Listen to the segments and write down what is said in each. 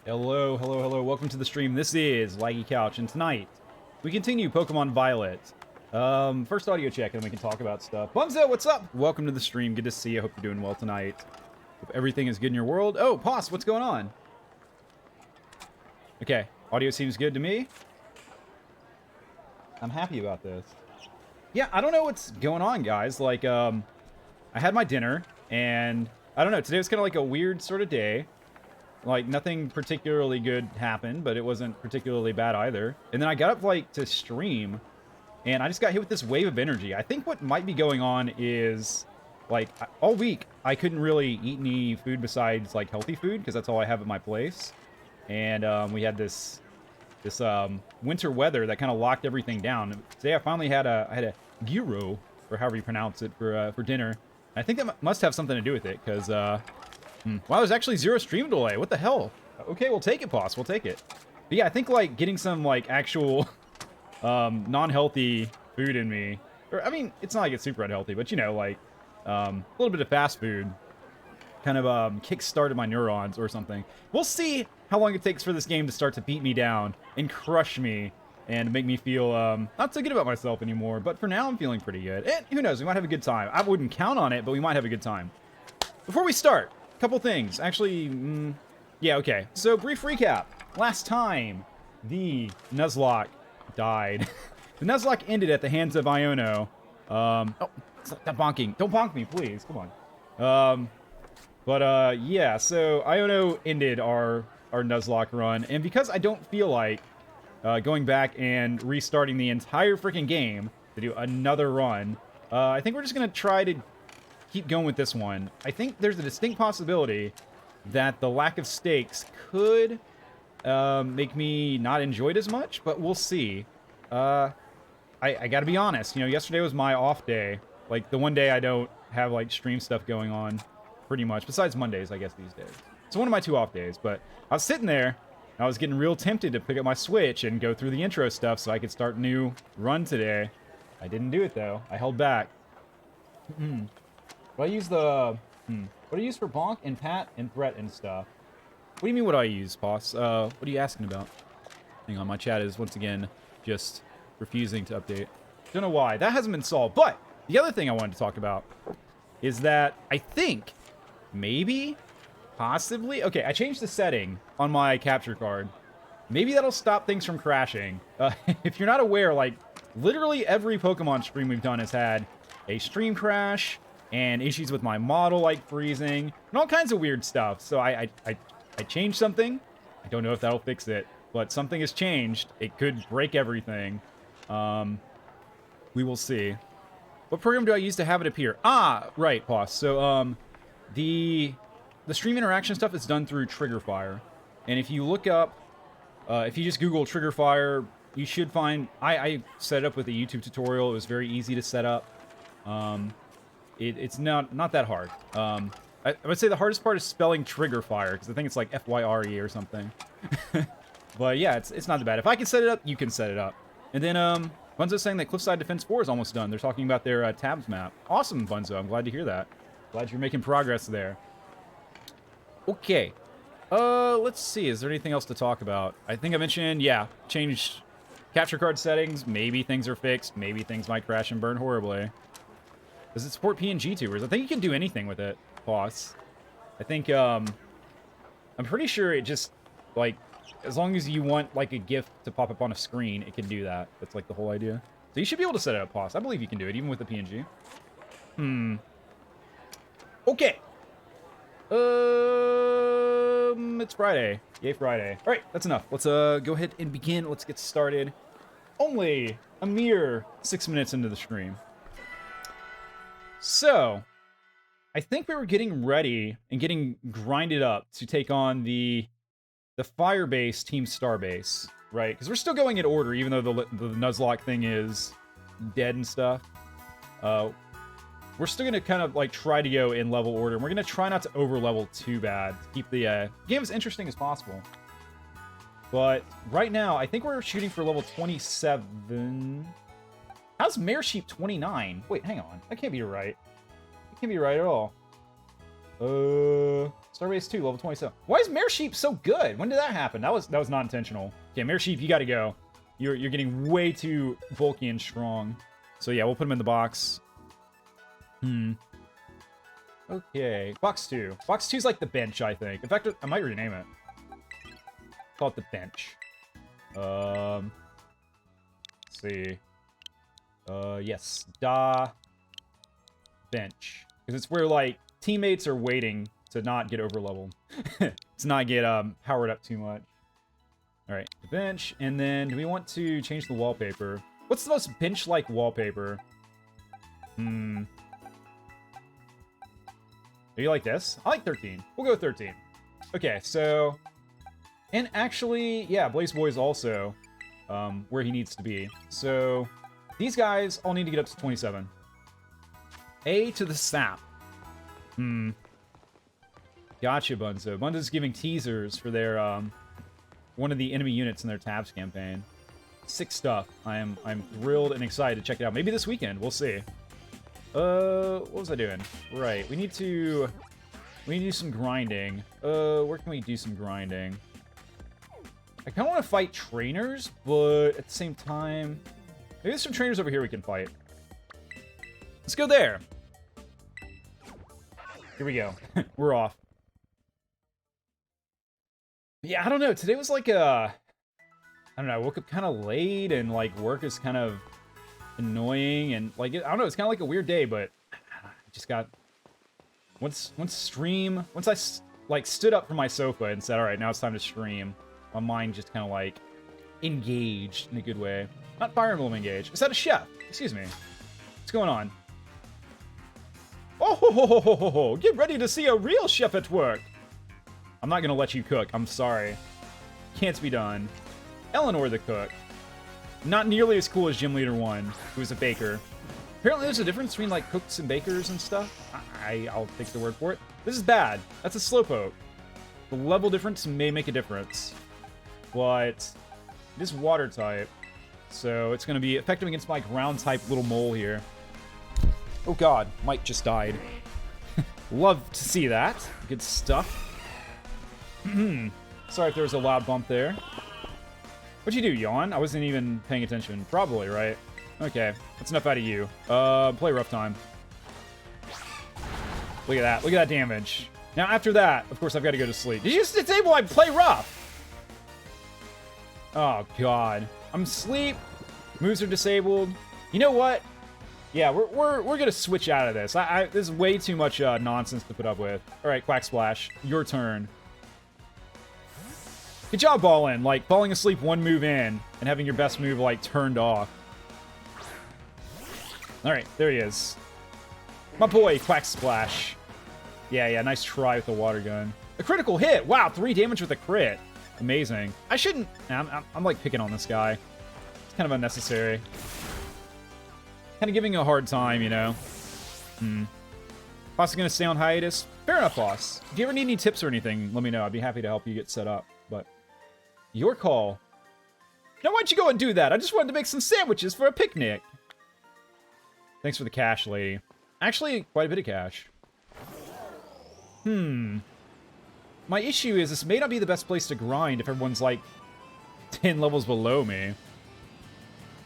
Hello, hello, hello. Welcome to the stream. This is Laggie the Couch, and tonight we continue Pokemon Violet. First audio check, and then we can talk about stuff. Bunzo, what's up? Welcome to the stream. Good to see you. Hope you're doing well tonight. Hope everything is good in your world. Oh, Poss, what's going on? Okay, audio seems good to me. I'm happy about this. Yeah, I don't know what's going on, guys. Like, I had my dinner, and I don't know. Today was kind of like a weird sort of day. Like, nothing particularly good happened, but it wasn't particularly bad either. And then I got up, like, to stream, and I just got hit with this wave of energy. I think what might be going on is, like, all week, I couldn't really eat any food besides, like, healthy food, because that's all I have at my place. And we had this winter weather that kind of locked everything down. Today I finally had a gyro, or however you pronounce it, for dinner. I think that must have something to do with it, because, wow, there's actually 0 stream delay. What the hell? Okay, we'll take it, Boss. We'll take it. But yeah, I think, like, getting some, like, actual non-healthy food in me. Or, I mean, it's not like it's super unhealthy, but, you know, like, a little bit of fast food kind of kick-started my neurons or something. We'll see how long it takes for this game to start to beat me down and crush me and make me feel not so good about myself anymore. But for now, I'm feeling pretty good. And who knows? We might have a good time. I wouldn't count on it, but we might have a good time. Before we start, couple things. Actually, yeah, okay. So, brief recap. Last time, the Nuzlocke died. The Nuzlocke ended at the hands of Iono. Oh, stop bonking. Don't bonk me, please. Come on. Yeah, so Iono ended our Nuzlocke run, and because I don't feel like going back and restarting the entire freaking game to do another run, I think we're just gonna try to keep going with this one. I think there's a distinct possibility that the lack of stakes could make me not enjoy it as much, but we'll see. I gotta be honest, you know, yesterday was my off day. Like, the one day I don't have, like, stream stuff going on, pretty much. Besides Mondays, I guess, these days. It's one of my 2 off days, but I was sitting there, and I was getting real tempted to pick up my Switch and go through the intro stuff so I could start a new run today. I didn't do it, though. I held back. I use the, what do I use for bonk and pat and threat and stuff? What do you mean what do I use, Boss? What are you asking about? Hang on, my chat is, once again, just refusing to update. Don't know why. That hasn't been solved. But the other thing I wanted to talk about is that I think, maybe, possibly, okay, I changed the setting on my capture card. Maybe that'll stop things from crashing. If you're not aware, like, literally every Pokemon stream we've done has had a stream crash, and issues with my model, like freezing, and all kinds of weird stuff. So I changed something. I don't know if that'll fix it, but something has changed. It could break everything. We will see. What program do I use to have it appear? Ah, right, Boss. So, the stream interaction stuff is done through Triggerfire. And if you look up, if you just Google Triggerfire, you should find, I set it up with a YouTube tutorial. It was very easy to set up. It's not that hard. I would say the hardest part is spelling Triggerfire, because I think it's like F-Y-R-E or something. But yeah, it's not that bad. If I can set it up, you can set it up. And then, Bunzo's saying that Cliffside Defense 4 is almost done. They're talking about their tabs map. Awesome, Bunzo. I'm glad to hear that. Glad you're making progress there. Okay. Let's see. Is there anything else to talk about? I think I mentioned, yeah, changed capture card settings. Maybe things are fixed. Maybe things might crash and burn horribly. Does it support PNG tubers? I think you can do anything with it, Boss. I think, I'm pretty sure it just, like, as long as you want, like, a GIF to pop up on a screen, it can do that. That's, like, the whole idea. So you should be able to set it up, Boss. I believe you can do it, even with the PNG. Okay. It's Friday. Yay, Friday. All right, that's enough. Let's, go ahead and begin. Let's get started. Only a mere 6 minutes into the stream. So, I think we were getting ready and getting grinded up to take on the Fire Base Team Starbase, right? Because we're still going in order, even though the Nuzlocke thing is dead and stuff. We're still going to kind of, like, try to go in level order. And we're going to try not to over-level too bad to keep the game as interesting as possible. But right now, I think we're shooting for level 27. How's Mare Sheep 29? Wait, hang on. That can't be right. It can't be right at all. Starbase 2, level 27. Why is Mare Sheep so good? When did that happen? That was not intentional. Okay, Mare Sheep, you gotta go. You're getting way too bulky and strong. So yeah, we'll put him in the box. Okay, box 2. Box 2 is like the bench, I think. In fact, I might rename it. Call it the bench. Let's see. Yes, bench. Because it's where, like, teammates are waiting to not get over-leveled. To not get, powered up too much. Alright, the bench. And then, do we want to change the wallpaper? What's the most bench-like wallpaper? Maybe like this? I like 13. We'll go with 13. Okay, so... And actually, yeah, Blaze Boy is also where he needs to be. So, these guys all need to get up to 27. A to the sap. Gotcha, Bunzo. Bunzo's giving teasers for their, one of the enemy units in their tabs campaign. Sick stuff. I'm thrilled and excited to check it out. Maybe this weekend. We'll see. What was I doing? Right, we need to do some grinding. Where can we do some grinding? I kind of want to fight trainers, but at the same time... Maybe there's some trainers over here we can fight. Let's go there. Here we go. We're off. Yeah, I don't know. Today was like a... I don't know, I woke up kind of late, and, like, work is kind of annoying, and, like, I don't know, it's kind of like a weird day, but I just got... Once I, like, stood up from my sofa and said, alright, now it's time to stream, my mind just kind of, like, engaged in a good way. Not Fire Emblem engaged. Is that a chef? Excuse me. What's going on? Oh, ho, ho, ho, ho, ho, ho. Get ready to see a real chef at work. I'm not gonna let you cook. I'm sorry. Can't be done. Eleanor the cook. Not nearly as cool as Gym Leader 1, who's a baker. Apparently there's a difference between, like, cooks and bakers and stuff. I'll take the word for it. This is bad. That's a slowpoke. The level difference may make a difference. But it is water type. So it's going to be effective against my ground type little mole here. Oh god, Mike just died. Love to see that. Good stuff. Sorry if there was a loud bump there. What'd you do, yawn? I wasn't even paying attention. Probably, right? Okay, that's enough out of you. Play rough time. Look at that. Look at that damage. Now, after that, of course, I've got to go to sleep. Did you just disable my play rough? Oh, God. I'm asleep. Moves are disabled. You know what? Yeah, we're gonna switch out of this. This is way too much nonsense to put up with. All right, Quack Splash, your turn. Good job, Ballin. Like, falling asleep one move in and having your best move, like, turned off. All right, there he is. My boy, Quack Splash. Yeah, nice try with the water gun. A critical hit. Wow, 3 damage with a crit. Amazing. I shouldn't... I'm like, picking on this guy. It's kind of unnecessary. Kind of giving a hard time, you know. Boss is going to stay on hiatus. Fair enough, boss. If you ever need any tips or anything, let me know. I'd be happy to help you get set up. But your call. Now, why don't you go and do that? I just wanted to make some sandwiches for a picnic. Thanks for the cash, lady. Actually, quite a bit of cash. My issue is this may not be the best place to grind if everyone's, like, 10 levels below me.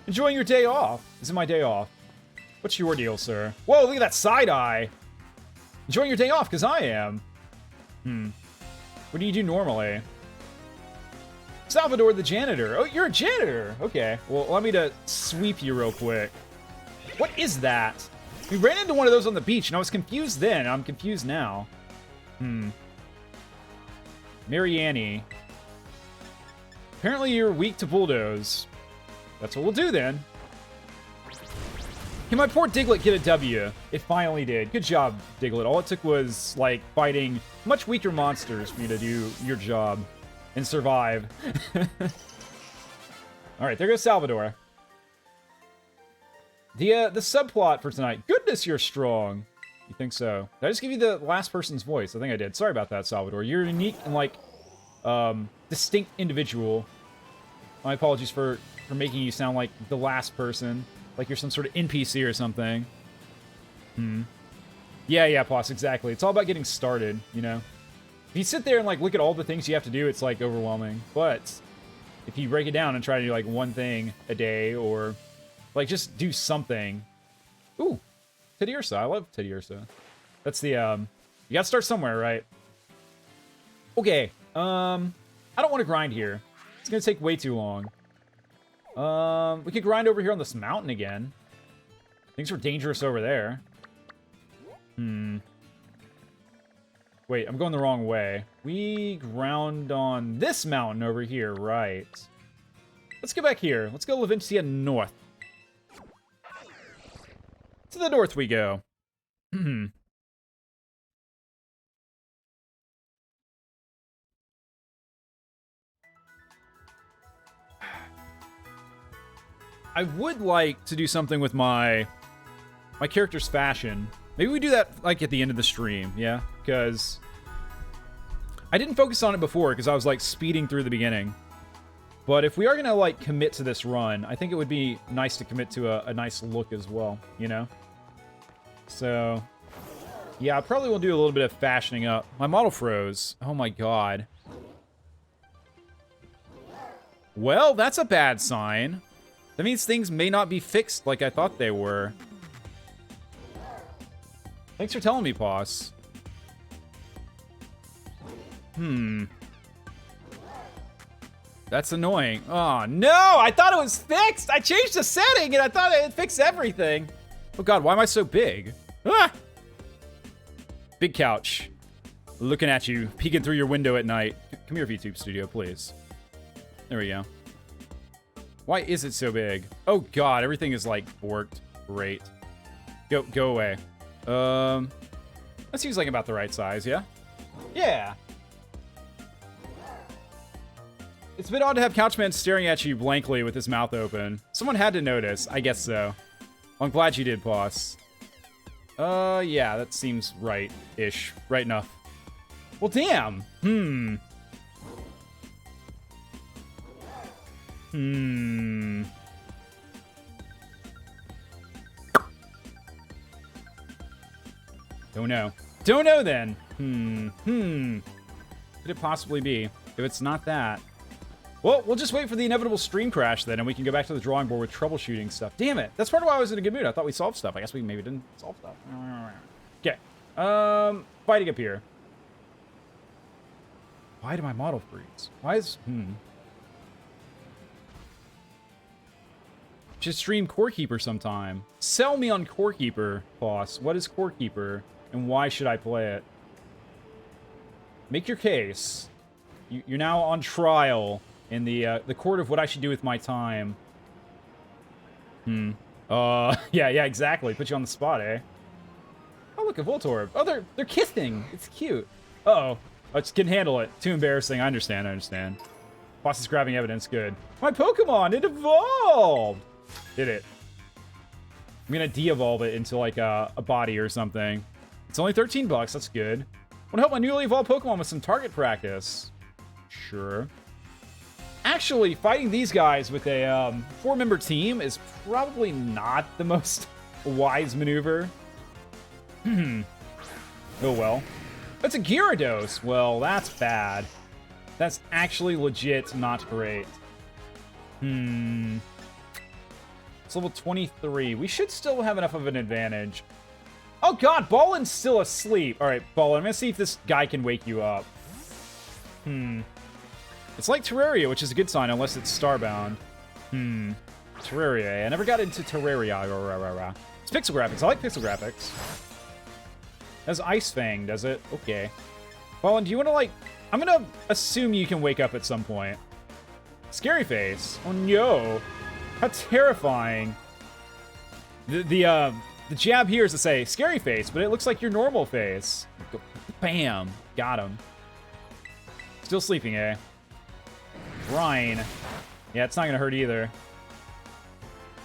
Enjoying your day off. Is it my day off? What's your deal, sir? Whoa, look at that side eye. Enjoying your day off, because I am. What do you do normally? Salvador the janitor. Oh, you're a janitor. Okay. Well, allow me to sweep you real quick. What is that? We ran into one of those on the beach, and I was confused then. I'm confused now. Marianne. Apparently you're weak to bulldoze. That's what we'll do then. Can my poor Diglett get a W? It finally did. Good job, Diglett. All it took was, like, fighting much weaker monsters for you to do your job and survive. Alright, there goes Salvador. The subplot for tonight. Goodness, you're strong. You think so? Did I just give you the last person's voice? I think I did. Sorry about that, Salvador. You're a unique and, like, distinct individual. My apologies for making you sound like the last person. Like you're some sort of NPC or something. Yeah, yeah, Poss, exactly. It's all about getting started, you know? If you sit there and, like, look at all the things you have to do, it's, like, overwhelming. But if you break it down and try to do, like, one thing a day or, like, just do something. Ooh, Teddy Ursa. I love Teddy Ursa. That's the, you gotta start somewhere, right? Okay, I don't want to grind here. It's gonna take way too long. We could grind over here on this mountain again. Things were dangerous over there. Wait, I'm going the wrong way. We ground on this mountain over here, right? Let's go back here. Let's go Leventia North. To the north we go. I would like to do something with my character's fashion. Maybe we do that, like, at the end of the stream, yeah? Because I didn't focus on it before, because I was, like, speeding through the beginning. But if we are going to, like, commit to this run, I think it would be nice to commit to a nice look as well, you know? So, yeah, I probably will do a little bit of fashioning up. My model froze. Oh, my God. Well, that's a bad sign. That means things may not be fixed like I thought they were. Thanks for telling me, Poss. That's annoying. Oh, no! I thought it was fixed! I changed the setting and I thought it fixed everything. Oh, God, why am I so big? Ah! Big couch. Looking at you, peeking through your window at night. Come here, VTube Studio, please. There we go. Why is it so big? Oh, God, everything is, like, borked. Great. Go away. That seems like about the right size, yeah? Yeah. It's a bit odd to have Couchman staring at you blankly with his mouth open. Someone had to notice. I guess so. Well, I'm glad you did, Poss. Yeah, that seems right-ish. Right enough. Well, damn. Don't know. Don't know, then. Could it possibly be? If it's not that... Well, we'll just wait for the inevitable stream crash, then, and we can go back to the drawing board with troubleshooting stuff. Damn it. That's part of why I was in a good mood. I thought we solved stuff. I guess we maybe didn't solve stuff. Okay. Fighting up here. Why do my model freeze? Why is... Should stream Core Keeper sometime. Sell me on Core Keeper, boss. What is Core Keeper, and why should I play it? Make your case. You're now on trial in the court of what I should do with my time. Yeah, exactly. Put you on the spot, eh? Oh, look, a Voltorb. Oh, they're kissing. It's cute. Uh-oh. I just can't handle it. Too embarrassing. I understand. Boss is grabbing evidence. Good. My Pokemon, it evolved! Did it. I'm gonna de-evolve it into, like, a body or something. It's only 13 bucks. That's good. Want to help my newly evolved Pokemon with some target practice? Sure. Actually, fighting these guys with a 4-member team is probably not the most wise maneuver. Oh, well. That's a Gyarados. Well, that's bad. That's actually legit not great. It's level 23. We should still have enough of an advantage. Oh, God, Ballin's still asleep. All right, Ballin, I'm going to see if this guy can wake you up. It's like Terraria, which is a good sign, unless it's Starbound. Terraria. I never got into Terraria. It's pixel graphics. I like pixel graphics. It has Ice Fang, does it? Okay. Ballin, do you want to, like... I'm going to assume you can wake up at some point. Scary face. Oh, no. How terrifying. The jab here is to say scary face, but it looks like your normal face. Bam. Got him. Still sleeping, eh? Brine. Yeah, it's not gonna hurt either.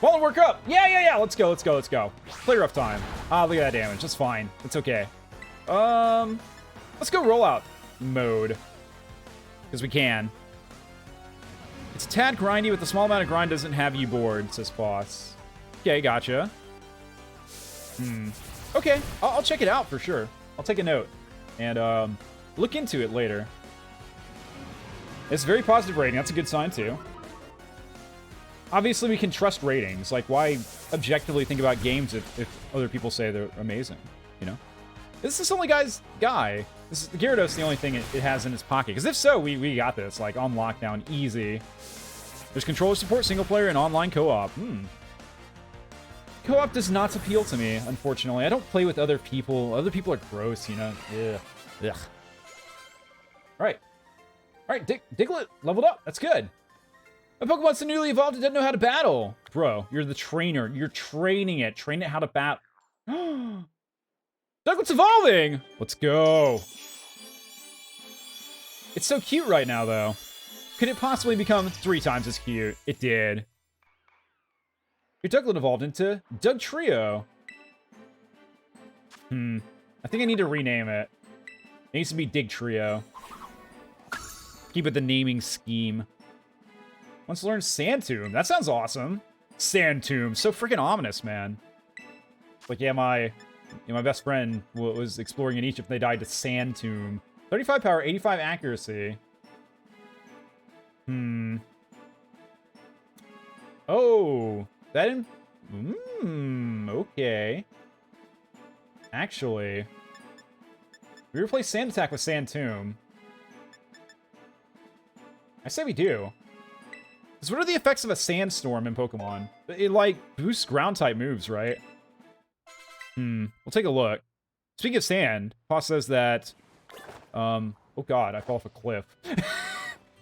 Ballin, work up! Yeah! Let's go. Play rough time. Ah, look at that damage. That's fine. It's okay. Let's go rollout mode. Because we can. It's a tad grindy, but the small amount of grind doesn't have you bored, says Boss. Okay, gotcha. Okay, I'll check it out for sure. I'll take a note and look into it later. It's a very positive rating. That's a good sign too. Obviously, we can trust ratings. Like, why objectively think about games if other people say they're amazing? You know, is this only guy? This is Gyarados the only thing it has in its pocket? Because if so, we got this. Like on lockdown, easy. There's controller support, single player, and online co-op. Co-op does not appeal to me, unfortunately. I don't play with other people. Other people are gross, you know? Ugh. All right, Diglett leveled up. That's good. My Pokemon's so newly evolved, it doesn't know how to battle. Bro, you're the trainer. You're training it. Train it how to battle. Diglett's evolving! Let's go. It's so cute right now, though. Could it possibly become 3 times as cute? It did. Your Diglett evolved into Dugtrio. I think I need to rename it. It needs to be Digtrio. Keep it the naming scheme. Wants to learn Sand Tomb. That sounds awesome. Sand Tomb. So freaking ominous, man. Like, yeah, my best friend was exploring in Egypt and they died to Sand Tomb. 35 power, 85 accuracy. Oh, that okay. Actually, we replace Sand Attack with Sand Tomb. I say we do. Because what are the effects of a Sandstorm in Pokemon? It, like, boosts ground-type moves, right? We'll take a look. Speaking of sand, Paw says that... oh god, I fell off a cliff.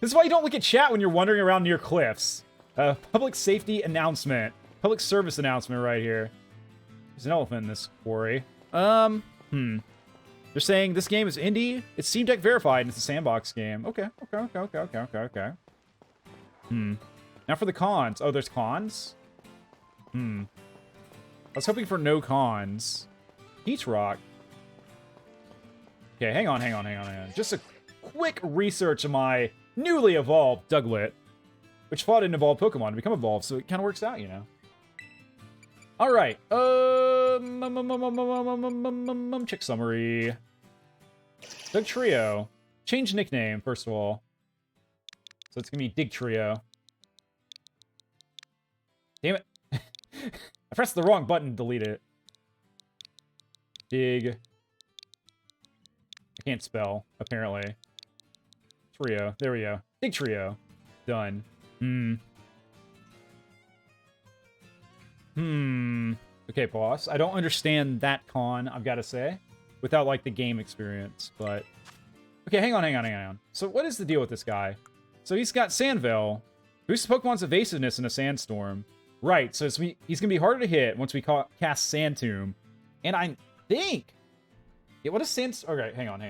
This is why you don't look at chat when you're wandering around near cliffs. Public safety announcement. Public service announcement right here. There's an elephant in this quarry. They're saying this game is indie, it's Steam Deck verified, and it's a sandbox game. Okay. Now for the cons. Oh, there's cons? I was hoping for no cons. Heatrock. Okay, hang on. Just a quick research of my newly evolved Diglett, which fought an evolved Pokemon to become evolved, so it kind of works out, you know. All right. Check summary. Dugtrio. Change nickname, first of all. So it's gonna be Digtrio. Damn it. I pressed the wrong button to delete it. I can't spell, apparently. Trio. There we go. Digtrio. Done. Okay, boss. I don't understand that con, I've got to say. Without, like, the game experience, but... Okay, hang on. So what is the deal with this guy? So he's got Sandveil. Boosts Pokemon's evasiveness in a sandstorm. Right, so he's going to be harder to hit once we cast Sand Tomb. And I think... Yeah, what is Sand... Okay, hang on.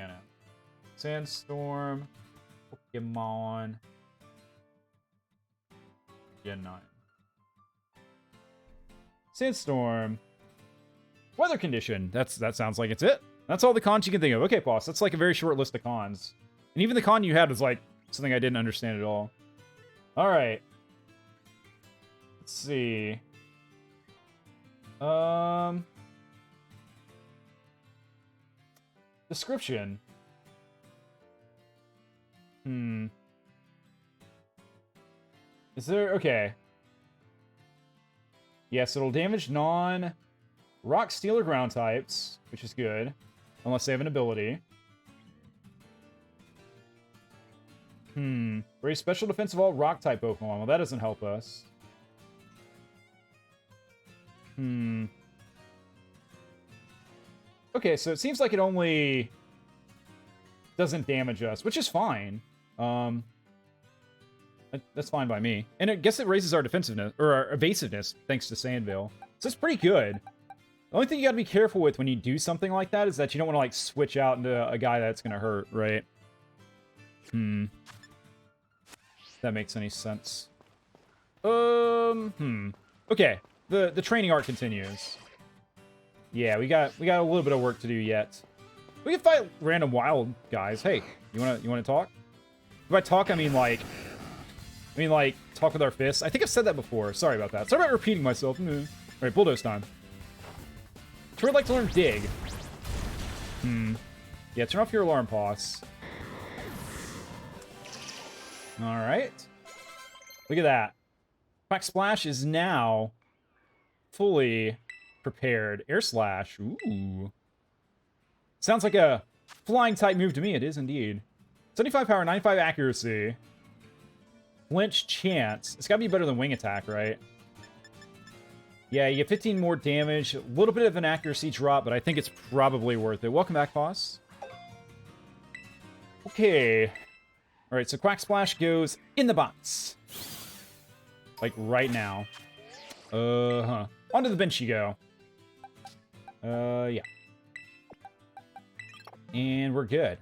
Sandstorm... Pokemon... Gen 9. Sandstorm... Weather condition. That sounds like it's it. That's all the cons you can think of. Okay, boss, that's like a very short list of cons. And even the con you had was like something I didn't understand at all. Alright. Let's see. Description. Is there... Okay. Yes, it'll damage non-rock, steel, or ground types, which is good. Unless they have an ability. Raise special defense of all rock-type Pokemon. Well, that doesn't help us. Okay, so it seems like it only doesn't damage us, which is fine. That's fine by me. And I guess it raises our defensiveness, or our evasiveness, thanks to Sandveil. So it's pretty good. The only thing you gotta be careful with when you do something like that is that you don't want to, like, switch out into a guy that's gonna hurt, right? If that makes any sense. Okay, the training arc continues. Yeah, we got a little bit of work to do yet. We can fight random wild guys. Hey, you wanna talk? By talk, I mean like talk with our fists. I think I've said that before. Sorry about that. Sorry about repeating myself. All right, Bulldoze time. Sure would like to learn dig. Yeah, turn off your alarm, Poss. Alright. Look at that. Quack Splash is now fully prepared. Air Slash. Ooh. Sounds like a flying type move to me. It is indeed. 75 power, 95 accuracy. Flinch chance. It's gotta be better than wing attack, right? Yeah, you get 15 more damage. A little bit of an accuracy drop, but I think it's probably worth it. Welcome back, boss. Okay. Alright, so Quack Splash goes in the box. Like, right now. Onto the bench you go. Yeah. And we're good.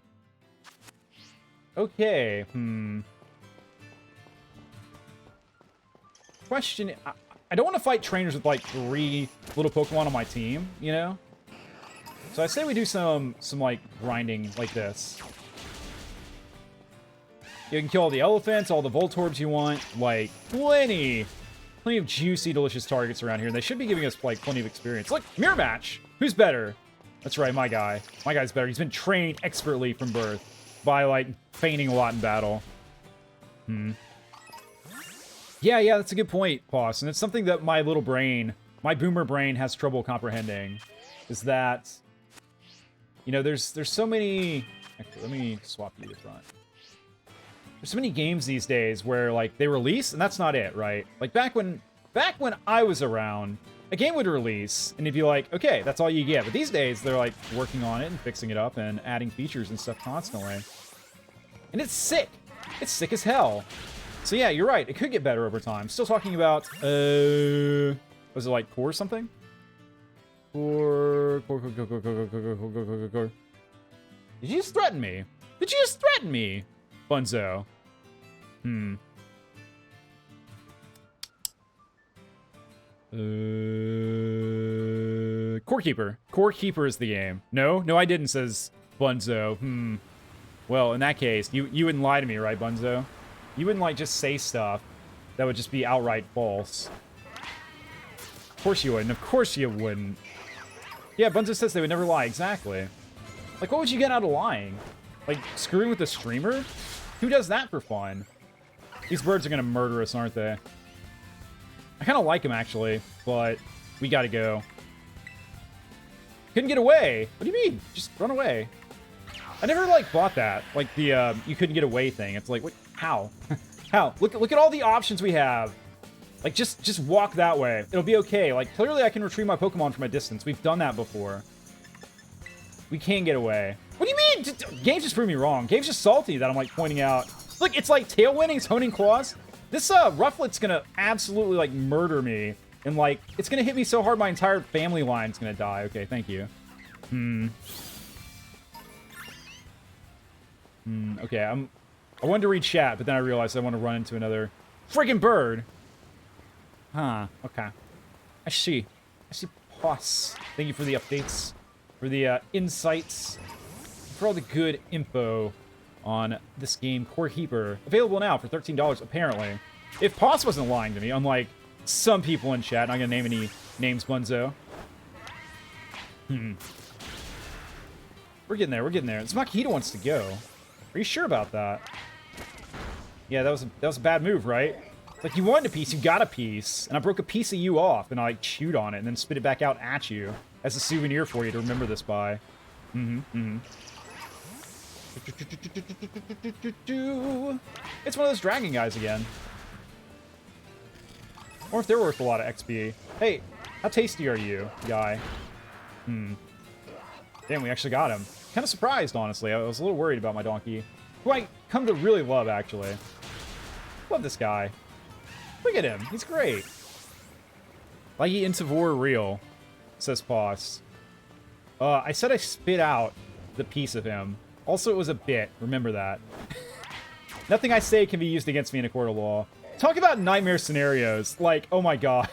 Okay, Question... I don't want to fight trainers with, like, 3 little Pokemon on my team, you know? So I say we do some like, grinding like this. You can kill all the elephants, all the Voltorbs you want. Like, plenty of juicy, delicious targets around here. And they should be giving us, like, plenty of experience. Look, mirror match! Who's better? That's right, my guy. My guy's better. He's been trained expertly from birth by, like, feigning a lot in battle. Yeah, that's a good point, Poss. And it's something that my little brain, my boomer brain, has trouble comprehending. Is that, you know, there's so many... Actually, let me swap you to front. There's so many games these days where, like, they release, and that's not it, right? Like, back when I was around, a game would release, and it'd be like, okay, that's all you get. But these days, they're, like, working on it and fixing it up and adding features and stuff constantly. And it's sick. It's sick as hell. So yeah, you're right. It could get better over time. Still talking about, was it like core something? Core. Did you just threaten me? Did you just threaten me, Bunzo? Core Keeper. Core Keeper is the game. No, I didn't, says Bunzo. Well, in that case, you wouldn't lie to me, right, Bunzo? You wouldn't, like, just say stuff that would just be outright false. Of course you wouldn't. Of course you wouldn't. Yeah, Bunzo says they would never lie. Exactly. Like, what would you get out of lying? Like, screwing with a streamer? Who does that for fun? These birds are gonna murder us, aren't they? I kind of like them, actually, but we gotta go. Couldn't get away. What do you mean? Just run away. I never, like, bought that. Like, the, you couldn't get away thing. It's like, what? How? How? Look at all the options we have. Like, just walk that way. It'll be okay. Like, clearly I can retrieve my Pokemon from a distance. We've done that before. We can get away. What do you mean? Game's just proved me wrong. Game's just salty that I'm, like, pointing out. Look, it's like Tailwind, it's Honing Claws. This, Rufflet's gonna absolutely, like, murder me. And, like, it's gonna hit me so hard my entire family line's gonna die. Okay, thank you. Okay, I wanted to read chat, but then I realized I want to run into another friggin' bird. Huh, okay. I see. Poss. Thank you for the updates, for the insights, for all the good info on this game, Core Keeper. Available now for $13, apparently. If Poss wasn't lying to me, unlike some people in chat, not gonna name any names, Bunzo. We're getting there, This Makita wants to go. Are you sure about that? Yeah, that was a bad move, right? It's like, you wanted a piece, you got a piece, and I broke a piece of you off, and I, like, chewed on it, and then spit it back out at you as a souvenir for you to remember this by. It's one of those dragon guys again. Or if they're worth a lot of XP. Hey, how tasty are you, guy? Damn, we actually got him. Kind of surprised, honestly. I was a little worried about my donkey, who I come to really love, actually. Love this guy. Look at him. He's great. Laggie Intivore real, says Poss. I said I spit out the piece of him. Also, it was a bit. Remember that. Nothing I say can be used against me in a court of law. Talk about nightmare scenarios. Like, oh my god.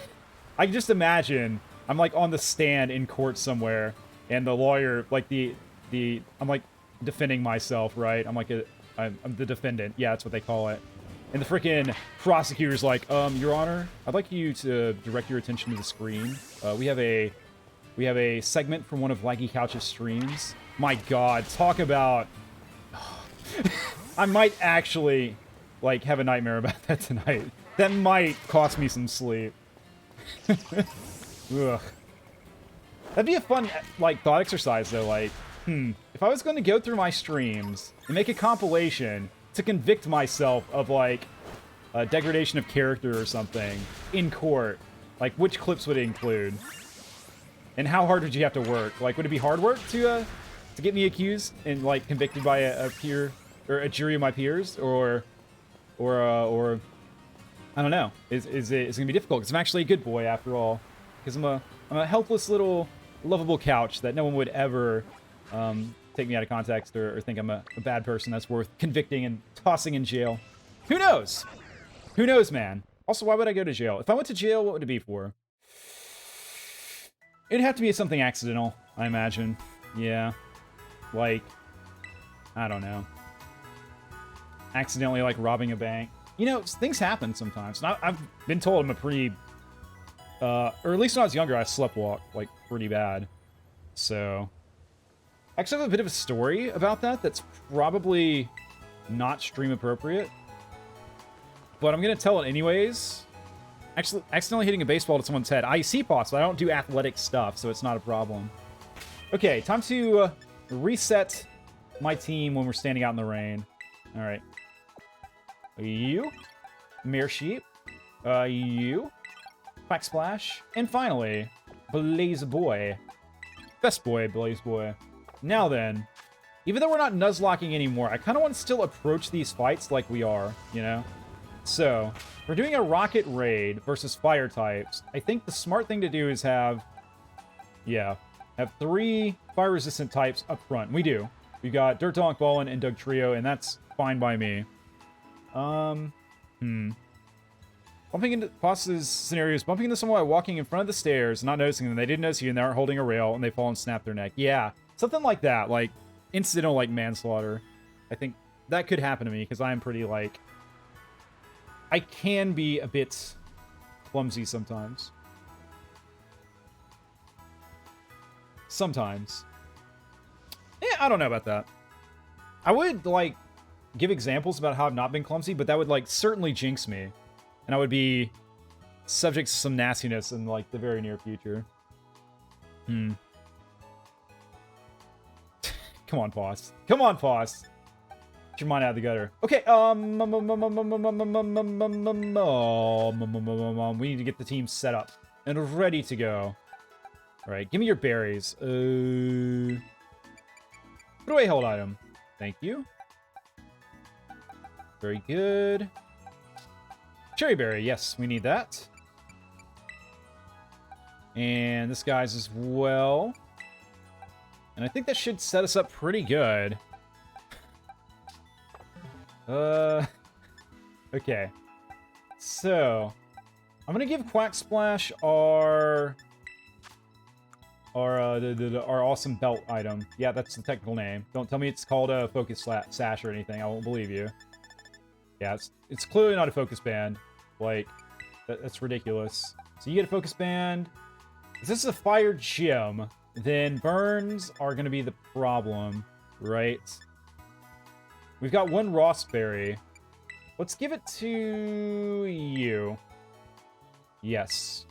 I can just imagine I'm, like, on the stand in court somewhere, and the lawyer, like, I'm, like, defending myself, right? I'm, like, I'm the defendant. Yeah, that's what they call it. And the freaking prosecutor's like, Your Honor, I'd like you to direct your attention to the screen. We have a We have a segment from one of Laggie Couch's streams. My god, talk about... I might actually, like, have a nightmare about that tonight. That might cost me some sleep. Ugh. That'd be a fun, like, thought exercise, though. Like, if I was going to go through my streams and make a compilation to convict myself of, like, a degradation of character or something in court, like, which clips would it include? And how hard would you have to work? Like, would it be hard work to get me accused and, like, convicted by a peer, or a jury of my peers? Or I don't know. Is it gonna be difficult? Because I'm actually a good boy, after all. Because I'm a helpless little lovable couch that no one would ever take me out of context or think I'm a bad person that's worth convicting and tossing in jail. Who knows? Who knows, man? Also, why would I go to jail? If I went to jail, what would it be for? It'd have to be something accidental, I imagine. Yeah. Like, I don't know. Accidentally, like, robbing a bank. You know, things happen sometimes. And I've been told I'm a pretty... or at least when I was younger, I sleptwalked, like, pretty bad. So... I actually have a bit of a story about that that's probably not stream appropriate. But I'm going to tell it anyways. Actually, accidentally hitting a baseball to someone's head. I see pots, but I don't do athletic stuff, so it's not a problem. Okay, time to reset my team when we're standing out in the rain. All right. You. Mare sheep. You. Quack splash. And finally, Blaze boy. Best boy, Blaze boy. Now then, even though we're not nuzlocking anymore, I kind of want to still approach these fights like we are, you know? So, we're doing a rocket raid versus fire types. I think the smart thing to do is have 3 fire-resistant types up front. We do. We've got Dirt Donk, Ballin, and Doug Trio, and that's fine by me. Bumping into bosses scenarios, bumping into someone while walking in front of the stairs, not noticing them. They didn't notice you, and they aren't holding a rail, and they fall and snap their neck. Yeah, something like that, like incidental, like manslaughter. I think that could happen to me because I'm pretty like I can be a bit clumsy sometimes. Sometimes. Yeah, I don't know about that. I would like give examples about how I've not been clumsy, but that would like certainly jinx me. And I would be subject to some nastiness in, like, the very near future. Come on, Poss. Come on, Poss. Get your mind out of the gutter. Okay, we need to get the team set up and ready to go. Alright, give me your berries. Put away hold item. Thank you. Very good. Cherry berry, yes, we need that. And this guy's as well. And I think that should set us up pretty good. Okay. So, I'm gonna give Quack Splash our awesome belt item. Yeah, that's the technical name. Don't tell me it's called a focus sash or anything. I won't believe you. Yeah, it's clearly not a focus band. Like, that's ridiculous. So you get a focus band. If this is a fire gym, then burns are going to be the problem, right? We've got 1 Rossberry. Let's give it to you. Yes.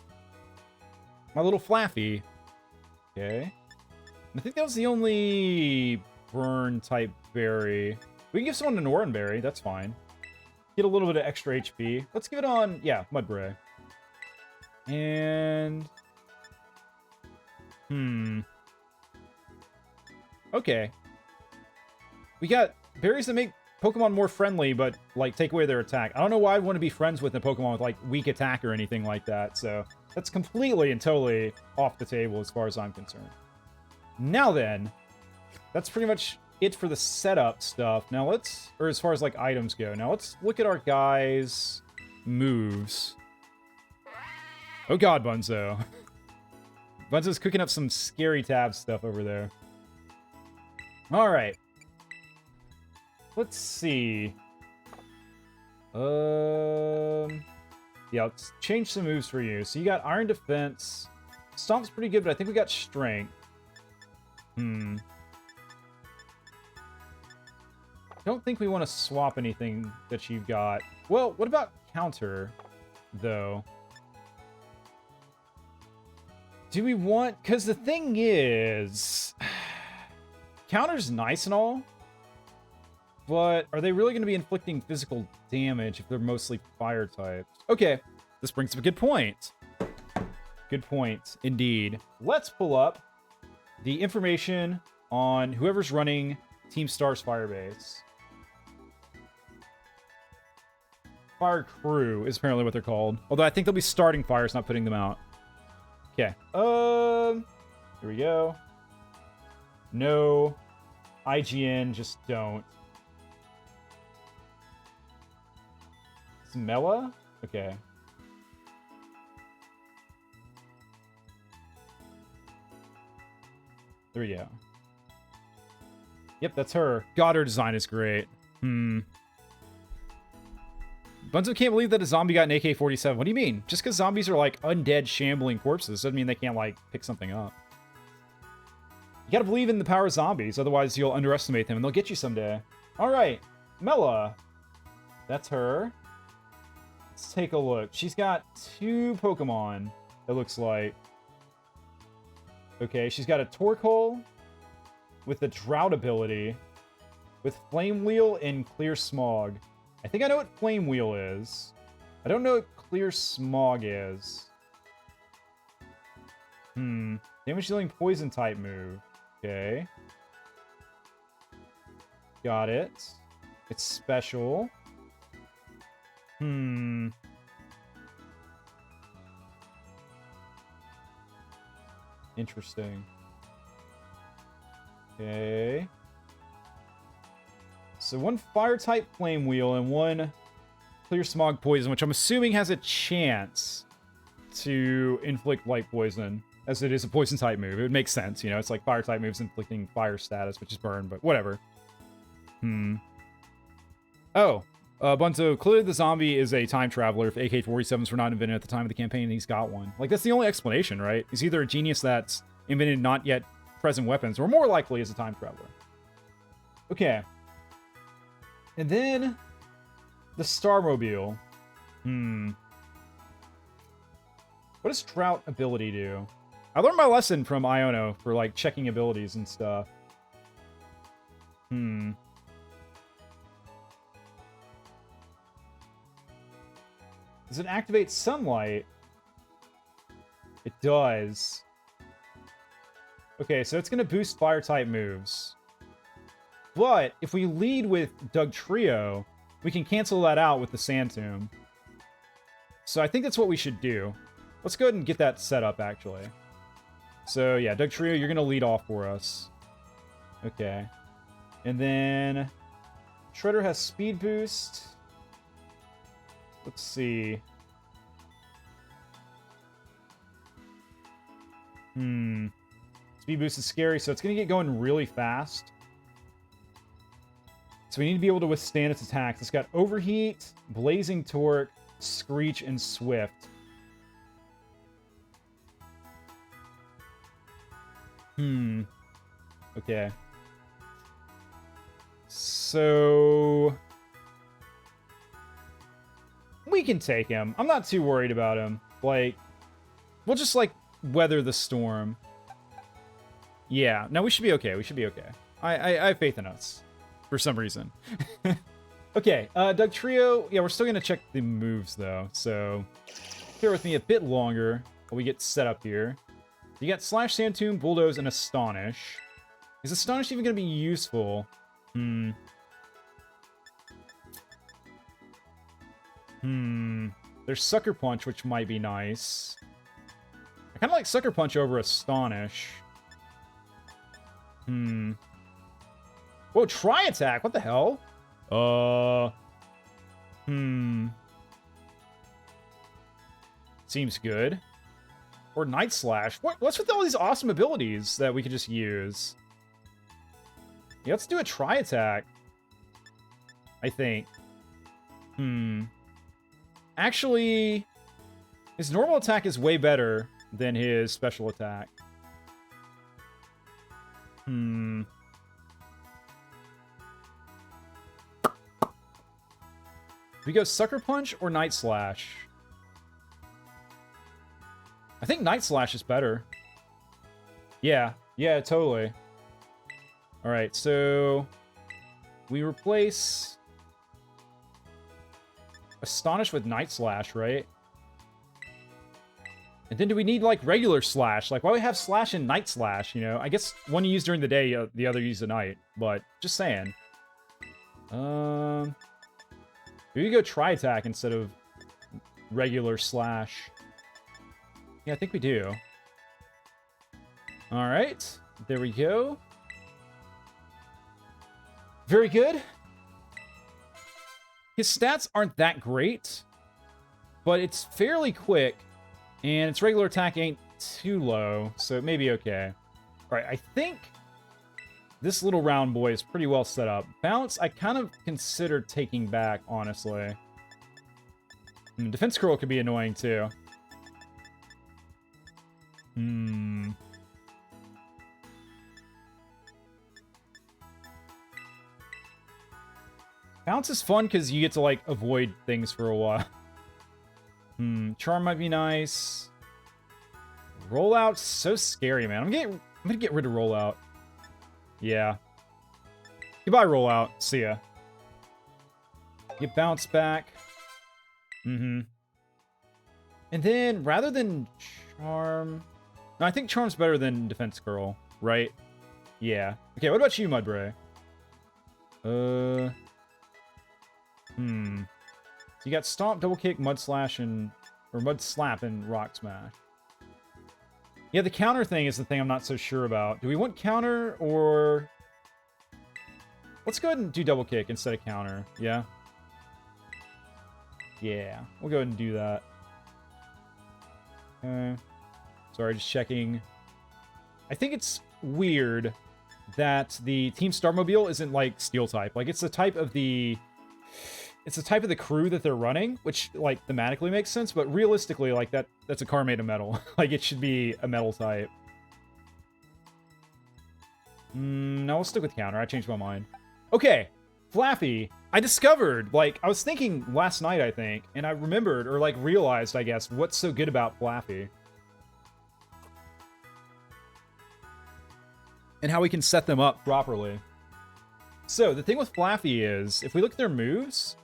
My little Flaffy. Okay. I think that was the only burn-type berry. We can give someone an Oran berry. That's fine. Get a little bit of extra HP. Let's give it on, yeah, Mudbray. And... Okay. We got berries that make Pokemon more friendly, but, like, take away their attack. I don't know why I'd want to be friends with a Pokemon with, like, weak attack or anything like that, so... That's completely and totally off the table as far as I'm concerned. Now then, that's pretty much it for the setup stuff. Now let's, or as far as like items go, now let's look at our guys' moves. Oh god, Bunzo. Bunzo's cooking up some scary tab stuff over there. Alright. Let's see. Yeah, let's change some moves for you. So you got Iron Defense, Stomp's pretty good, but I think we got strength. Don't think we want to swap anything that you've got. Well, what about counter, though? Do we want... Because the thing is... Counter's nice and all, but are they really going to be inflicting physical damage if they're mostly fire types? Okay, this brings up a good point. Good point, indeed. Let's pull up the information on whoever's running Team Star's Firebase. Fire Crew is apparently what they're called. Although I think they'll be starting fires, not putting them out. Okay. Here we go. No. IGN, just don't. Smella? Okay. There we go. Yep, that's her. God, her design is great. Bunzo can't believe that a zombie got an AK-47. What do you mean? Just because zombies are, like, undead, shambling corpses doesn't mean they can't, like, pick something up. You gotta believe in the power of zombies, otherwise you'll underestimate them, and they'll get you someday. Alright, Mela. That's her. Let's take a look. She's got 2 Pokemon, it looks like. Okay, she's got a Torkoal with the Drought ability, with Flame Wheel and Clear Smog. I think I know what Flame Wheel is. I don't know what Clear Smog is. Damage dealing poison type move. Okay. Got it. It's special. Interesting. Okay. So 1 fire type Flame Wheel and 1 Clear Smog poison, which I'm assuming has a chance to inflict light poison, as it is a poison type move. It would make sense, you know, it's like fire type moves inflicting fire status, which is burn, but whatever. Oh, Bunzo, clearly the zombie is a time traveler if AK-47s were not invented at the time of the campaign, and he's got one. Like, that's the only explanation, right? He's either a genius that's invented not yet present weapons, or more likely is a time traveler. Okay. And then the Starmobile. What does Drought ability do? I learned my lesson from Iono for, like, checking abilities and stuff. Does it activate sunlight? It does. Okay, so it's going to boost fire-type moves. But if we lead with Dugtrio, we can cancel that out with the Sand Tomb. So I think that's what we should do. Let's go ahead and get that set up, actually. So, yeah, Dugtrio, you're going to lead off for us. Okay. And then Shredder has Speed Boost. Let's see. Speed Boost is scary, so it's going to get going really fast. So we need to be able to withstand its attacks. It's got Overheat, Blazing Torque, Screech, and Swift. Okay. So we can take him. I'm not too worried about him. Like, we'll just, like, weather the storm. Yeah, no, we should be okay. We should be okay. I have faith in us. For some reason. Okay, Dugtrio. Yeah, we're still going to check the moves, though. So, bear with me a bit longer while we get set up here. You got Slash, Sand Tomb, Bulldoze, and Astonish. Is Astonish even going to be useful? There's Sucker Punch, which might be nice. I kind of like Sucker Punch over Astonish. Whoa, Tri Attack! What the hell? Seems good. Or Night Slash. What's with all these awesome abilities that we could just use? Yeah, let's do a Tri Attack. I think. Actually, his normal attack is way better than his special attack. Do we go Sucker Punch or Night Slash? I think Night Slash is better. Yeah, totally. Alright, so we replace Astonish with Night Slash, right? And then do we need, like, regular Slash? Like, why do we have Slash and Night Slash, you know? I guess one you use during the day, the other you use at night. But, just saying. Maybe we go Tri-Attack instead of regular Slash. Yeah, I think we do. Alright. There we go. Very good. His stats aren't that great, but it's fairly quick, and its regular attack ain't too low, so it may be okay. Alright, I think this little round boy is pretty well set up. Bounce, I kind of considered taking back, honestly. Defense Curl could be annoying, too. Bounce is fun because you get to, like, avoid things for a while. Charm might be nice. Rollout's so scary, man. I'm gonna get rid of Rollout. Yeah. Goodbye, Rollout. See ya. Get Bounce back. And then, rather than Charm... No, I think Charm's better than Defense Curl, right? Yeah. Okay, what about you, Mudbray? So you got Stomp, Double Kick, Mud Slash, or Mud Slap, and Rock Smash. Yeah, the counter thing is the thing I'm not so sure about. Do we want counter, or... Let's go ahead and do Double Kick instead of counter, yeah? Yeah, we'll go ahead and do that. Okay. Sorry, just checking. I think it's weird that the Team Starmobile isn't, like, Steel type. Like, it's the type of the... It's the type of the crew that they're running, which, like, thematically makes sense, but realistically, like, that's a car made of metal. Like, it should be a metal type. No, we'll stick with counter. I changed my mind. Okay, Flaffy. I discovered, like, I was thinking last night, I think, and I remembered, or, like, realized, I guess, what's so good about Flaffy. And how we can set them up properly. So, the thing with Flaffy is, if we look at their moves...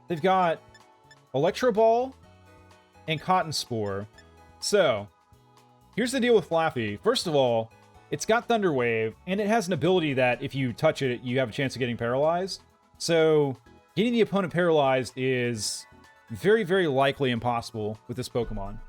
They've got Electro Ball and Cotton Spore. So, here's the deal with Flaffy. First of all, it's got Thunder Wave, and it has an ability that if you touch it, you have a chance of getting paralyzed. So, getting the opponent paralyzed is very, very likely impossible with this Pokemon.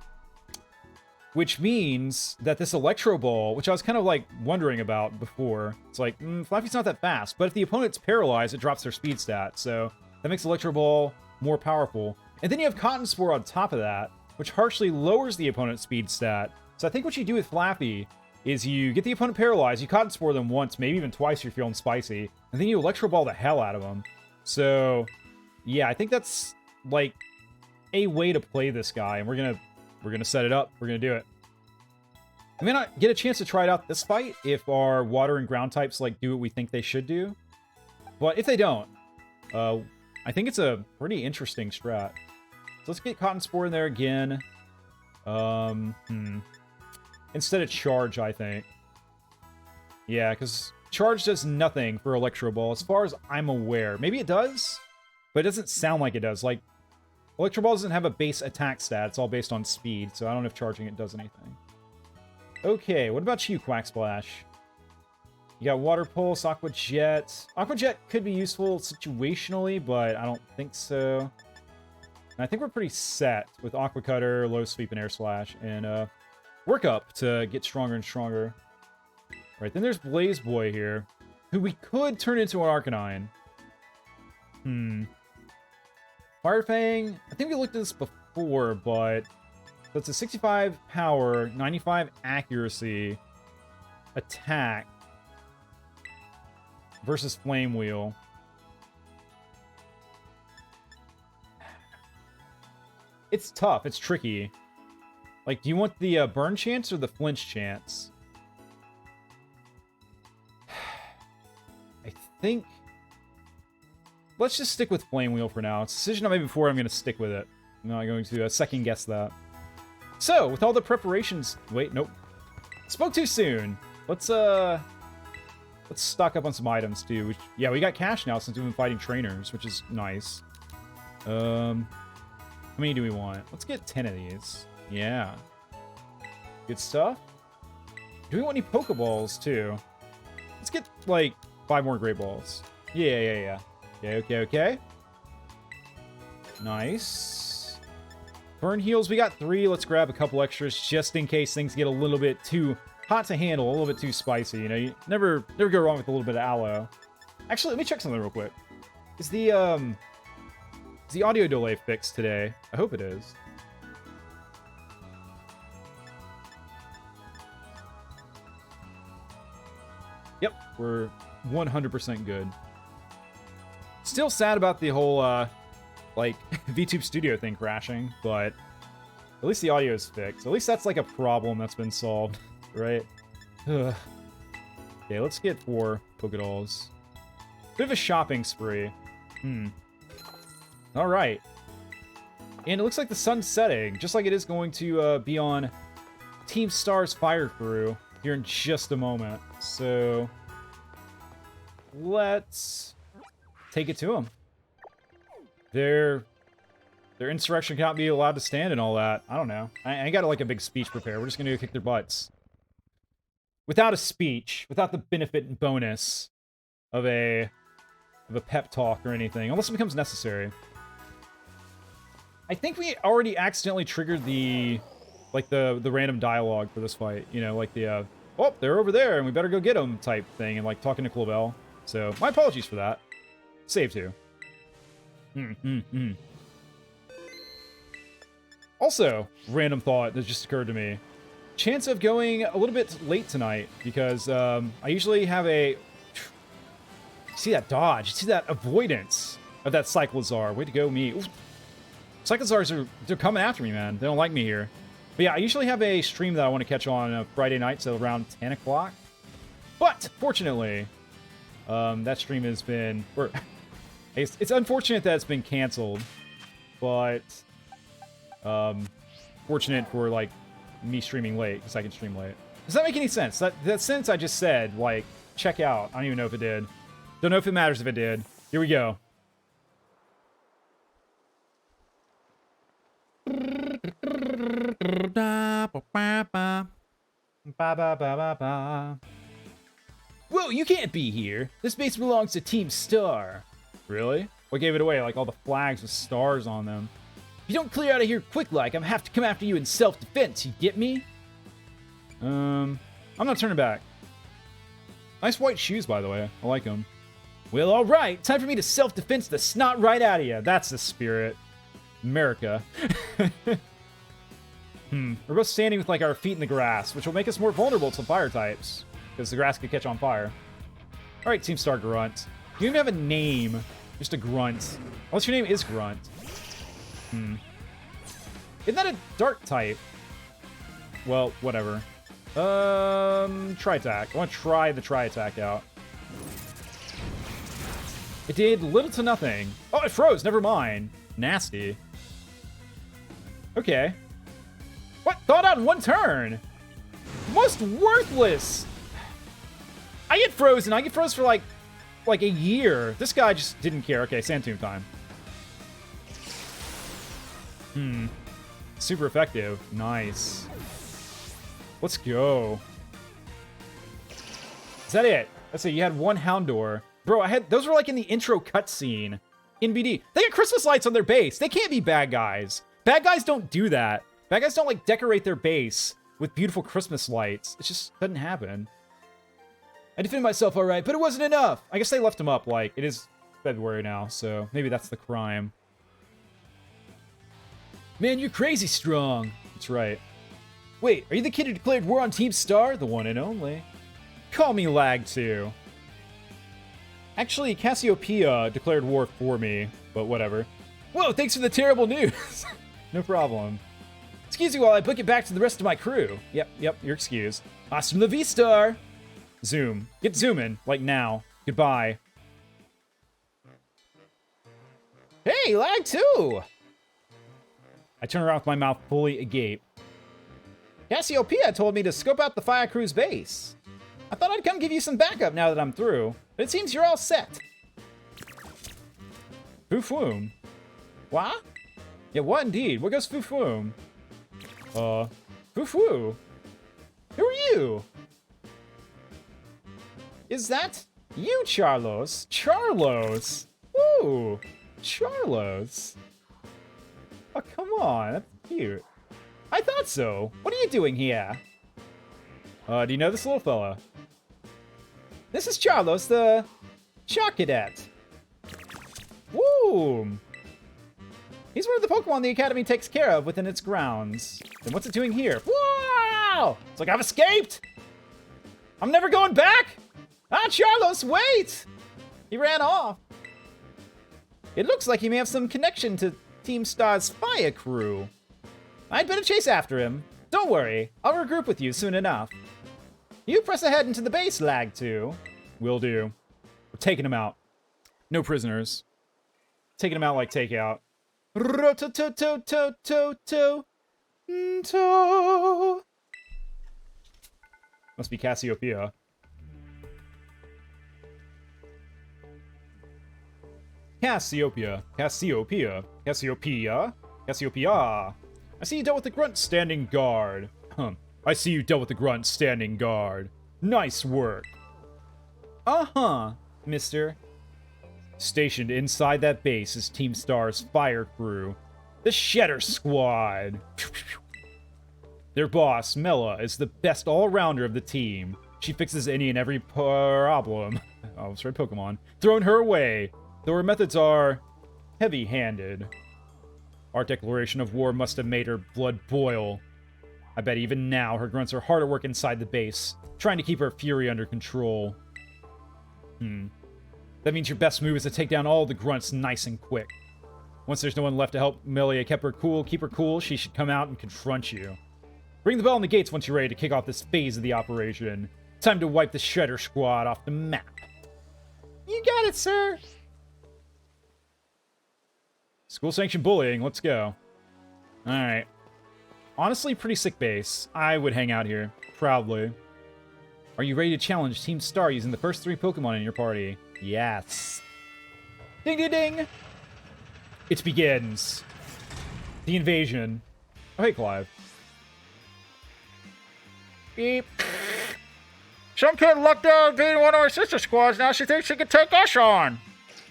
Which means that this Electro Ball, which I was kind of like wondering about before, it's like, Flaffy's not that fast, but if the opponent's paralyzed, it drops their speed stat, so... That makes Electro Ball more powerful. And then you have Cotton Spore on top of that, which harshly lowers the opponent's speed stat. So I think what you do with Flaffy is you get the opponent paralyzed, you Cotton Spore them once, maybe even twice if you're feeling spicy, and then you Electro Ball the hell out of them. So, yeah, I think that's, like, a way to play this guy, and we're gonna set it up. We're gonna do it. I may not get a chance to try it out this fight if our water and ground types, like, do what we think they should do. But if they don't, I think it's a pretty interesting strat. So let's get Cotton Spore in there again. Instead of Charge, I think. Yeah, because Charge does nothing for Electro Ball, as far as I'm aware. Maybe it does, but it doesn't sound like it does. Like, Electro Ball doesn't have a base attack stat. It's all based on speed, so I don't know if charging it does anything. Okay, what about you, Quack Splash? You got Water Pulse, Aqua Jet. Aqua Jet could be useful situationally, but I don't think so. And I think we're pretty set with Aqua Cutter, Low Sweep, and Air Slash, and Work Up to get stronger and stronger. Right, then there's Blaze Boy here, who we could turn into an Arcanine. Fire Fang, I think we looked at this before, but that's a 65 power, 95 accuracy, attack, versus Flame Wheel. It's tough. It's tricky. Like, do you want the burn chance or the flinch chance? I think... Let's just stick with Flame Wheel for now. It's a decision I made before, I'm going to stick with it. I'm not going to second guess that. So, with all the preparations... Wait, nope. Spoke too soon. Let's stock up on some items, too. Which, yeah, we got cash now since we've been fighting trainers, which is nice. How many do we want? Let's get 10 of these. Yeah. Good stuff. Do we want any Pokeballs, too? Let's get, like, 5 more Great Balls. Yeah. Okay. Nice. Burn heals, we got 3. Let's grab a couple extras just in case things get a little bit too hot to handle, a little bit too spicy. You know, you never go wrong with a little bit of aloe. Actually, let me check something real quick. Is the audio delay fixed today? I hope it is. Yep, we're 100% good. Still sad about the whole, like, VTube Studio thing crashing, but at least the audio is fixed. At least that's, like, a problem that's been solved, right? Ugh. Okay, let's get 4 Pokedolls. Bit of a shopping spree. Alright. And it looks like the sun's setting, just like it is going to be on Team Star's Fire Crew here in just a moment. So, let's take it to them. Their insurrection cannot be allowed to stand and all that. I don't know. I got like a big speech prepared. We're just gonna go kick their butts. Without a speech, without the benefit and bonus of a pep talk or anything, unless it becomes necessary. I think we already accidentally triggered the random dialogue for this fight. You know, like the oh, they're over there and we better go get them type thing, and like talking to Clavel. So my apologies for that. Save 2. Also, random thought that just occurred to me. Chance of going a little bit late tonight, because I usually have a... See that dodge, see that avoidance of that Cyclizar. Way to go, me. Ooh. Cyclizars they're coming after me, man. They don't like me here. But yeah, I usually have a stream that I want to catch on Friday night, so around 10 o'clock. But, fortunately, that stream has been... It's unfortunate that it's been canceled, but fortunate for, like, me streaming late, because I can stream late. Does that make any sense? That sentence I just said, like, check out. I don't even know if it did. Don't know if it matters if it did. Here we go. Whoa, you can't be here. This base belongs to Team Star. Really? What gave it away? Like all the flags with stars on them. If you don't clear out of here quick like, I'm gonna have to come after you in self-defense, you get me? I'm not turning back. Nice white shoes, by the way. I like them. Well, alright. Time for me to self-defense the snot right out of you. That's the spirit. America. We're both standing with, like, our feet in the grass, which will make us more vulnerable to fire types, because the grass could catch on fire. Alright, Team Star Grunt. You don't even have a name. Just a grunt. Unless your name is Grunt. Isn't that a dark type? Well, whatever. Tri-attack. I want to try the Tri-attack out. It did little to nothing. Oh, it froze. Never mind. Nasty. Okay. What? Thawed out in 1 turn. Most worthless. I get frozen. I get frozen for like a year. This guy just didn't care. Okay, Sand Tomb time. Super effective. Nice. Let's go. Is that it? Let's see. You had 1 Houndour. Bro, those were like in the intro cutscene in BD. They got Christmas lights on their base. They can't be bad guys. Bad guys don't do that. Bad guys don't like decorate their base with beautiful Christmas lights. It just doesn't happen. I defended myself all right, but it wasn't enough. I guess they left him up. Like, it is February now, so maybe that's the crime. Man, you're crazy strong. That's right. Wait, are you the kid who declared war on Team Star? The one and only. Call me Lag too. Actually, Cassiopeia declared war for me, but whatever. Whoa, thanks for the terrible news. No problem. Excuse me while I book it back to the rest of my crew. Yep, you're excused. Hasta la vista! Zoom. Get zooming, like now. Goodbye. Hey, lag too! I turn around with my mouth fully agape. Cassiopeia told me to scope out the fire crew's base. I thought I'd come give you some backup now that I'm through, but it seems you're all set. Foo-foom. What? Yeah, what indeed? What goes foo-foom? Foo-foo. Who are you? Is that you, Charlos? Charlos! Ooh, Charlos. Oh, come on, that's cute. I thought so. What are you doing here? Do you know this little fella? This is Charlos, the Shark Cadet. Woo! He's one of the Pokemon the Academy takes care of within its grounds. Then what's it doing here? Wow! It's like I've escaped! I'm never going back! Ah, Charlos, wait! He ran off. It looks like he may have some connection to Team Star's fire crew. I'd better chase after him. Don't worry, I'll regroup with you soon enough. You press ahead into the base, Lag 2. Will do. We're taking him out. No prisoners. Taking him out like takeout. Must be Cassiopeia. Cassiopeia. Cassiopeia. Cassiopeia. Cassiopeia. I see you dealt with the grunt standing guard. I see you dealt with the grunt standing guard. Nice work. Uh-huh, mister. Stationed inside that base is Team Star's fire crew, the Shedder Squad. Their boss, Mela, is the best all-rounder of the team. She fixes any and every problem. Oh, sorry, Pokemon. Thrown her way, though her methods are heavy-handed. Our declaration of war must have made her blood boil. I bet even now her grunts are hard at work inside the base, trying to keep her fury under control. That means your best move is to take down all the grunts nice and quick. Once there's no one left to help Melia keep her cool, she should come out and confront you. Ring the bell on the gates once you're ready to kick off this phase of the operation. Time to wipe the Shredder Squad off the map. You got it, sir. School-sanctioned bullying, let's go. Alright. Honestly, pretty sick base. I would hang out here, proudly. Are you ready to challenge Team Star using the first 3 Pokemon in your party? Yes. Ding ding ding! It begins. The invasion. Oh, hey, Clive. Beep. Some kid lucked out being one of our sister squads. Now she thinks she can take us on.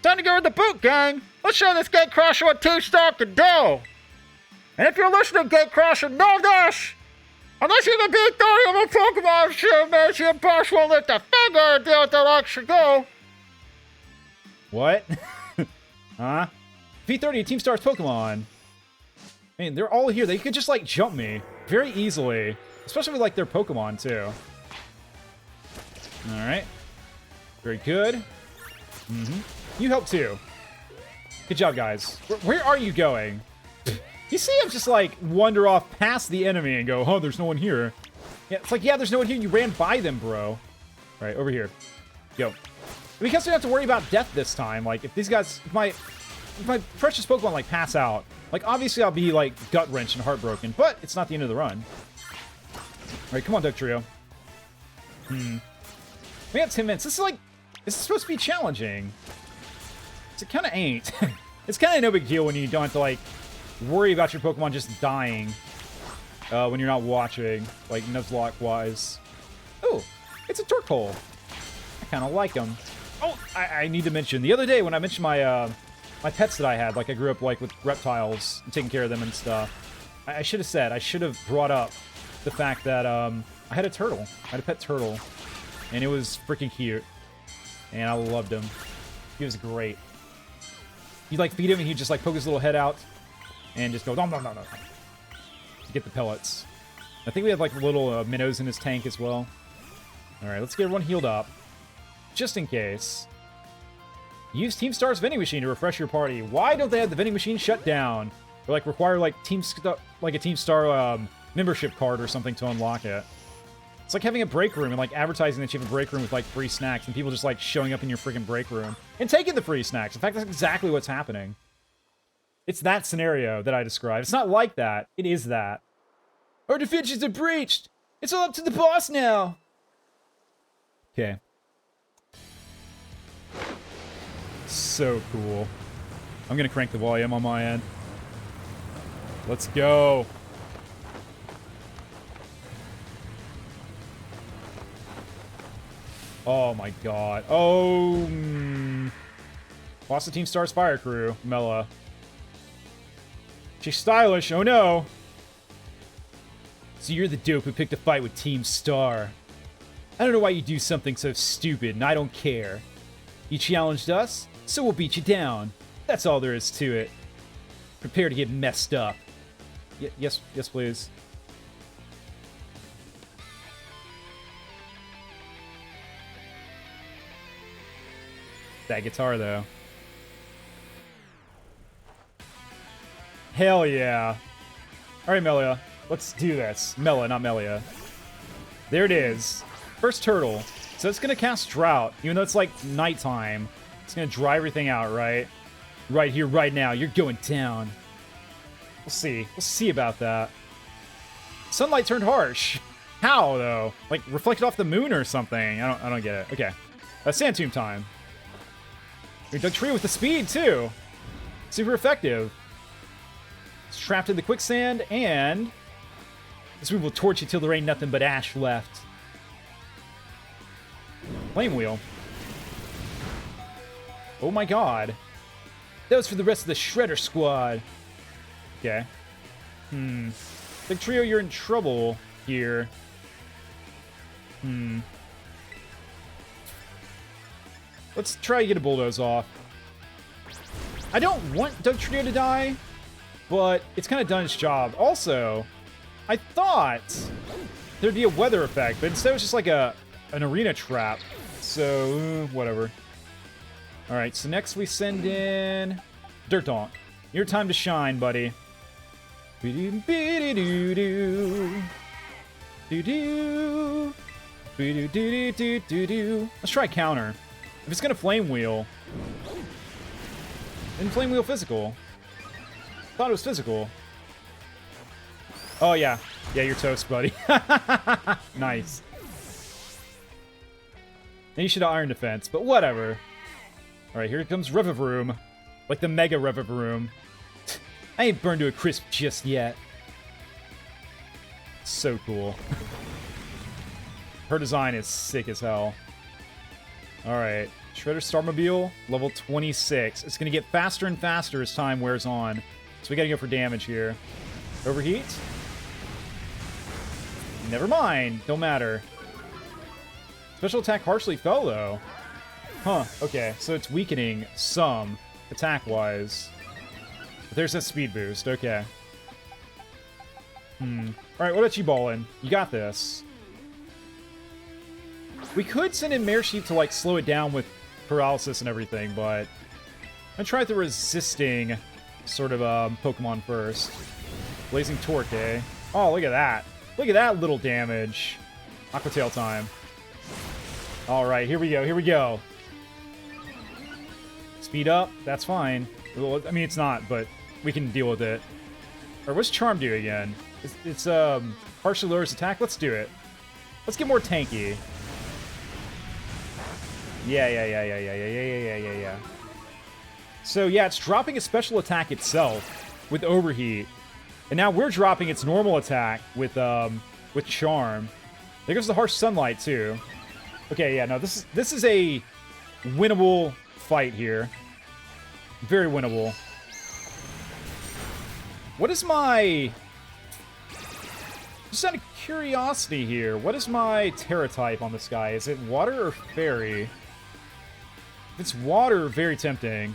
Time to go with the boot, gang. Let's show this Gatecrasher what Team Star can do. And if you're listening, Gatecrasher, know this. Unless you can beat 30 of a Pokemon, shit, man, your boss won't lift a finger and deal with that extra go. What? Huh? Defeat 30 Team Star's Pokemon. I mean, they're all here. They could just, like, jump me very easily. Especially with, like, their Pokemon, too. Alright. Very good. You help, too. Good job, guys. Where are you going? You see him just, like, wander off past the enemy and go, oh, there's no one here. Yeah, it's like, yeah, there's no one here. You ran by them, bro. All right, over here. Go. Because we don't have to worry about death this time. Like, if these guys... If my precious Pokemon, like, pass out, like, obviously I'll be, like, gut-wrenched and heartbroken, but it's not the end of the run. All right, come on, Duck Trio. We got 10 minutes. This is supposed to be challenging. It kind of ain't. It's kind of no big deal when you don't have to, like, worry about your Pokemon just dying when you're not watching, like, Nuzlocke-wise. Oh, it's a Torkoal. I kind of like them. Oh, I need to mention, the other day when I mentioned my my pets that I had, like, I grew up, like, with reptiles and taking care of them and stuff, I should have brought up the fact that I had a turtle. I had a pet turtle, and it was freaking cute, and I loved him. He was great. You, like, feed him, and he'd just, like, poke his little head out, and just go, nom, nom, nom, nom, to get the pellets. I think we have, like, little minnows in his tank as well. Alright, let's get everyone healed up. Just in case. Use Team Star's vending machine to refresh your party. Why don't they have the vending machine shut down? Or like require like a Team Star membership card or something to unlock it. It's like having a break room and like advertising that you have a break room with like free snacks and people just like showing up in your freaking break room and taking the free snacks. In fact, that's exactly what's happening. It's that scenario that I described. It's not like that. It is that. Our defenses are breached. It's all up to the boss now. Okay. So cool. I'm gonna crank the volume on my end. Let's go. Oh my god. Oh. Lost the Team Star's fire crew, Mela. She's stylish. Oh no. So you're the dope who picked a fight with Team Star. I don't know why you do something so stupid, and I don't care. You challenged us, so we'll beat you down. That's all there is to it. Prepare to get messed up. Yes, please. That guitar, though. Hell yeah. Alright, Melia. Let's do this. Mela, not Melia. There it is. First turtle. So it's going to cast Drought. Even though it's like nighttime. It's going to dry everything out, right? Right here, right now. You're going down. We'll see. We'll see about that. Sunlight turned harsh. How, though? Like, reflected off the moon or something? I don't get it. Okay. Sand Tomb time. Your Dugtrio with the speed, too. Super effective. It's trapped in the quicksand, and this move will torch you till there ain't nothing but ash left. Flame Wheel. Oh my god. That was for the rest of the Shredder squad. Okay. Dugtrio, you're in trouble here. Let's try to get a Bulldoze off. I don't want Dugtrio to die, but it's kind of done its job. Also, I thought there'd be a weather effect, but instead it was just like an arena trap. So, whatever. Alright, so next we send in Dirt Donk. Your time to shine, buddy. Let's try counter. If it's gonna Flame Wheel, then Flame Wheel physical. Thought it was physical. Oh yeah. Yeah, you're toast, buddy. Nice. And you should have Iron Defense, but whatever. Alright, here comes Revivroom. Like the Mega Revivroom. I ain't burned to a crisp just yet. So cool. Her design is sick as hell. Alright. Shredder Starmobile, level 26. It's going to get faster and faster as time wears on. So we got to go for damage here. Overheat? Never mind. Don't matter. Special attack harshly fell, though. Huh. Okay. So it's weakening some, attack-wise. But there's that speed boost. Okay. Alright, what about you, Ballin? You got this. We could send in Mare Sheep to, like, slow it down with paralysis and everything, but I tried the resisting sort of Pokemon first. Blazing Torque, eh? Oh, look at that. Look at that little damage. Aqua Tail time. Alright, here we go, here we go. Speed up, that's fine. Well, I mean, it's not, but we can deal with it. Or what's Charm do again? It's partially lowers attack. Let's do it. Let's get more tanky. Yeah. So yeah, it's dropping a special attack itself with Overheat. And now we're dropping its normal attack with Charm. There goes the Harsh Sunlight too. Okay, yeah, no, this is a winnable fight here. Very winnable. What is my... Just out of curiosity here, what is my Terra type on this guy? Is it Water or Fairy? If it's Water, very tempting.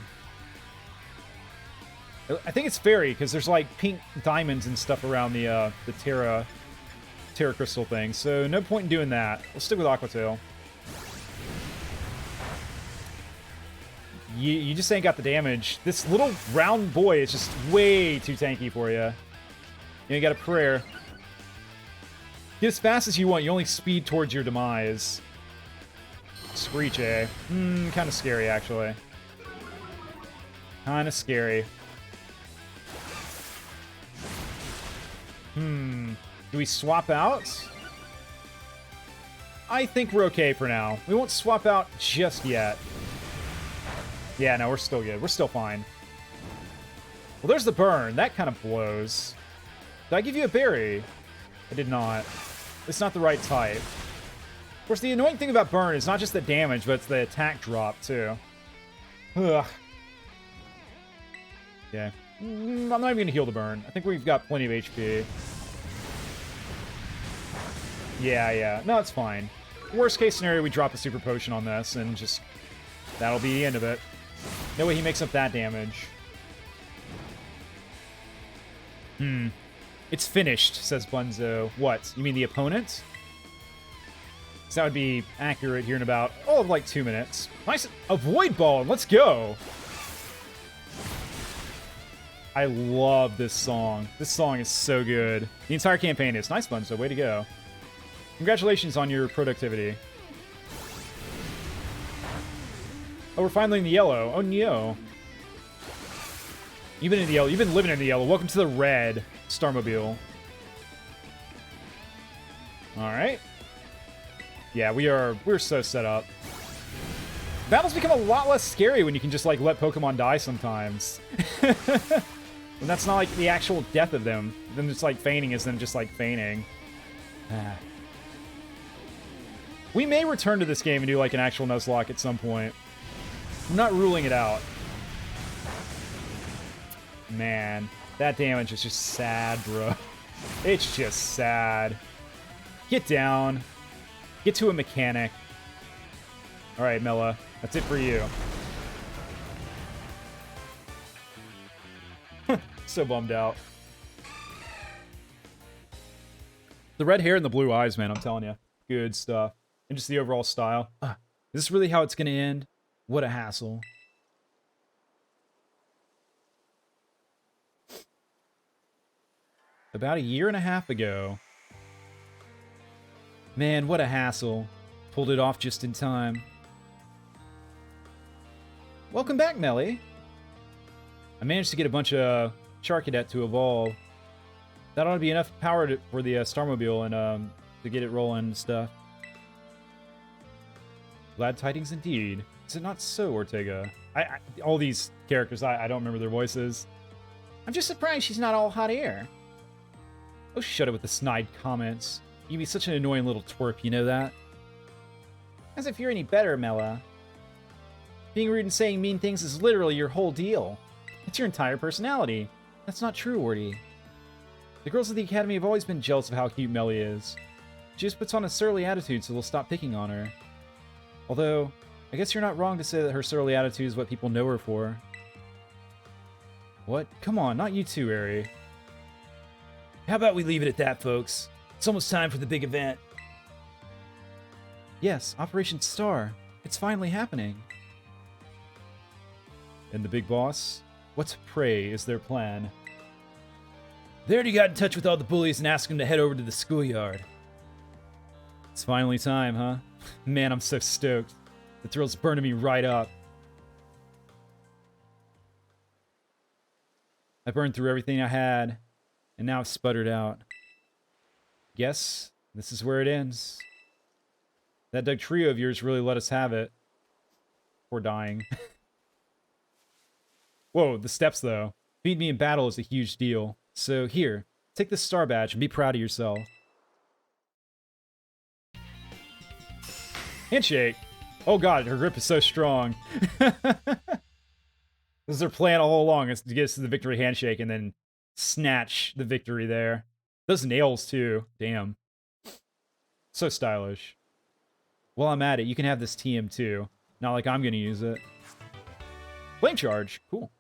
I think it's Fairy, because there's like pink diamonds and stuff around the Terra Crystal thing, so no point in doing that. Let's stick with Aqua Tail. You just ain't got the damage. This little round boy is just way too tanky for you. You got a prayer. Get as fast as you want. You only speed towards your demise. Screech, eh? Kind of scary, actually. Kind of scary. Do we swap out? I think we're okay for now. We won't swap out just yet. Yeah, no, we're still good. We're still fine. Well, there's the burn. That kind of blows. Did I give you a berry? I did not. It's not the right type. Of course, the annoying thing about burn is not just the damage, but it's the attack drop, too. Ugh. Yeah. I'm not even going to heal the burn. I think we've got plenty of HP. Yeah. No, it's fine. Worst case scenario, we drop a super potion on this, and just... that'll be the end of it. No way he makes up that damage. It's finished, says Bunzo. What? You mean the opponent? So that would be accurate here in about, like 2 minutes. Nice. A void ball. Let's go. I love this song. This song is so good. The entire campaign is. Nice, Bunzo. Way to go. Congratulations on your productivity. Oh, we're finally in the yellow. Oh, no. You've been in the yellow. You've been living in the yellow. Welcome to the red Starmobile. Alright. Yeah, we're so set up. Battles become a lot less scary when you can just, like, let Pokemon die sometimes. When that's not, like, the actual death of them. Then just, like, feigning is them just, like, feigning. We may return to this game and do, like, an actual Nuzlocke at some point. I'm not ruling it out. Man, that damage is just sad, bro. It's just sad. Get down. Get to a mechanic. Alright, Mela. That's it for you. So bummed out. The red hair and the blue eyes, man, I'm telling you. Good stuff. And just the overall style. Is this really how it's going to end? What a hassle. About a year and a half ago. Man, what a hassle. Pulled it off just in time. Welcome back, Melly. I managed to get a bunch of Charcadet to evolve. That ought to be enough power for the Starmobile and to get it rolling and stuff. Glad tidings indeed. Is it not so, Ortega? All these characters, I don't remember their voices. I'm just surprised she's not all hot air. Oh, shut it with the snide comments. You'd be such an annoying little twerp, you know that? As if you're any better, Mela. Being rude and saying mean things is literally your whole deal. It's your entire personality. That's not true, Orty. The girls at the Academy have always been jealous of how cute Melly is. She just puts on a surly attitude so they'll stop picking on her. Although, I guess you're not wrong to say that her surly attitude is what people know her for. What? Come on, not you too, Ari. How about we leave it at that, folks? It's almost time for the big event. Yes, Operation Star. It's finally happening. And the big boss? What, pray, is their plan? They already got in touch with all the bullies and asked them to head over to the schoolyard. It's finally time, huh? Man, I'm so stoked. The thrill's burning me right up. I burned through everything I had, and now I've sputtered out. Guess this is where it ends. That Doug trio of yours really let us have it. Before dying. Whoa, the steps though. Beating me in battle is a huge deal. So here, take this star badge and be proud of yourself. Handshake! Oh god, her grip is so strong. This is their plan all along, is to get us to the victory handshake and then snatch the victory there. Those nails too. Damn. So stylish. While I'm at it, you can have this TM too. Not like I'm gonna use it. Flame charge. Cool.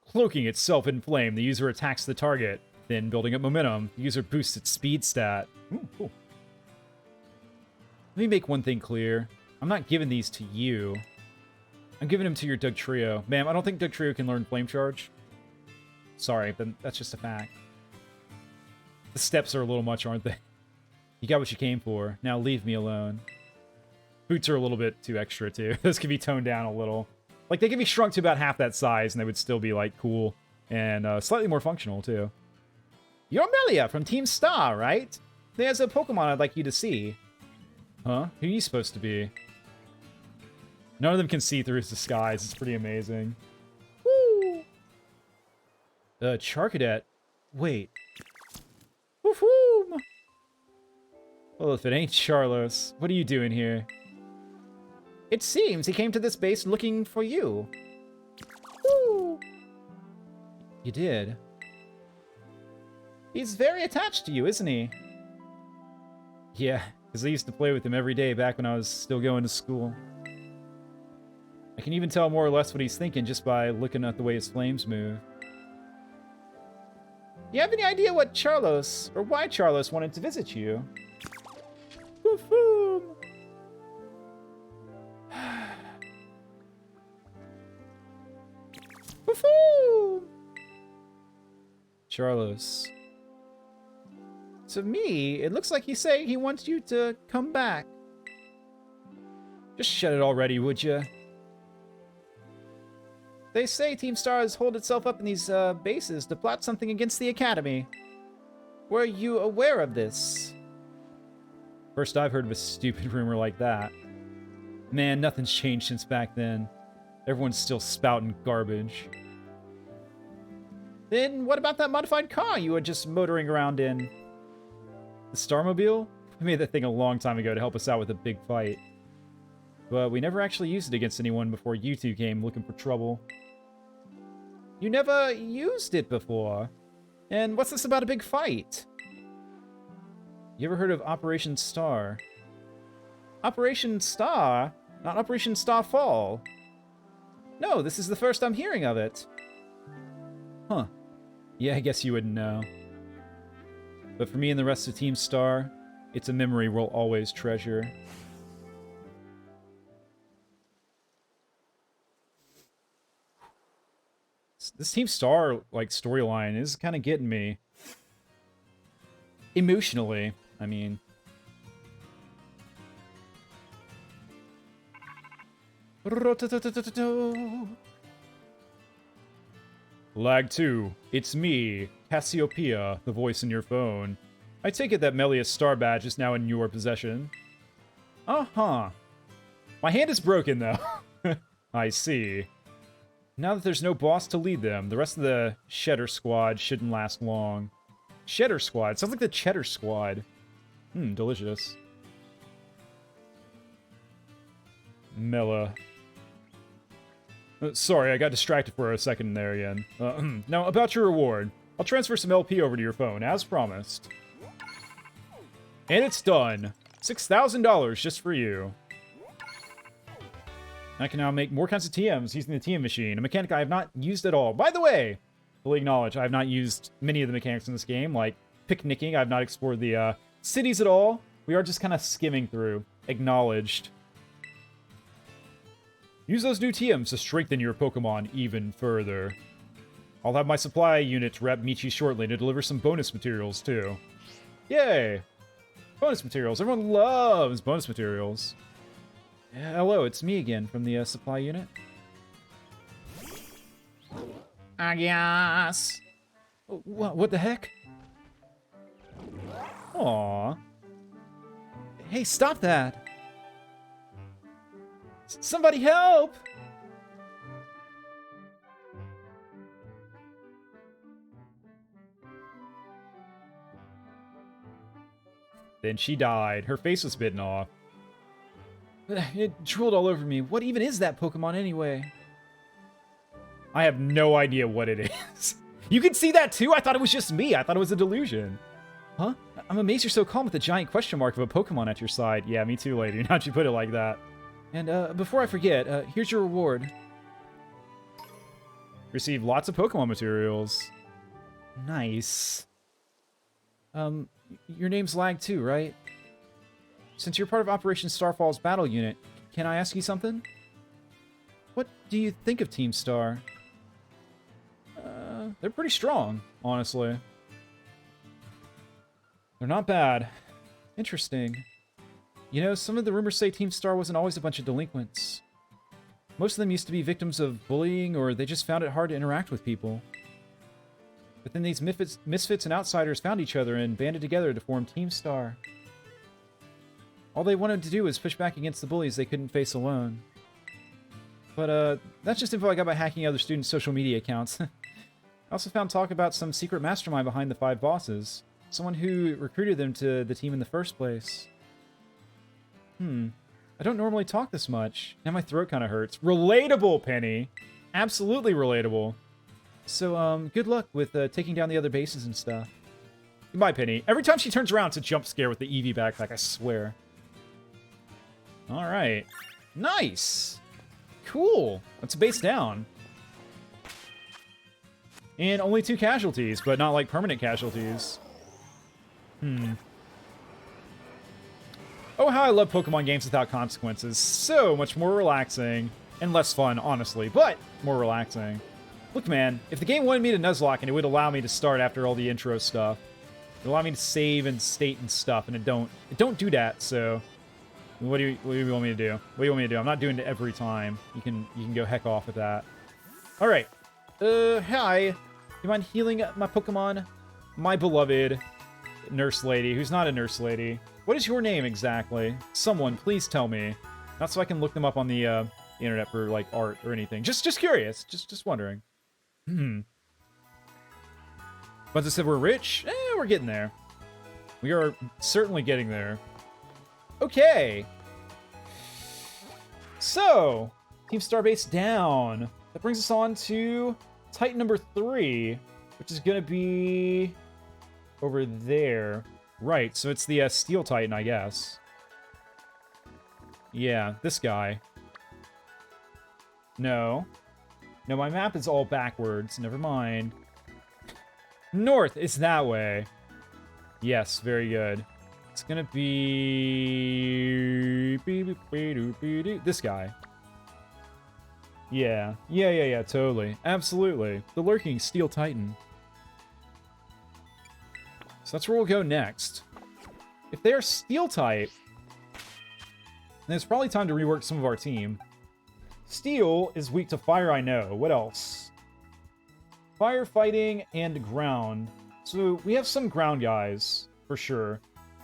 Cloaking itself in flame, the user attacks the target. Then, building up momentum, the user boosts its speed stat. Ooh, cool. Let me make one thing clear. I'm not giving these to you. I'm giving him to your Doug Trio. Ma'am, I don't think Doug Trio can learn Flame Charge. Sorry, but that's just a fact. The steps are a little much, aren't they? You got what you came for. Now leave me alone. Boots are a little bit too extra, too. Those can be toned down a little. Like, they can be shrunk to about half that size, and they would still be, like, cool. And slightly more functional, too. You're Melia from Team Star, right? There's a Pokemon I'd like you to see. Huh? Who are you supposed to be? None of them can see through his disguise. It's pretty amazing. Woo! Charcadet. Wait. Woof-woo! Well, if it ain't Charlos, what are you doing here? It seems he came to this base looking for you. Woo! You did? He's very attached to you, isn't he? Yeah, because I used to play with him every day back when I was still going to school. I can even tell more or less what he's thinking just by looking at the way his flames move. You have any idea what Charlos, or why Charlos wanted to visit you? Woof-woo! Woof-woo! Charlos. To me, it looks like he's saying he wants you to come back. Just shut it already, would you? They say Team Star has holed itself up in these bases to plot something against the Academy. Were you aware of this? First I've heard of a stupid rumor like that. Man, nothing's changed since back then. Everyone's still spouting garbage. Then what about that modified car you were just motoring around in? The Starmobile? We made that thing a long time ago to help us out with a big fight. But we never actually used it against anyone before you two came looking for trouble. You never used it before? And what's this about a big fight? You ever heard of Operation Star? Operation Star? Not Operation Starfall. No, this is the first I'm hearing of it. Huh. Yeah, I guess you wouldn't know. But for me and the rest of Team Star, it's a memory we'll always treasure. This Team Star, like, storyline is kind of getting me. Emotionally, I mean. Lag 2, it's me, Cassiopeia, the voice in your phone. I take it that Melia's star badge is now in your possession. Uh-huh. My hand is broken, though. I see. Now that there's no boss to lead them, the rest of the Shedder Squad shouldn't last long. Shedder Squad? Sounds like the Cheddar Squad. Delicious. Mela. Sorry, I got distracted for a second there again. Now, about your reward. I'll transfer some LP over to your phone, as promised. And it's done. $6,000 just for you. I can now make more kinds of TMs using the TM machine, a mechanic I have not used at all. By the way, fully acknowledge, I have not used many of the mechanics in this game, like picnicking. I have not explored the cities at all. We are just kind of skimming through. Acknowledged. Use those new TMs to strengthen your Pokemon even further. I'll have my supply unit rep meet you shortly to deliver some bonus materials, too. Yay! Bonus materials. Everyone loves bonus materials. Hello, it's me again from the supply unit. Yes. What the heck? Aww. Hey, stop that! Somebody help! Then she died. Her face was bitten off. It drooled all over me. What even is that Pokemon anyway? I have no idea what it is. You can see that too? I thought it was just me. I thought it was a delusion. Huh? I'm amazed you're so calm with a giant question mark of a Pokemon at your side. Yeah, me too, lady. How'd you put it like that? And before I forget, here's your reward. Received lots of Pokemon materials. Nice. Your name's Lag too, right? Since you're part of Operation Starfall's battle unit, can I ask you something? what do you think of Team Star? They're pretty strong, honestly. They're not bad. Interesting. You know, some of the rumors say Team Star wasn't always a bunch of delinquents. Most of them used to be victims of bullying, or they just found it hard to interact with people. But then these misfits and outsiders found each other and banded together to form Team Star. All they wanted to do was push back against the bullies they couldn't face alone. But, that's just info I got by hacking other students' social media accounts. I also found talk about some secret mastermind behind the 5 bosses. Someone who recruited them to the team in the first place. I don't normally talk this much. Now my throat kind of hurts. Relatable, Penny! Absolutely relatable. So, good luck with taking down the other bases and stuff. Goodbye, Penny. Every time she turns around, it's a jump scare with the Eevee backpack, I swear. Alright. Nice! Cool. Let's base down. And only 2 casualties, but not like permanent casualties. Oh, how I love Pokemon games without consequences. So much more relaxing. And less fun, honestly, but more relaxing. Look, man, if the game wanted me to Nuzlocke and it would allow me to start after all the intro stuff, it would allow me to save and state and stuff, and it don't do that, so... What do you want me to do? What do you want me to do? I'm not doing it every time. You can go heck off with that. Alright. Hi. You mind healing my Pokemon? My beloved nurse lady, who's not a nurse lady. What is your name exactly? Someone, please tell me. Not so I can look them up on the internet for, like, art or anything. Just curious. Just wondering. But I said we're rich? We're getting there. We are certainly getting there. Okay. So, Team Starbase down. That brings us on to Titan number 3, which is going to be over there. Right, so it's the Steel Titan, I guess. Yeah, this guy. No. No, my map is all backwards. Never mind. North is that way. Yes, very good. It's gonna be... this guy. Yeah, totally. Absolutely. The lurking Steel Titan. So that's where we'll go next. If they're Steel type, then it's probably time to rework some of our team. Steel is weak to fire, I know. What else? Firefighting and ground. So we have some ground guys, for sure.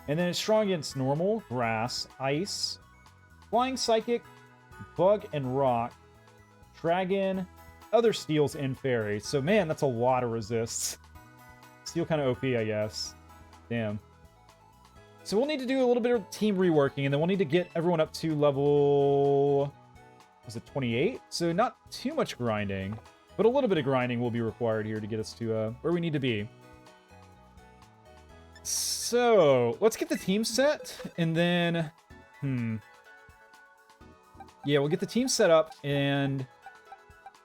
And then it's strong against normal, grass, ice, flying psychic, bug and rock, dragon, other steels, and fairy. So man, that's a lot of resists. Steel kind of OP, I guess. Damn. So we'll need to do a little bit of team reworking, and then we'll need to get everyone up to level... was it 28? So not too much grinding, but a little bit of grinding will be required here to get us to where we need to be. So, let's get the team set, and then... Yeah, we'll get the team set up, and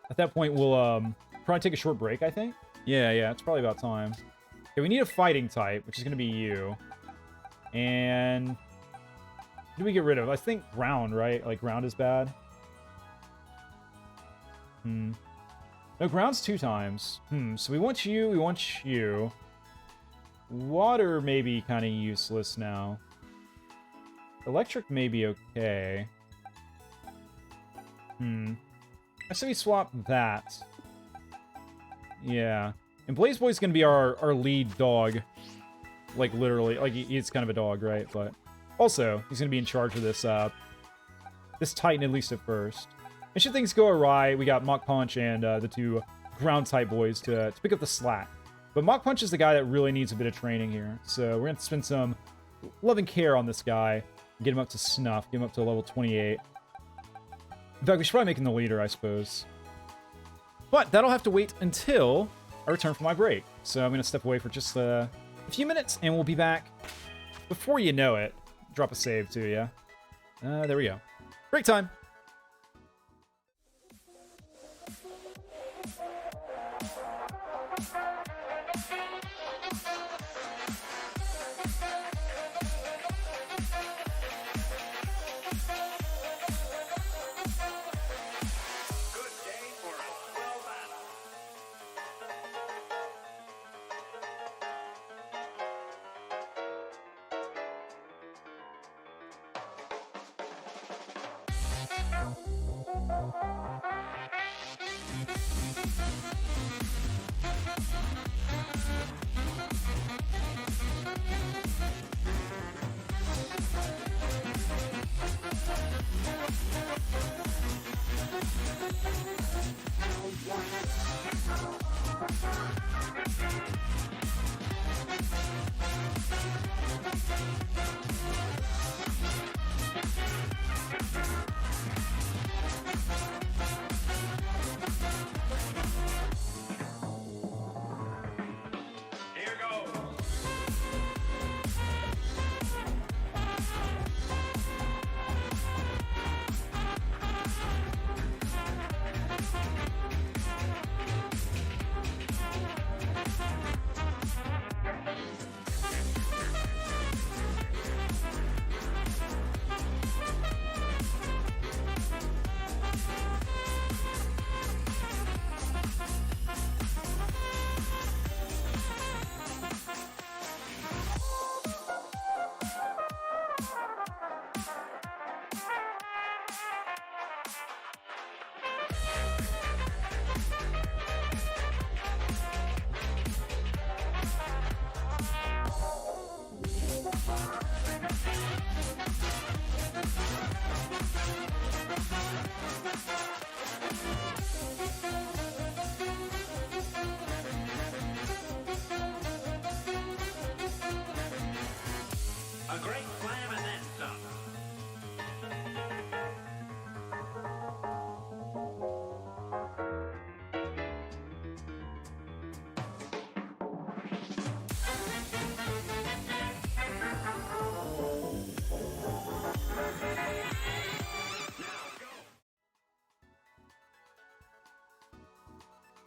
at that point we'll probably take a short break, I think. Yeah, it's probably about time. Okay, we need a fighting type, which is going to be you. And... who do we get rid of? I think ground, right? Like, ground is bad. No, ground's 2 times. So we want you, we want you. Water may be kind of useless now. Electric may be okay. I say we swap that. Yeah. And Blaze Boy's gonna be our lead dog. Like, literally. Like, he's kind of a dog, right? But also, he's gonna be in charge of this, this Titan, at least at first. And should things go awry, we got Mach Punch and the 2 ground-type boys to pick up the slack. But Mach Punch is the guy that really needs a bit of training here. So we're going to spend some love and care on this guy. Get him up to snuff. Get him up to level 28. In fact, we should probably make him the leader, I suppose. But that'll have to wait until I return from my break. So I'm going to step away for just a few minutes, and we'll be back before you know it. Drop a save too, yeah? There we go. Break time!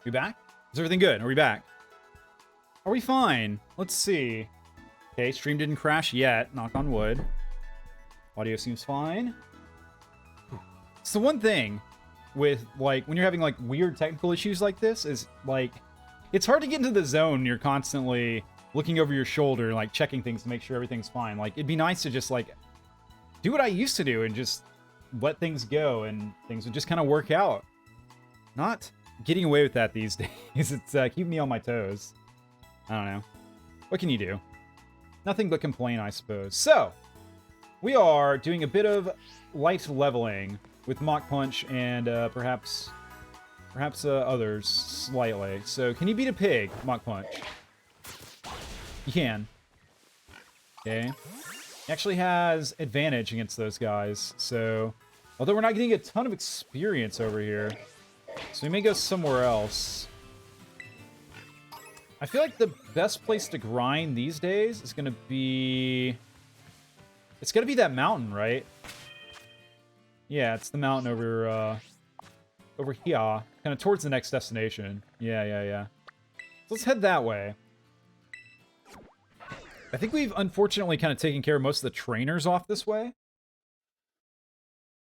We back? Is everything good? Are we back? Are we fine? Let's see. Okay, stream didn't crash yet. Knock on wood. Audio seems fine. So one thing with, like, when you're having, like, weird technical issues like this is, like, it's hard to get into the zone. You're constantly looking over your shoulder and, like, checking things to make sure everything's fine. Like, it'd be nice to just, like, do what I used to do and just let things go and things would just kind of work out. Not getting away with that these days. It's keeping me on my toes. I don't know. What can you do? Nothing but complain, I suppose. So, we are doing a bit of light leveling with Mach Punch and perhaps others slightly. So, can you beat a pig, Mach Punch? You can. Okay. He actually has advantage against those guys. So, although we're not getting a ton of experience over here, so we may go somewhere else. I feel like the best place to grind these days is going to be... It's going to be that mountain, right? Yeah, it's the mountain over here. Kind of towards the next destination. Yeah. So let's head that way. I think we've unfortunately kind of taken care of most of the trainers off this way.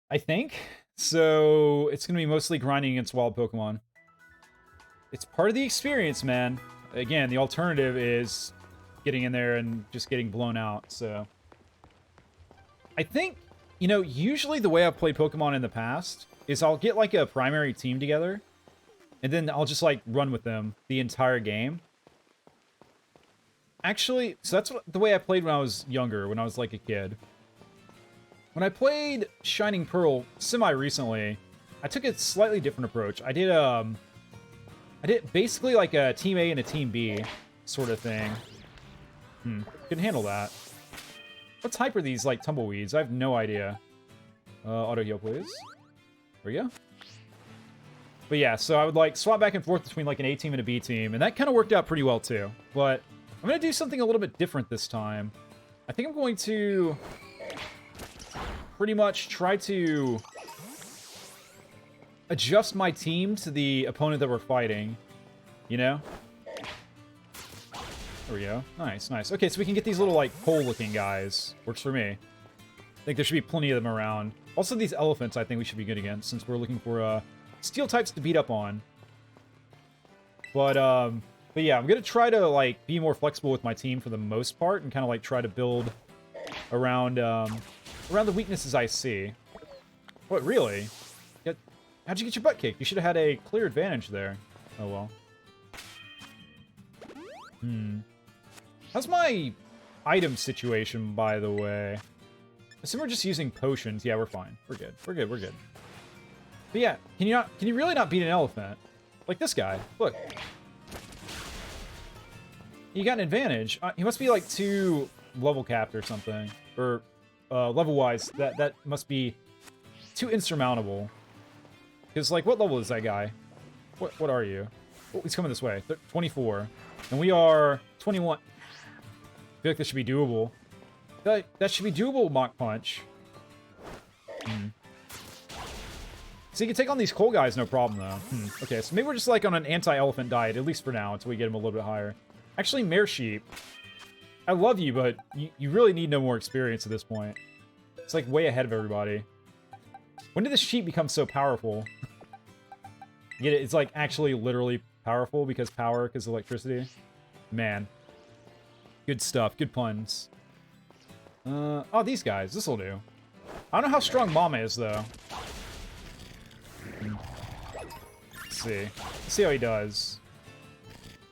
I think. So it's going to be mostly grinding against wild Pokemon. It's part of the experience, man. Again, the alternative is getting in there and just getting blown out, so... I think, you know, usually the way I've played Pokemon in the past is I'll get, like, a primary team together, and then I'll just, like, run with them the entire game. Actually, so that's the way I played when I was younger, when I was, like, a kid. When I played Shining Pearl semi-recently, I took a slightly different approach. I did basically like a Team A and a Team B sort of thing. Couldn't handle that. What type are these, like, tumbleweeds? I have no idea. Auto heal, please. There we go. But yeah, so I would, like, swap back and forth between, like, an A team and a B team, and that kind of worked out pretty well, too. But I'm going to do something a little bit different this time. I think I'm going to pretty much try to adjust my team to the opponent that we're fighting, you know? There we go. Nice. Okay, so we can get these little, like, pole-looking guys. Works for me. I think there should be plenty of them around. Also, these elephants I think we should be good against, since we're looking for, steel types to beat up on. But yeah, I'm gonna try to, like, be more flexible with my team for the most part, and kind of, like, try to build around the weaknesses I see. What, really? How'd you get your butt kicked? You should have had a clear advantage there. Oh, well. How's my item situation, by the way? I assume we're just using potions. Yeah, we're fine. We're good. But yeah, can you really not beat an elephant? Like this guy. Look. You got an advantage. He must be, like, 2 level capped or something. Or, level-wise, that must be too insurmountable. Because, like, what level is that guy? What are you? Oh, he's coming this way. 24. And we are 21. I feel like this should be doable. That should be doable, Mach Punch. So you can take on these coal guys, no problem, though. Okay, so maybe we're just, like, on an anti-elephant diet, at least for now, until we get him a little bit higher. Actually, Mare Sheep, I love you, but you really need no more experience at this point. It's, like, way ahead of everybody. When did this sheep become so powerful? Get it? It's, like, actually literally powerful because electricity. Man. Good stuff. Good puns. Oh, these guys. This'll do. I don't know how strong Mama is, though. Let's see. Let's see how he does.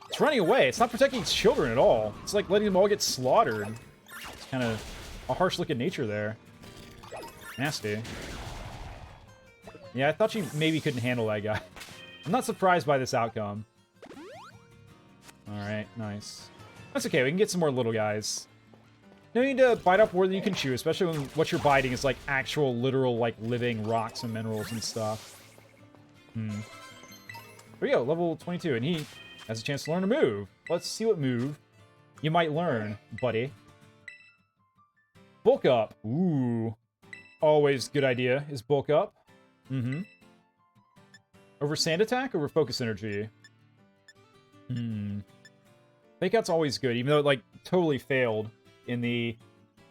It's running away. It's not protecting its children at all. It's like letting them all get slaughtered. It's kind of a harsh look at nature there. Nasty. Yeah, I thought you maybe couldn't handle that guy. I'm not surprised by this outcome. Alright, nice. That's okay, we can get some more little guys. No need to bite off more than you can chew, especially when what you're biting is, like, actual, literal, like, living rocks and minerals and stuff. There we go, level 22, and he has a chance to learn a move. Let's see what move you might learn, buddy. Bulk up. Ooh. Always good idea, is bulk up. Over sand attack, over focus energy? Fake out's always good, even though it, like, totally failed in the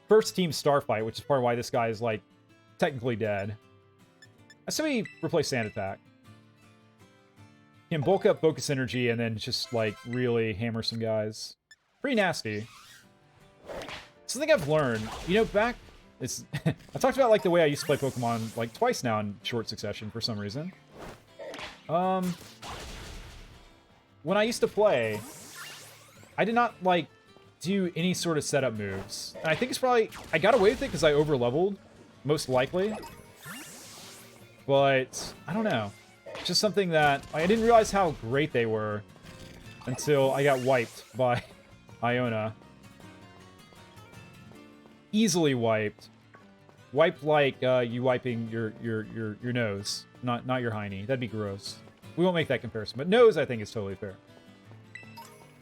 first team star fight, which is part of why this guy is, like, technically dead. I say we replace Sand Attack. Can bulk up focus energy and then just, like, really hammer some guys. Pretty nasty. Something I've learned, you know, back... It's I talked about, like, the way I used to play Pokemon, like, twice now in short succession for some reason. When I used to play, I did not, like, do any sort of setup moves. And I think it's probably... I got away with it because I over-leveled, most likely. But, I don't know. It's just something that... I didn't realize how great they were until I got wiped by Iona. Easily wiped. Wiped like you wiping your nose, not your hiney. That'd be gross. We won't make that comparison, but nose I think is totally fair.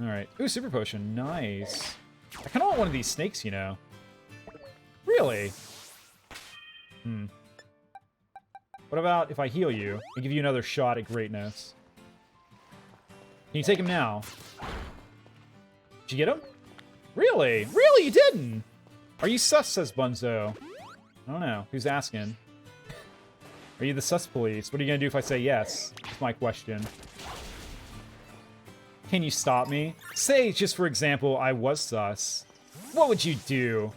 All right. Ooh, super potion, nice. I kind of want one of these snakes, you know. Really? What about if I heal you and give you another shot at greatness? Can you take him now? Did you get him? Really? Really? You didn't? Are you sus, says Bunzo. I don't know. Who's asking? Are you the sus police? What are you going to do if I say yes? That's my question. Can you stop me? Say, just for example, I was sus. What would you do?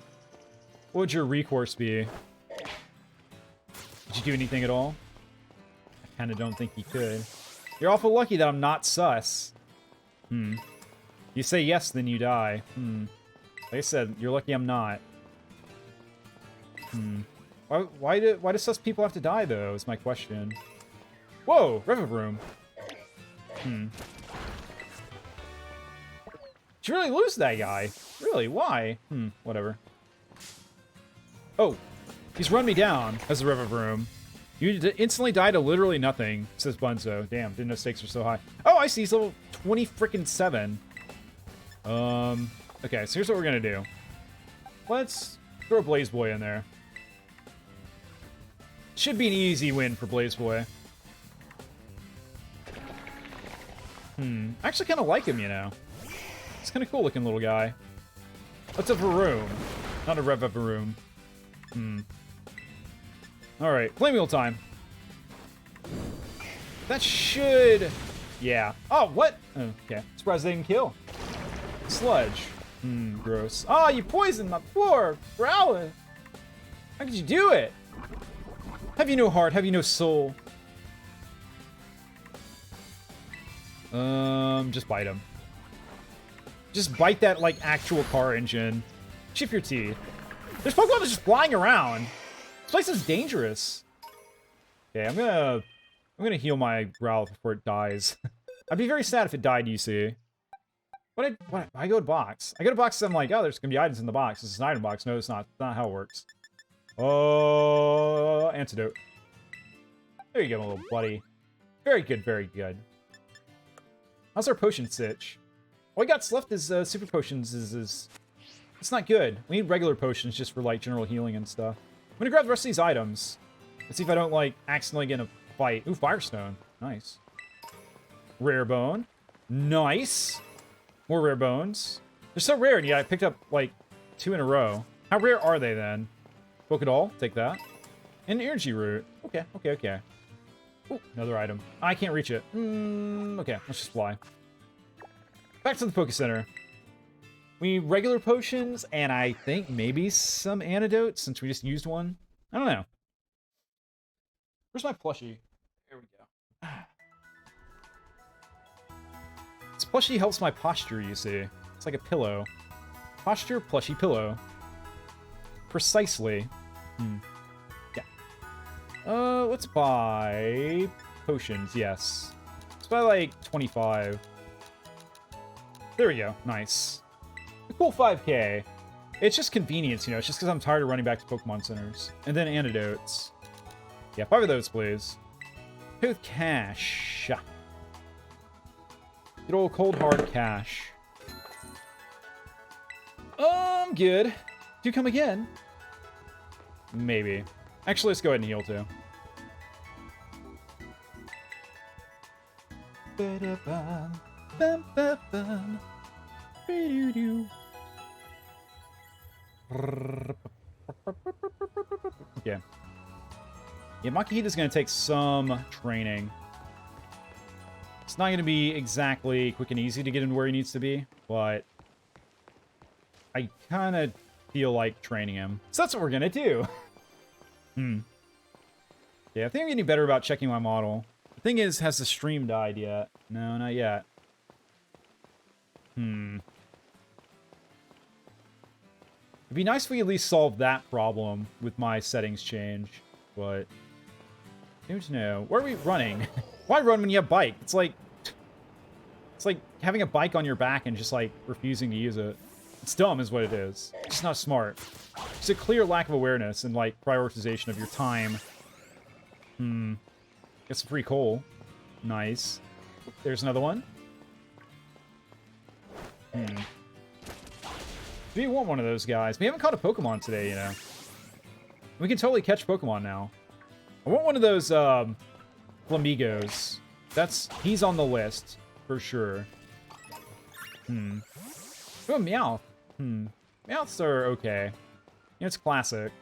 What would your recourse be? Did you do anything at all? I kind of don't think you could. You're awful lucky that I'm not sus. You say yes, then you die. Like I said, you're lucky I'm not. Why do sus people have to die, though, is my question. Whoa! Revavroom. Did you really lose that guy? Really? Why? Whatever. Oh! He's run me down as a Revavroom. You instantly died to literally nothing, says Bunzo. Damn, didn't know stakes were so high. Oh, I see, he's level 20-7. Okay, so here's what we're gonna do. Let's throw Blaze Boy in there. Should be an easy win for Blaze Boy. I actually kind of like him, you know. He's kind of cool looking little guy. What's a Varoom? Not a Revavroom. Alright, Flame Wheel time. That should... Yeah. Oh, what? Oh, okay. Surprised they didn't kill. Sludge. Gross. Oh, you poisoned my poor Growlithe. How could you do it? Have you no heart? Have you no soul? Just bite him. Just bite that, like, actual car engine. Chip your teeth. There's Pokemon that's just flying around. This place is dangerous. Okay, I'm gonna heal my Growlithe before it dies. I'd be very sad if it died, you see. What I go to box. I go to box and I'm like, oh, there's gonna be items in the box. This is an item box. No, it's not. That's not how it works. Oh, antidote. There you go, my little buddy. Very good, very good. How's our potion sitch? All we got left is super potions. It's not good. We need regular potions just for like general healing and stuff. I'm gonna grab the rest of these items. Let's see if I don't like accidentally get in a fight. Ooh, Firestone. Nice. Rare bone. Nice. More rare bones. They're so rare, and yet I picked up like 2 in a row. How rare are they then? Book it all. Take that. And energy root. Okay, okay, okay. Ooh, another item. I can't reach it. Okay, let's just fly. Back to the Poké Center. We need regular potions, and I think maybe some antidotes, since we just used one. I don't know. Where's my plushie? Here we go. This plushie helps my posture, you see. It's like a pillow. Posture, plushie, pillow. Precisely. Yeah. Let's buy potions, yes. Let's buy like 25. There we go. Nice. A cool 5k. It's just convenience, you know. It's just because I'm tired of running back to Pokemon centers. And then antidotes. Yeah, 5 of those, please. Pay with cash. Good old cold hard cash. Good. Do come again? Maybe. Actually, let's go ahead and heal too. Bum, bum, bum. Be-do-do. Okay. Yeah, Makihita's going to take some training. It's not going to be exactly quick and easy to get him where he needs to be, but I kind of feel like training him. So that's what we're going to do. Yeah, I think I'm getting better about checking my model. The thing is, has the stream died yet? No, not yet. It'd be nice if we at least solved that problem with my settings change, but who to know? Where are we running? Why run when you have bike? It's like having a bike on your back and just like refusing to use it. It's dumb is what it is. It's just not smart. It's a clear lack of awareness and like prioritization of your time. Get some free coal. Nice. There's another one. Do you want one of those guys? We haven't caught a Pokemon today, you know. We can totally catch Pokemon now. I want one of those Flamigos. He's on the list for sure. Oh, Meowth. Meowths are okay. You know, it's classic.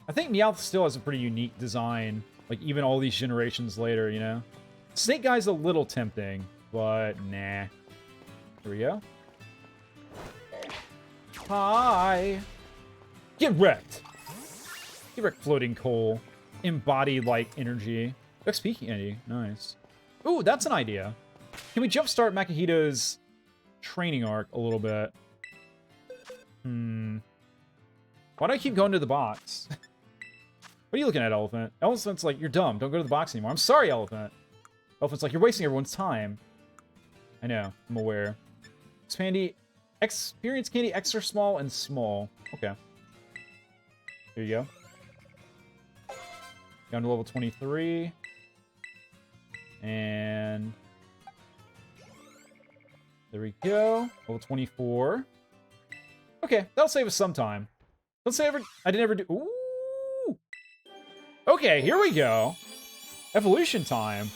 I think Meowth still has a pretty unique design. Like, even all these generations later, you know? Snake Guy's a little tempting, but nah. Here we go. Hi! Get wrecked! Get wrecked, floating coal. Embodied, like, energy. XP candy. Nice. Ooh, that's an idea. Can we jumpstart Makihito's training arc a little bit? Why do I keep going to the box? What are you looking at, Elephant? Elephant's like, you're dumb. Don't go to the box anymore. I'm sorry, Elephant. Elephant's like, you're wasting everyone's time. I know. I'm aware. Experience candy, extra small and small. Okay. Here you go. Down to level 23. And there we go. Level 24. Okay, that'll save us some time. Let's say I didn't ever do... Ooh! Okay, here we go. Evolution time.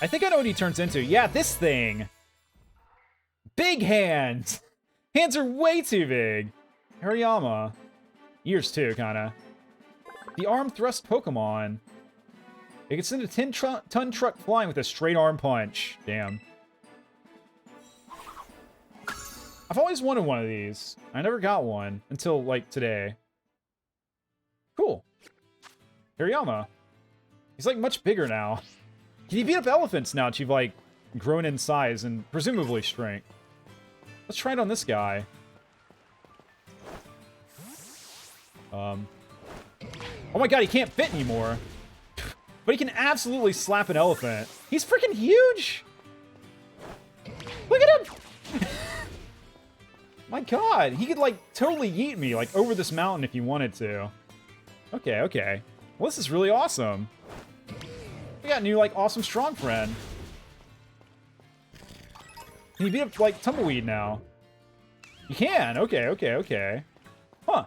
I think I know what he turns into. Yeah, this thing. Big hands. Hands are way too big. Hariyama. Ears too, kinda. The arm thrust Pokemon. It can send a 10-ton truck flying with a straight arm punch. Damn. I've always wanted one of these. I never got one until, like, today. Cool. Hariyama. He's, like, much bigger now. Can you beat up elephants now that you've, like, grown in size and presumably strength? Let's try it on this guy. Oh my god, he can't fit anymore. But he can absolutely slap an elephant. He's freaking huge! Look at him! My god, he could, like, totally yeet me, like, over this mountain if he wanted to. Okay, okay. Well, this is really awesome. We got a new, like, awesome strong friend. Can you beat up, like, Tumbleweed now? You can! Okay, okay, okay. Huh.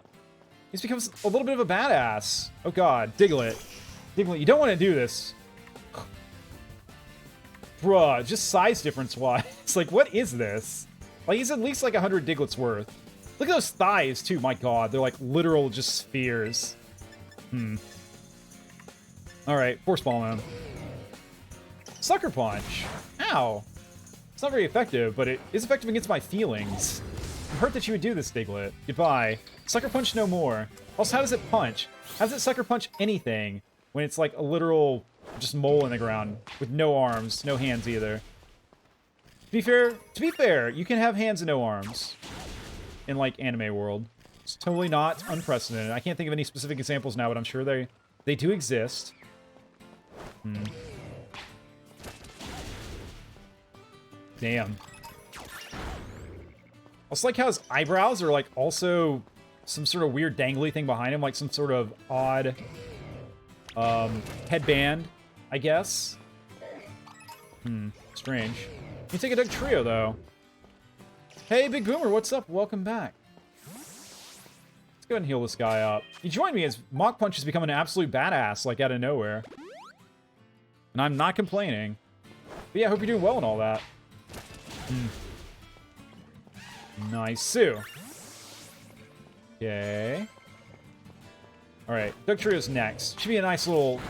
He's becomes a little bit of a badass. Oh god, Diglett. Diglett, you don't want to do this. Bruh, just size difference-wise. It's like, what is this? Like, he's at least, like, 100 Diglett's worth. Look at those thighs, too. My god, they're, like, literal just spheres. Alright, Force Ball him. Sucker Punch. Ow. It's not very effective, but it is effective against my feelings. I'm hurt that you would do this, Diglett. Goodbye. Sucker Punch no more. Also, how does it punch? How does it Sucker Punch anything when it's like a literal just mole in the ground with no arms, no hands either? To be fair, you can have hands and no arms in like anime world. It's totally not unprecedented. I can't think of any specific examples now, but I'm sure they do exist. Damn. Also like how his eyebrows are like also some sort of weird dangly thing behind him, like some sort of odd headband, I guess. Strange. You take a Doug Trio though. Hey, Big Boomer, what's up? Welcome back. Let's go ahead and heal this guy up. He joined me as Mach Punch has become an absolute badass, like out of nowhere. And I'm not complaining. But yeah, I hope you're doing well and all that. Nice, Sue. Okay. Alright, Dugtrio's next. Should be a nice little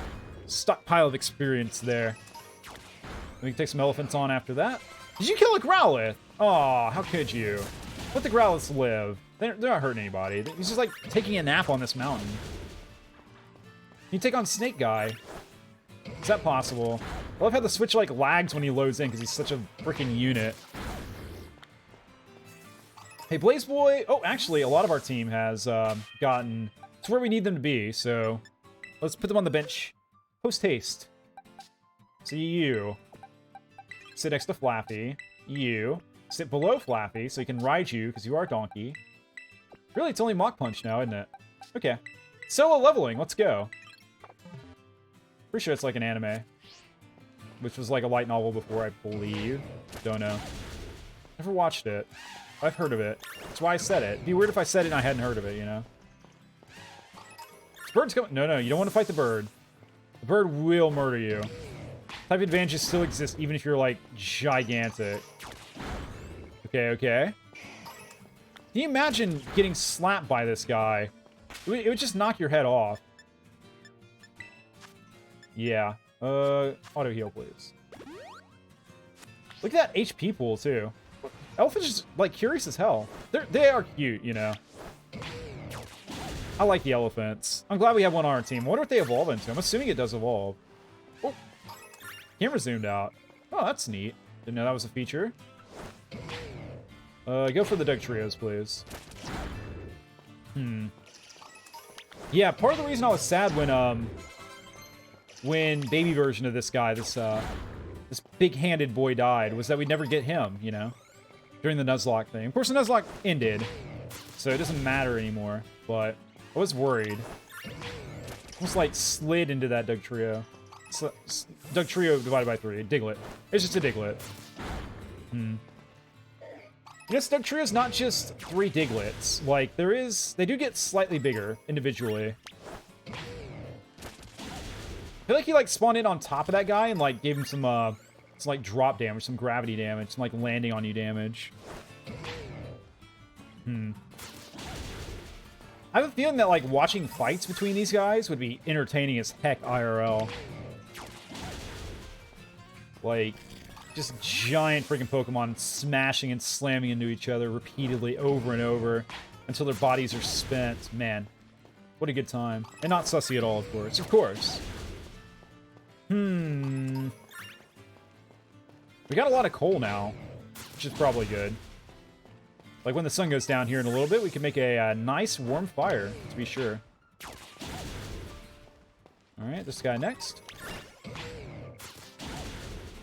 stockpile of experience there. We can take some elephants on after that. Did you kill a Growlithe? Aw, how could you? Let the Growliths live. They're not hurting anybody. He's just like taking a nap on this mountain. You take on Snake Guy. Is that possible? I love how the Switch like lags when he loads in because he's such a freaking unit. Hey, Blaze Boy. Oh, actually, a lot of our team has gotten to where we need them to be, so let's put them on the bench. Post haste. So you sit next to Flappy. You sit below Flappy so he can ride you because you are a donkey. Really, it's only Mach Punch now, isn't it? Okay. Solo leveling. Let's go. Pretty sure it's like an anime. Which was like a light novel before, I believe. Don't know. Never watched it. I've heard of it. That's why I said it. It'd be weird if I said it and I hadn't heard of it, you know? This bird's coming. No, you don't want to fight the bird. The bird will murder you. Type advantages still exist even if you're, like, gigantic. Okay. Can you imagine getting slapped by this guy? It would just knock your head off. Yeah. Auto heal, please. Look at that HP pool, too. Elephants just, like, curious as hell. They are cute, you know. I like the elephants. I'm glad we have one on our team. I wonder what they evolve into. I'm assuming it does evolve. Oh. Camera zoomed out. Oh, that's neat. Didn't know that was a feature. Go for the Dugtrios, please. Yeah, part of the reason I was sad when baby version of this guy, this big-handed boy died, was that we'd never get him, you know, during the Nuzlocke thing. Of course, the Nuzlocke ended, so it doesn't matter anymore, but I was worried. Almost, like, slid into that Dugtrio. Dugtrio divided by 3. Diglett. It's just a Diglett. Yes, Dugtrio's not just 3 Digletts. Like, they do get slightly bigger individually. I feel like he, like, spawned in on top of that guy and, like, gave him some like, drop damage, some gravity damage, some, like, landing on you damage. I have a feeling that, like, watching fights between these guys would be entertaining as heck IRL. Like, just giant freaking Pokemon smashing and slamming into each other repeatedly over and over until their bodies are spent. Man, what a good time. And not sussy at all, of course. Of course. We got a lot of coal now, which is probably good. Like, when the sun goes down here in a little bit, we can make a nice warm fire, to be sure. Alright, this guy next.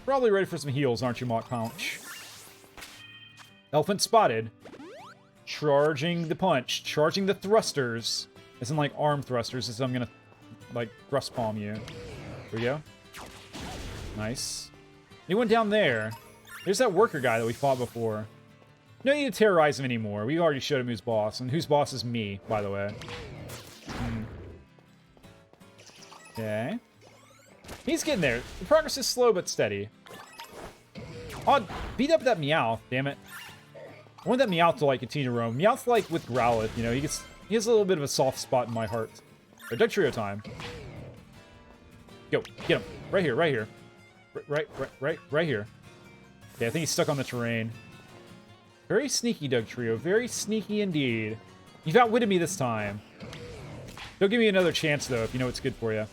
Probably ready for some heals, aren't you, Mach Punch? Elephant spotted. Charging the punch. Charging the thrusters. As in, like, arm thrusters, as I'm gonna, like, thrust palm you. Here we go. Nice. Anyone down there? There's that worker guy that we fought before. No need to terrorize him anymore. We already showed him who's boss. And whose boss is me, by the way. Okay. He's getting there. The progress is slow but steady. Oh, beat up that Meowth, damn it. I want that Meowth to, like, continue to roam. Meowth, like, with Growlithe, you know, he has a little bit of a soft spot in my heart. Or Dugtrio time. Go, get him. Right here, right here. Right here. Okay, I think he's stuck on the terrain. Very sneaky, Dugtrio. Very sneaky indeed. You've outwitted me this time. Don't give me another chance, though, if you know what's good for you.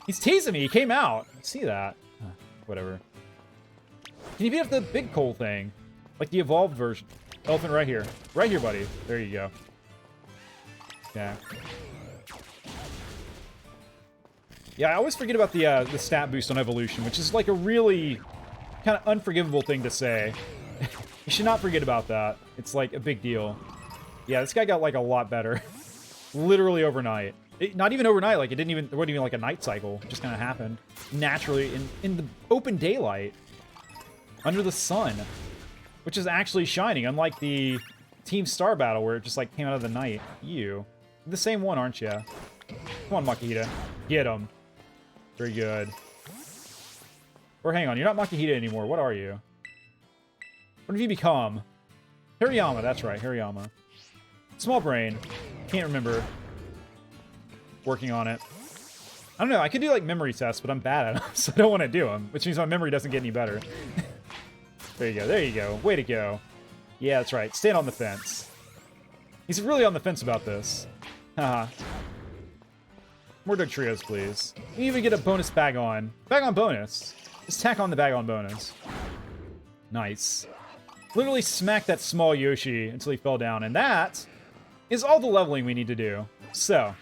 He's teasing me. He came out. I see that. Whatever. Can you beat up the big coal thing? Like the evolved version. Elephant right here. Right here, buddy. There you go. Yeah. Yeah, I always forget about the stat boost on evolution, which is like a really kind of unforgivable thing to say. You should not forget about that. It's like a big deal. Yeah, this guy got like a lot better. Literally overnight. Not even overnight, like, there wasn't even, like, a night cycle. It just kind of happened. Naturally, in the open daylight. Under the sun. Which is actually shining, unlike the Team Star battle, where it just, like, came out of the night. You. You're the same one, aren't you? Come on, Makita. Get him. Very good. Or hang on, you're not Makihita anymore. What are you? What have you become? Hariyama, that's right, Hariyama. Small brain. Can't remember. Working on it. I don't know, I could do like memory tests, but I'm bad at them, so I don't want to do them, which means my memory doesn't get any better. There you go. Way to go. Yeah, that's right. Stand on the fence. He's really on the fence about this. Haha. More Doug Trios, please. You even get a bonus bag on. Bag on bonus. Just tack on the bag on bonus. Nice. Literally smack that small Yoshi until he fell down. And that is all the leveling we need to do. So,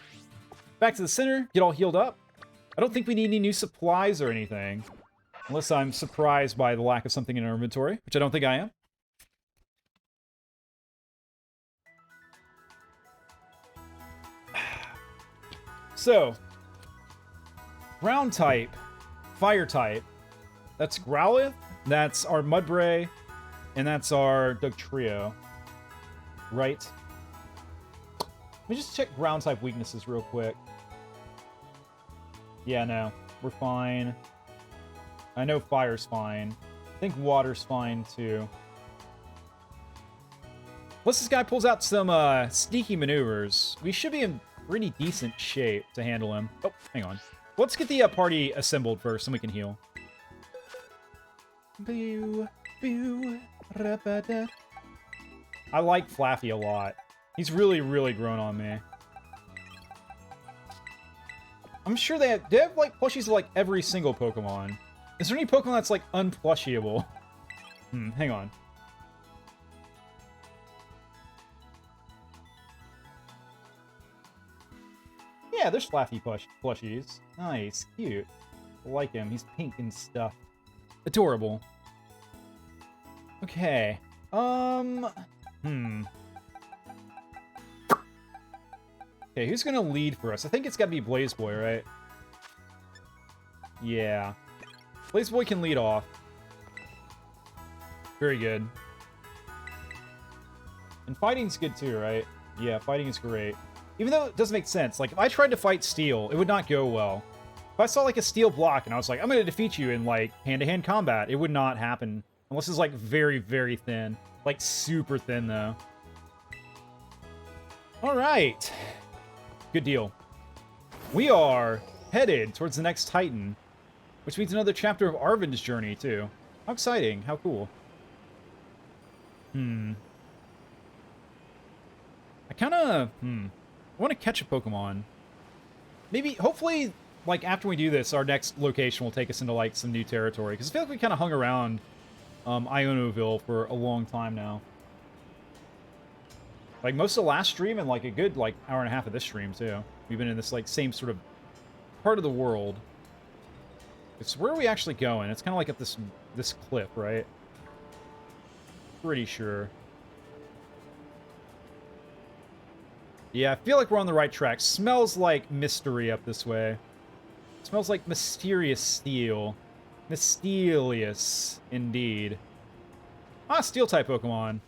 back to the center. Get all healed up. I don't think we need any new supplies or anything. Unless I'm surprised by the lack of something in our inventory, which I don't think I am. So, ground type, fire type. That's Growlithe, that's our Mudbray, and that's our Dugtrio. Right? Let me just check ground type weaknesses real quick. Yeah, no, we're fine. I know fire's fine. I think water's fine too. Unless this guy pulls out some sneaky maneuvers, we should be in pretty decent shape to handle him. Oh, hang on. Let's get the party assembled first, and we can heal. Boo, boo, da. I like Flaffy a lot. He's really, really grown on me. I'm sure they have like plushies of like every single Pokemon. Is there any Pokemon that's like unplushiable? Hang on. Yeah, there's Flaffy plushies. Nice, cute. I like him. He's pink and stuff. Adorable. Okay. Okay, who's gonna lead for us? I think it's gotta be Blaze Boy, right? Yeah. Blaze Boy can lead off. Very good. And fighting's good too, right? Yeah, fighting is great. Even though it doesn't make sense. Like, if I tried to fight Steel, it would not go well. If I saw, like, a Steel block and I was like, I'm gonna defeat you in, like, hand-to-hand combat, it would not happen. Unless it's, like, very, very thin. Like, super thin, though. Alright. Good deal. We are headed towards the next Titan. Which means another chapter of Arven's journey, too. How exciting. How cool. I kinda, I want to catch a Pokemon. Maybe, hopefully, like, after we do this, our next location will take us into, like, some new territory. Because I feel like we kind of hung around Ionoville for a long time now. Like, most of the last stream and, like, a good, like, hour and a half of this stream, too. We've been in this, like, same sort of part of the world. It's where are we actually going? It's kind of like up this cliff, right? Pretty sure. Yeah, I feel like we're on the right track. Smells like mystery up this way. Smells like mysterious steel. Mysterious, indeed. Ah, Steel-type Pokemon.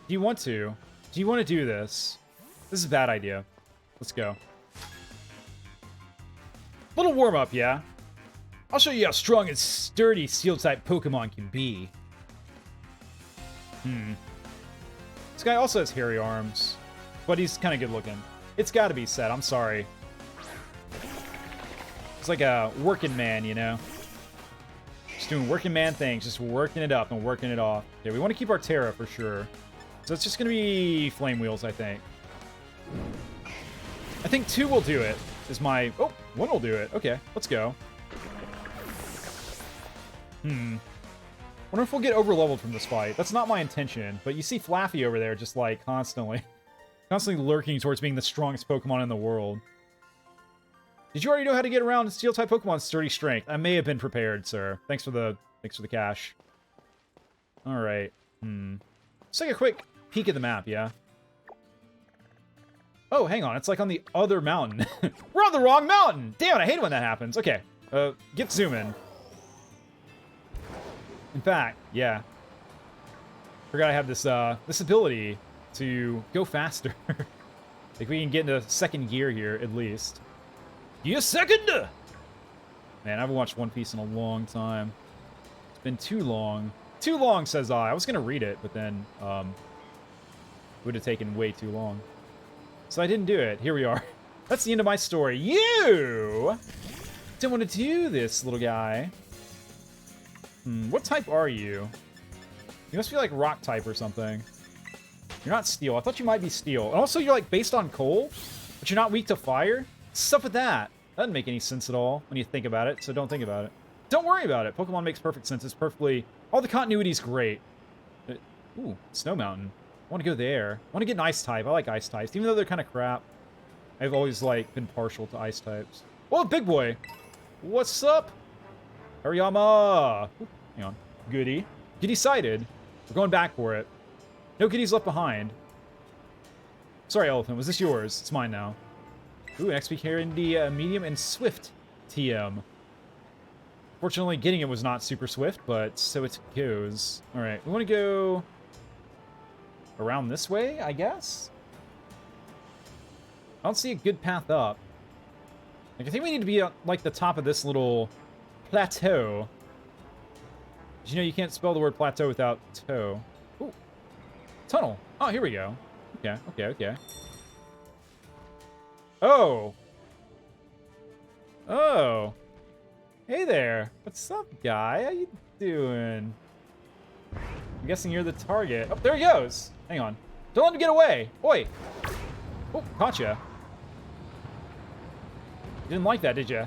Do you want to? Do you want to do this? This is a bad idea. Let's go. Little warm-up, yeah? I'll show you how strong and sturdy Steel-type Pokemon can be. This guy also has hairy arms. But he's kind of good looking. It's got to be said. I'm sorry. It's like a working man, you know? Just doing working man things. Just working it up and working it off. Yeah, we want to keep our Terra for sure. So it's just going to be Flame Wheels, I think. I think 2 will do it. Is my... Oh, 1 will do it. Okay, let's go. Wonder if we'll get over-leveled from this fight. That's not my intention. But you see Flaffy over there just, like, constantly lurking towards being the strongest Pokemon in the world. Did you already know how to get around Steel-type Pokemon's sturdy strength? I may have been prepared, sir. Thanks for the cash. Alright. Let's take a quick peek at the map, yeah? Oh, hang on. It's like on the other mountain. We're on the wrong mountain! Damn it, I hate it when that happens. Okay. Get zooming. In fact, yeah. Forgot I have this, this ability to go faster. Like we can get into second gear here, at least. Gear second! Man, I haven't watched One Piece in a long time. It's been too long. Too long, says I. I was going to read it, but then it would have taken way too long. So I didn't do it. Here we are. That's the end of my story. You don't want to do this, little guy. What type are you? You must be like rock type or something. You're not steel. I thought you might be steel. And also, you're like based on coal, but you're not weak to fire. What's up with that? That doesn't make any sense at all when you think about it, so don't think about it. Don't worry about it. Pokemon makes perfect sense. It's perfectly... All the continuity's great. Ooh, Snow Mountain. I want to go there. I want to get an ice type. I like ice types, even though they're kind of crap. I've always, like, been partial to ice types. Oh, big boy! What's up? Hariyama! Ooh, hang on. Goody. Goody sighted. We're going back for it. No goodies left behind. Sorry, Elephant. Was this yours? It's mine now. Ooh, an XP carry in the medium and swift TM. Fortunately, getting it was not super swift, but so it goes. Alright, we want to go around this way, I guess? I don't see a good path up. Like, I think we need to be at, like, the top of this little plateau. Did you know you can't spell the word plateau without toe? Ooh. Tunnel. Oh, here we go. Okay, okay, okay. Oh. Oh. Hey there. What's up, guy? How you doing? I'm guessing you're the target. Oh, there he goes. Hang on. Don't let him get away. Oi. Oh, gotcha. Didn't like that, did you?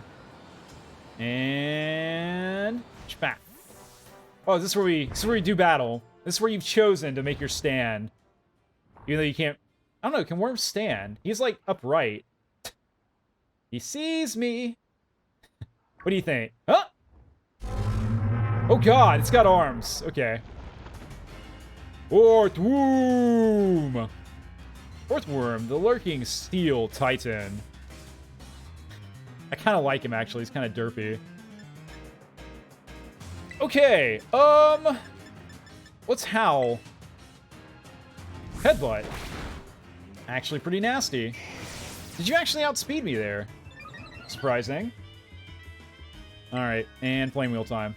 And... Smack. Oh, this is where we do battle. This is where you've chosen to make your stand. Even though you can't... I don't know, can Worm stand? He's, like, upright. He sees me. What do you think? Huh? Oh, God, it's got arms. Okay. Orthworm! Orthworm, the lurking steel titan. I kind of like him, actually. He's kind of derpy. Okay, what's Howl? Headbutt. Actually pretty nasty. Did you actually outspeed me there? Surprising. Alright, and flame wheel time.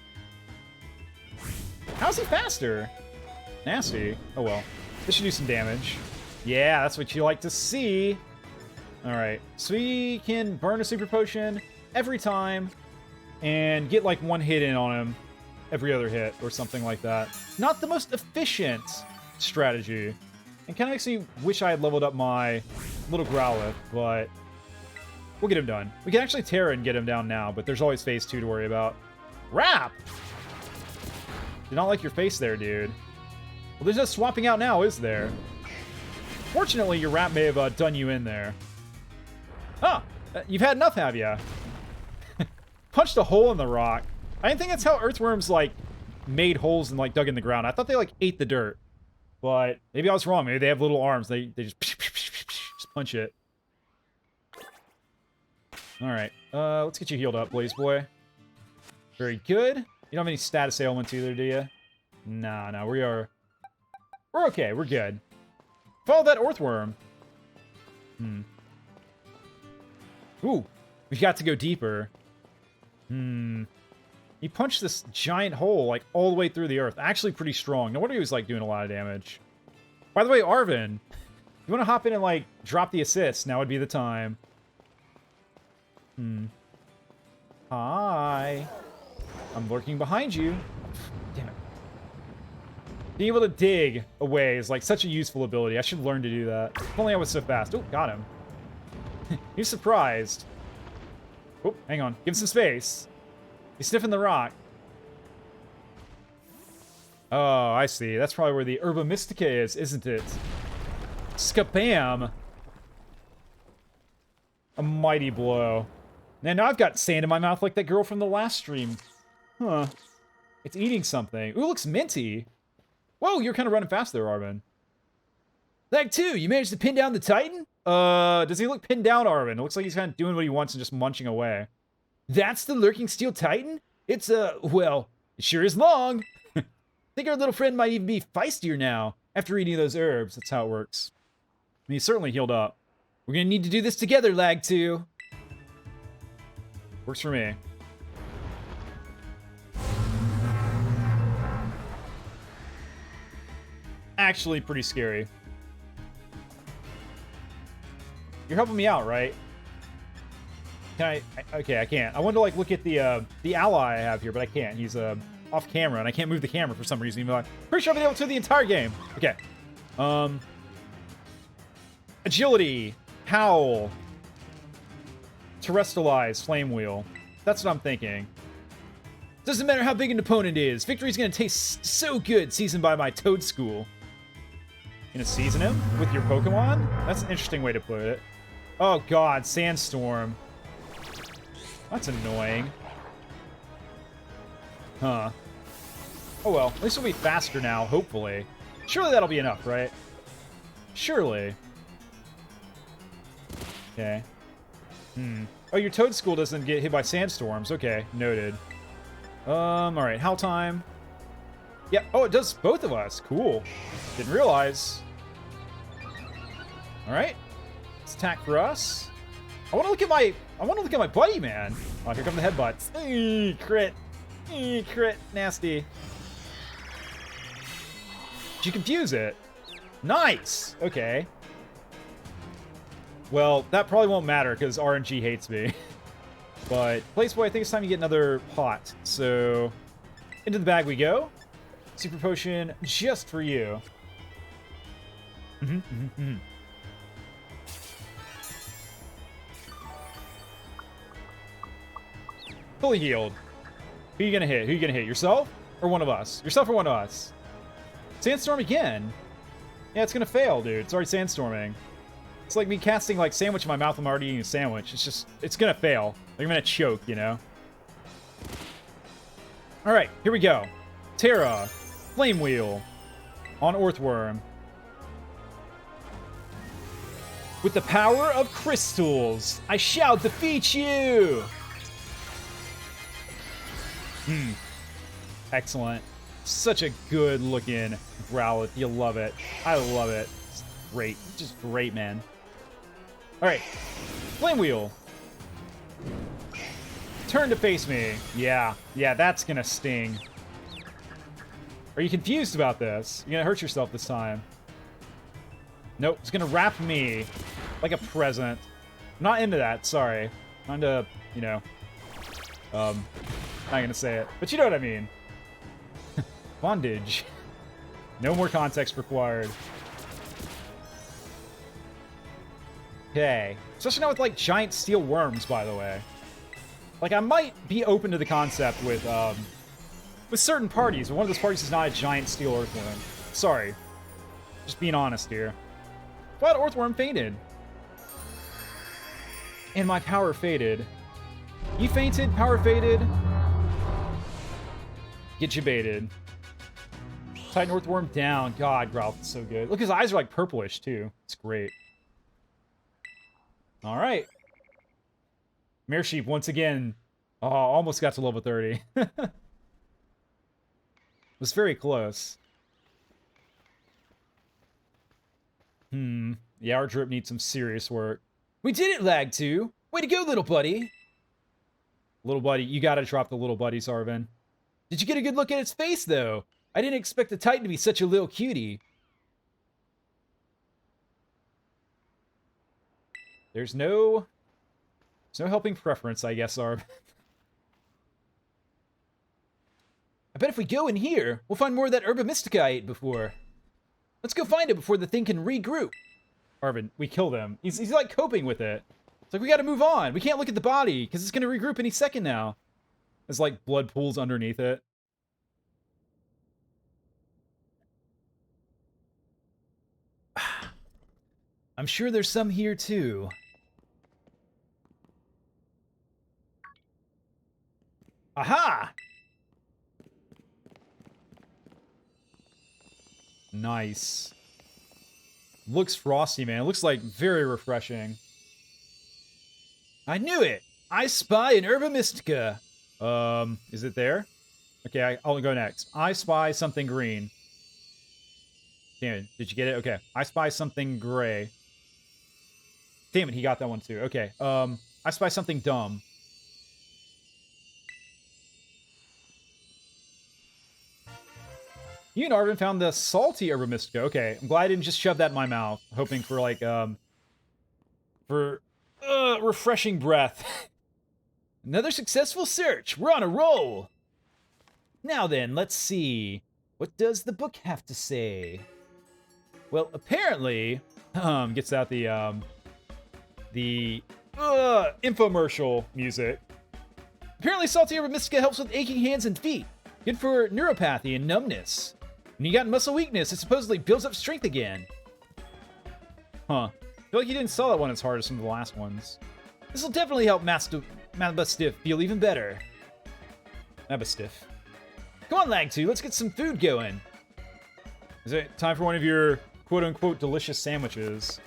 How's he faster? Nasty. Oh well. This should do some damage. Yeah, that's what you like to see. Alright, so we can burn a super potion every time and get like one hit in on him every other hit or something like that. Not the most efficient strategy. And kind of makes me wish I had leveled up my little Growlithe, but we'll get him done. We can actually Terra and get him down now, but there's always phase 2 to worry about. Wrap! Did not like your face there, dude. Well, there's no swapping out now, is there? Fortunately, your Wrap may have done you in there. Huh. You've had enough, have ya? Punched a hole in the rock. I didn't think that's how earthworms, like, made holes and, like, dug in the ground. I thought they, like, ate the dirt. But maybe I was wrong. Maybe they have little arms. They just punch it. Alright. Let's get you healed up, Blaze Boy. Very good. You don't have any status ailments either, do you? Nah, no. We're okay. We're good. Follow that Orthworm. Ooh. We've got to go deeper. He punched this giant hole, like, all the way through the earth. Actually pretty strong. No wonder he was, like, doing a lot of damage. By the way, Arvin, you want to hop in and, like, drop the assist? Now would be the time. Hi. I'm lurking behind you. Damn it. Being able to dig away is, like, such a useful ability. I should learn to do that. If only I was so fast. Oh, got him. He's surprised. Oh, hang on. Give him some space. He's sniffing the rock. Oh, I see. That's probably where the Herba Mystica is, isn't it? Skabam! A mighty blow. Now I've got sand in my mouth like that girl from the last stream. Huh. It's eating something. Ooh, looks minty. Whoa, you're kind of running fast there, Arvin. Lag 2, you managed to pin down the Titan? Does he look pinned down, Arvin? It looks like he's kind of doing what he wants and just munching away. That's the lurking steel titan? It's, well, it sure is long. Think our little friend might even be feistier now after eating those herbs. That's how it works. And he's certainly healed up. We're gonna need to do this together, Lag 2. Works for me. actually pretty scary. You're helping me out, right? Can I okay, I can't. I wanted to, like, look at the ally I have here, but I can't. He's, off camera, and I can't move the camera for some reason. Even though I'm pretty sure I've been able to the entire game. Okay. Agility. Howl. Terrestrialize. Flame Wheel. That's what I'm thinking. Doesn't matter how big an opponent is. Victory's gonna taste so good seasoned by my Toad School. Gonna season him with your Pokemon? That's an interesting way to put it. Oh god, Sandstorm. That's annoying. Huh. Oh well, at least we'll be faster now, hopefully. Surely that'll be enough, right? Surely. Okay. Oh, your Toad School doesn't get hit by sandstorms. Okay, noted. Alright, Howl time. Yep. Oh, it does both of us. Cool. Didn't realize. Alright. Let's attack for us. I want to look at my buddy, man. Oh, here come the headbutts. Crit. Crit. Nasty. Did you confuse it? Nice! Okay. Well, that probably won't matter, because RNG hates me. But, Placeboy, I think it's time to get another pot. So, into the bag we go. Super Potion just for you. Fully healed. Who you gonna hit? Who you gonna hit? Yourself? Or one of us? Yourself or one of us? Sandstorm again? Yeah, it's gonna fail, dude. It's already sandstorming. It's like me casting, like, sandwich in my mouth when I'm already eating a sandwich. It's just, it's gonna fail. Like, I'm gonna choke, you know? Alright, here we go. Terra. Flame Wheel. On Earthworm. With the power of crystals, I shall defeat you! Excellent. Such a good looking Growlithe. You love it. I love it. It's great. Just great, man. Alright. Flame Wheel. Turn to face me. Yeah. Yeah, that's gonna sting. Are you confused about this? You're gonna hurt yourself this time. Nope. It's gonna wrap me like a present. I'm not into that. Sorry. Not into, you know. Not gonna say it. But you know what I mean. Bondage. No more context required. Okay. Especially now with, like, giant steel worms, by the way. Like, I might be open to the concept with certain parties, but one of those parties is not a giant steel earthworm. Sorry. Just being honest here. But earthworm fainted. And my power faded. You fainted, power faded. Get you baited. Titan Earthworm down. God, Growlithe is so good. Look, his eyes are like purplish, too. It's great. Alright. Mare Sheep, once again. Oh, almost got to level 30. Was very close. Yeah, our drip needs some serious work. We did it, Lag 2! Way to go, little buddy! Little buddy, you gotta drop the little buddy, Sarvin. Did you get a good look at its face, though? I didn't expect the Titan to be such a little cutie. There's no helping preference, I guess, Arb. I bet if we go in here, we'll find more of that Herba Mystica I ate before. Let's go find it before the thing can regroup. Arvin, we killed him. He's like coping with it. It's like, we gotta move on. We can't look at the body, because it's gonna regroup any second now. There's like blood pools underneath it. I'm sure there's some here too. Aha! Nice. Looks frosty, man. It looks like very refreshing. I knew it! I spy an Herba Mystica. Is it there? Okay, I'll go next. I spy something green. Damn it, did you get it? Okay. I spy something gray. Damn it, he got that one too. Okay, I spy something dumb. You and Arvin found the salty Herba Mystica. Okay, I'm glad I didn't just shove that in my mouth, hoping for like, refreshing breath. Another successful search. We're on a roll. Now then, let's see. What does the book have to say? Well, apparently, gets out the infomercial music. Apparently, salty Herba Mystica helps with aching hands and feet. Good for neuropathy and numbness. When you got muscle weakness, it supposedly builds up strength again. Huh. I feel like you didn't sell that one as hard as some of the last ones. This will definitely help Mabastiff feel even better. Mabastiff. Come on, Lag 2, let's get some food going. Is it time for one of your quote-unquote delicious sandwiches?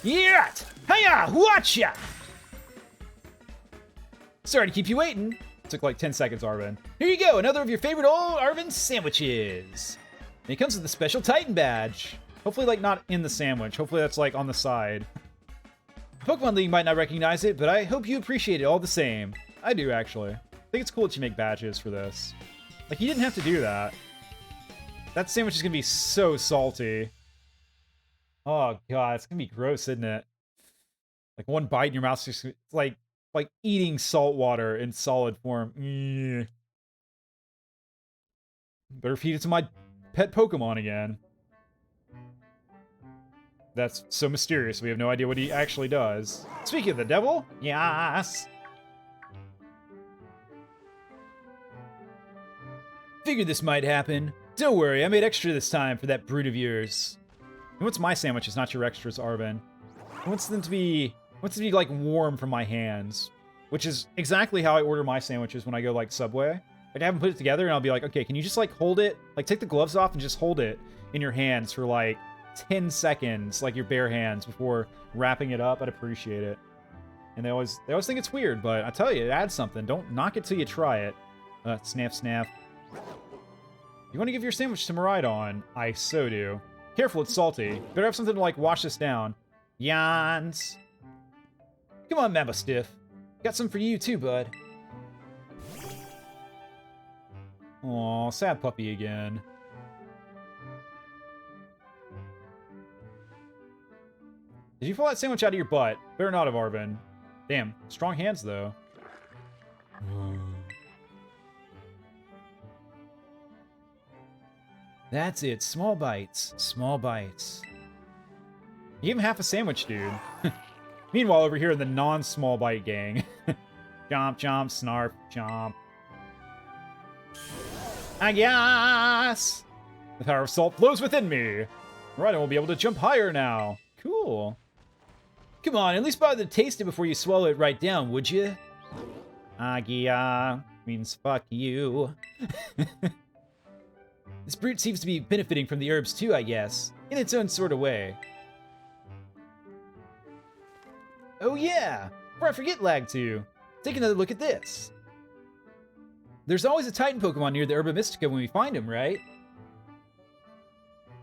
Yeah! Hiya! Watcha! Sorry to keep you waiting. Took like 10 seconds, Arvin. Here you go, another of your favorite old Arvin sandwiches. And it comes with a special Titan badge. Hopefully, like, not in the sandwich. Hopefully that's, like, on the side. Pokemon League might not recognize it, but I hope you appreciate it all the same. I do, actually. I think it's cool that you make badges for this. Like, you didn't have to do that. That sandwich is gonna be so salty. Oh, God. It's gonna be gross, isn't it? Like, one bite in your mouth is just like eating salt water in solid form. Better feed it to my pet Pokemon again. That's so mysterious. We have no idea what he actually does. Speaking of the devil, yes. Figured this might happen. Don't worry, I made extra this time for that brood of yours. He wants my sandwiches, not your extras, Arvin. He wants them to be like warm from my hands, which is exactly how I order my sandwiches when I go like Subway. I'd have them put it together, and I'll be like, okay, can you just like hold it, like take the gloves off and just hold it in your hands for like 10 seconds, like your bare hands, before wrapping it up? I'd appreciate it. And they always think it's weird, but I tell you, it adds something. Don't knock it till you try it. Snap, snap. You want to give your sandwich to Miraidon? I so do. Careful, it's salty. Better have something to like wash this down. Yawns. Come on, Mabastiff. Got some for you too, bud. Aw, sad puppy again. Did you pull that sandwich out of your butt? Better not have, Arvin. Damn, strong hands, though. That's it. Small bites. Small bites. You gave him half a sandwich, dude. Meanwhile, over here in the non-small bite gang. Chomp, chomp, snarf, chomp. I guess! The power of salt flows within me. Right, I will be able to jump higher now. Cool. Come on, at least bother to taste it before you swallow it right down, would you? Agia means fuck you. This brute seems to be benefiting from the herbs too, I guess. In its own sort of way. Oh yeah! Before I forget, Lag 2, take another look at this. There's always a Titan Pokemon near the Herba Mystica when we find him, right?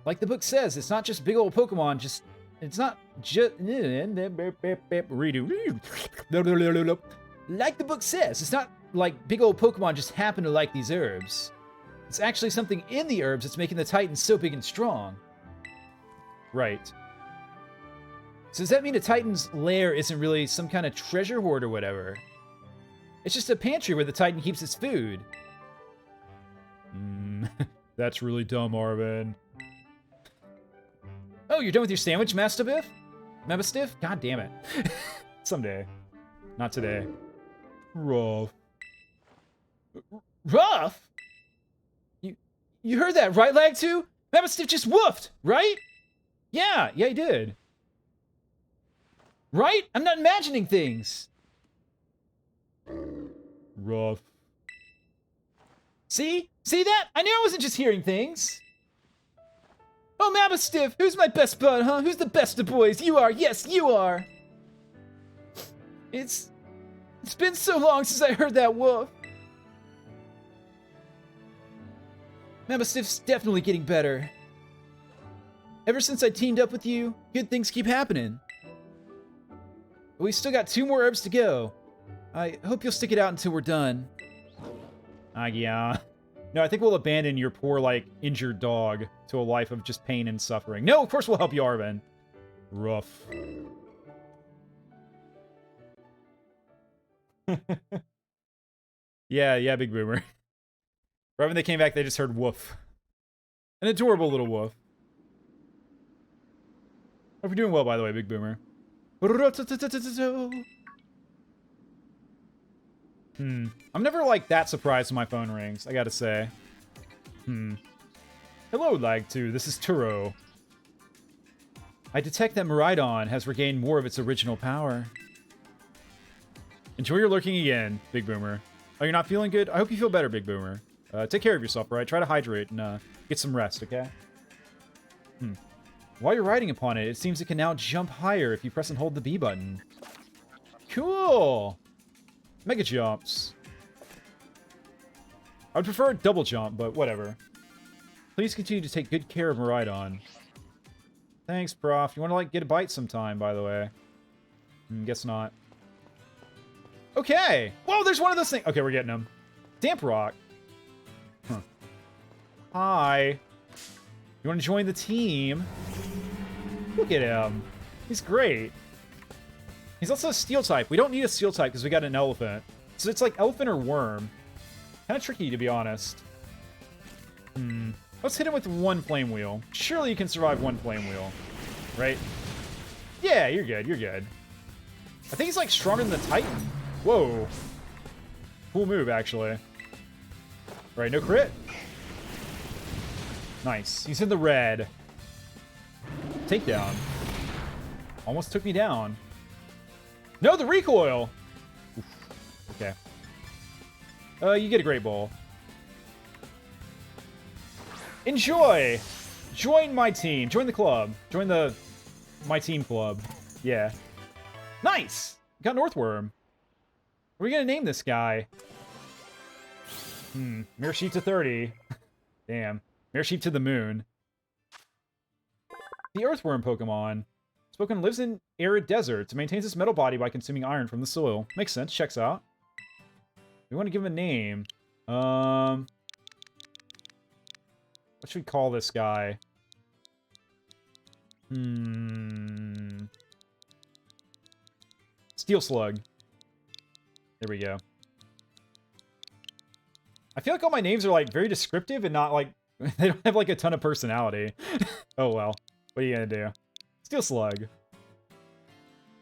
Like the book says, it's not just big old Pokemon, just... It's not just... Redo. Like the book says, it's not like big old Pokemon just happen to like these herbs. It's actually something in the herbs that's making the Titans so big and strong. Right. So does that mean a Titan's lair isn't really some kind of treasure hoard or whatever? It's just a pantry where the Titan keeps its food. That's really dumb, Arvin. Oh, you're done with your sandwich, Mastiff? Mabastiff? God damn it. Someday. Not today. Rough. Rough? You heard that, right, Lag 2? Mabastiff just woofed, right? Yeah, he did. Right? I'm not imagining things. Rough. See? See that? I knew I wasn't just hearing things. Oh, Mabastiff, who's my best bud, huh? Who's the best of boys? You are. Yes, you are. It's been so long since I heard that woof. Mabastiff's definitely getting better. Ever since I teamed up with you, good things keep happening. But we still got 2 more herbs to go. I hope you'll stick it out until we're done. Yeah. No, I think we'll abandon your poor, like, injured dog to a life of just pain and suffering. No, of course we'll help you, Arvin. Rough. Yeah, Big Boomer. Right when they came back, they just heard woof. An adorable little woof. Hope you're doing well, by the way, Big Boomer. I'm never, like, that surprised when my phone rings, I gotta say. Hello, Lag2. This is Turo. I detect that Miraidon has regained more of its original power. Enjoy your lurking again, Big Boomer. Oh, you're not feeling good? I hope you feel better, Big Boomer. Take care of yourself, alright? Try to hydrate and get some rest, okay? While you're riding upon it, it seems it can now jump higher if you press and hold the B button. Cool! Mega jumps. I would prefer a double jump, but whatever. Please continue to take good care of Miraidon. Thanks, Prof. You want to, like, get a bite sometime, by the way? Guess not. Okay! Whoa, there's one of those things! Okay, we're getting them. Damp Rock. Huh. Hi. You want to join the team? Look at him. He's great. He's also a steel type. We don't need a steel type because we got an elephant. So it's like elephant or worm. Kind of tricky, to be honest. Let's hit him with one flame wheel. Surely you can survive one flame wheel. Right? Yeah, you're good. You're good. I think he's like stronger than the Titan. Whoa. Cool move, actually. Right, no crit. Nice. He's in the red. Takedown. Almost took me down. No, the recoil! Oof. Okay. You get a great ball. Enjoy! Join my team. Join the club. Join my team club. Yeah. Nice! Got an Earthworm. What are we gonna name this guy? Mirror Sheep to 30. Damn. Mirror Sheep to the moon. The Earthworm Pokemon. This Pokemon lives in arid deserts. It maintains its metal body by consuming iron from the soil. Makes sense. Checks out. We want to give him a name. What should we call this guy? Steel Slug. There we go. I feel like all my names are, like, very descriptive and not, like, they don't have, like, a ton of personality. Oh, well. What are you gonna do? Steel Slug.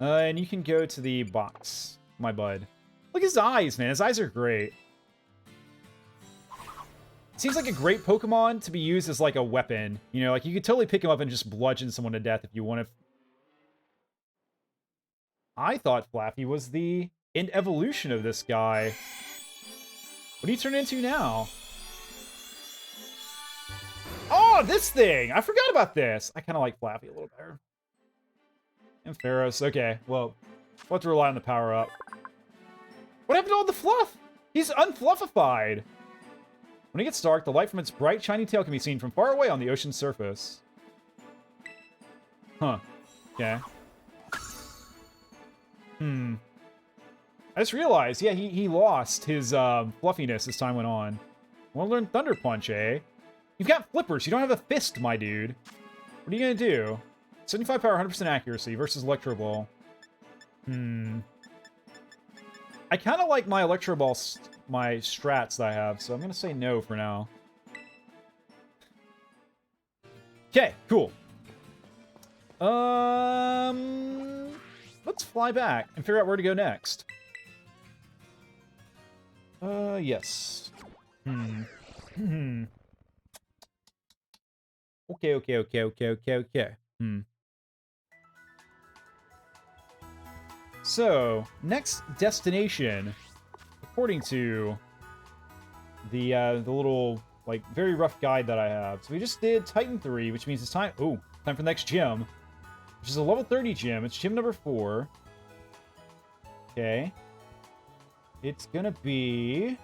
And you can go to the box, my bud. Look at his eyes, man. His eyes are great. Seems like a great Pokemon to be used as, like, a weapon. You know, like, you could totally pick him up and just bludgeon someone to death if you want to. I thought Flappy was the end evolution of this guy. What do you turn into now? Oh, this thing! I forgot about this! I kind of like Flappy a little better. And Pharaohs. Okay, well, we'll have to rely on the power-up. What happened to all the fluff? He's unfluffified! When it gets dark, the light from its bright, shiny tail can be seen from far away on the ocean's surface. Huh. Okay. I just realized, yeah, he lost his fluffiness as time went on. Want to learn Thunder Punch, eh? You've got flippers. You don't have a fist, my dude. What are you gonna do? 75 power, 100% accuracy versus Electro Ball. I kind of like my Electro Ball, my strats that I have, so I'm gonna say no for now. Okay, cool. Let's fly back and figure out where to go next. Yes. Okay. So, next destination, according to the little, like, very rough guide that I have. So we just did Titan 3, which means it's time... Oh, time for the next gym. Which is a level 30 gym. It's gym number 4. Okay. It's gonna be...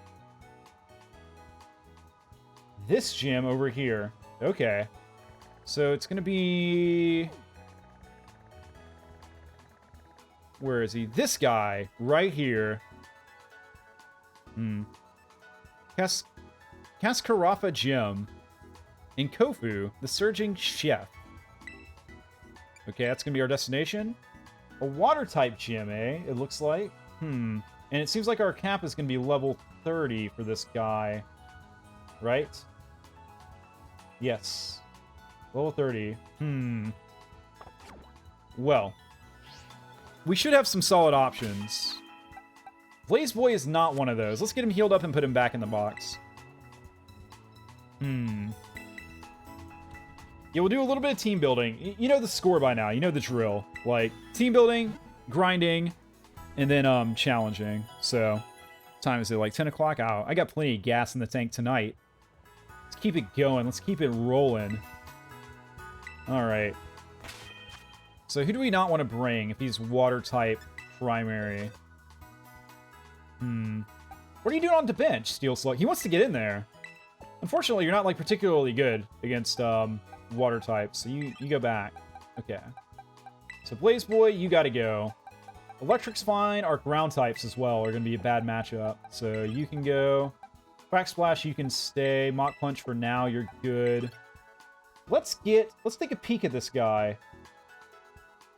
this gym over here. Okay. So it's gonna be... where is he? This guy, right here. Cast Kaskarafa Gym. And Kofu, the Surging Chef. Okay, that's going to be our destination. A water-type gym, eh? It looks like. And it seems like our cap is going to be level 30 for this guy. Right? Yes. Level 30. Well. We should have some solid options. Blaze Boy is not one of those. Let's get him healed up and put him back in the box. Yeah, we'll do a little bit of team building. You know the score by now. You know the drill. Like, team building, grinding, and then challenging. So, what time is it? Like 10 o'clock? Oh, I got plenty of gas in the tank tonight. Let's keep it going. Let's keep it rolling. Alright. So, who do we not want to bring if he's water-type primary? What are you doing on the bench, Steel Slug? He wants to get in there. Unfortunately, you're not, like, particularly good against, water types, so you go back. Okay. So Blaze Boy, you gotta go. Electric's fine. Our ground types as well are gonna be a bad matchup. So you can go. Crack Splash, you can stay. Mach Punch for now, you're good. Let's take a peek at this guy.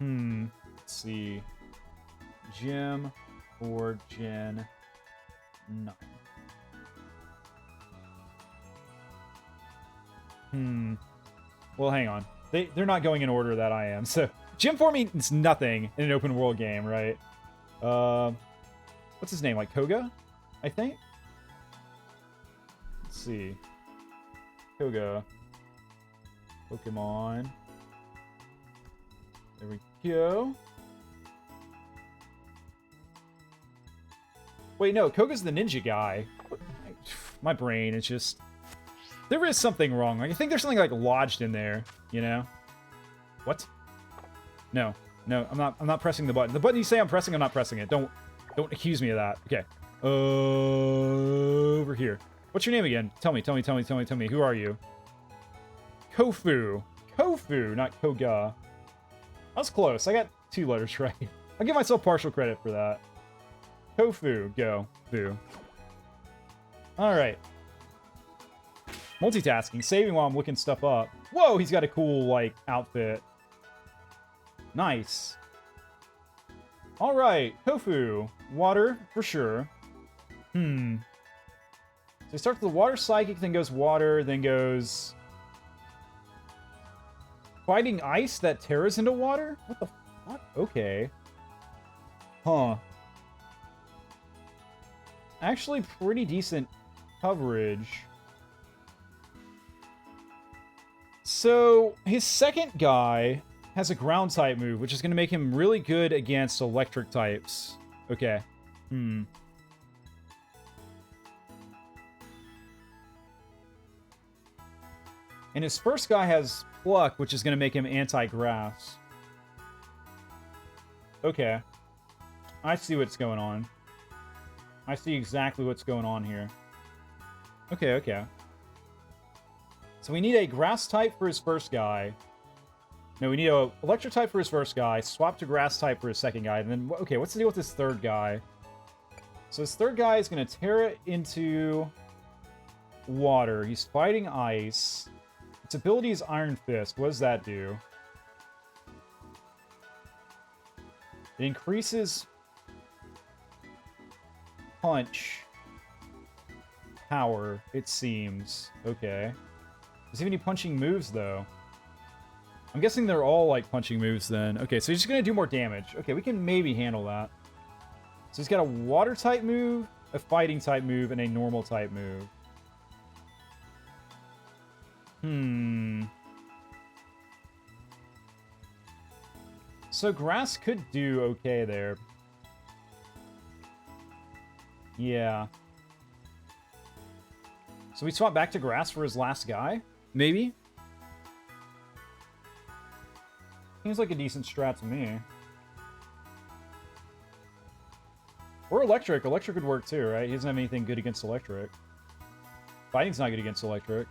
Let's see. Gym or Gen 9. Well, hang on. They're not going in order that I am. So, gym for me is nothing in an open world game, right? What's his name? Like Koga? I think? Let's see. Koga. Pokemon. There we go. Wait, no. Koga's the ninja guy. My brain is just... There is something wrong. I think there's something, like, lodged in there, you know? What? No. No, I'm not pressing the button. The button you say I'm pressing, I'm not pressing it. Don't accuse me of that. Okay. Over here. What's your name again? Tell me. Who are you? Kofu. Kofu, not Koga. I was close. I got 2 letters right. I'll give myself partial credit for that. Kofu. Go. Boo. Alright. Multitasking, saving while I'm looking stuff up. Whoa, he's got a cool, like, outfit. Nice. Alright, Kofu. Water, for sure. So he starts with the water psychic, then goes water, then goes... Fighting ice that tears into water? What the fuck? Okay. Huh. Actually, pretty decent coverage. So, his second guy has a ground type move, which is going to make him really good against electric types. Okay. And his first guy has Pluck, which is going to make him anti-grass. Okay. I see what's going on. I see exactly what's going on here. Okay. So we need a grass type for his first guy. No, we need a electric type for his first guy. Swap to grass type for his second guy. And then, okay, what's the deal with this third guy? So his third guy is going to tear it into water. He's fighting ice. Its ability is Iron Fist. What does that do? It increases punch power, it seems. Okay. Does he have any punching moves, though? I'm guessing they're all, like, punching moves, then. Okay, so he's just gonna do more damage. Okay, we can maybe handle that. So he's got a water-type move, a fighting-type move, and a normal-type move. So grass could do okay there. Yeah. So we swap back to grass for his last guy? Maybe? Seems like a decent strat to me. Or electric. Electric would work too, right? He doesn't have anything good against electric. Fighting's not good against electric.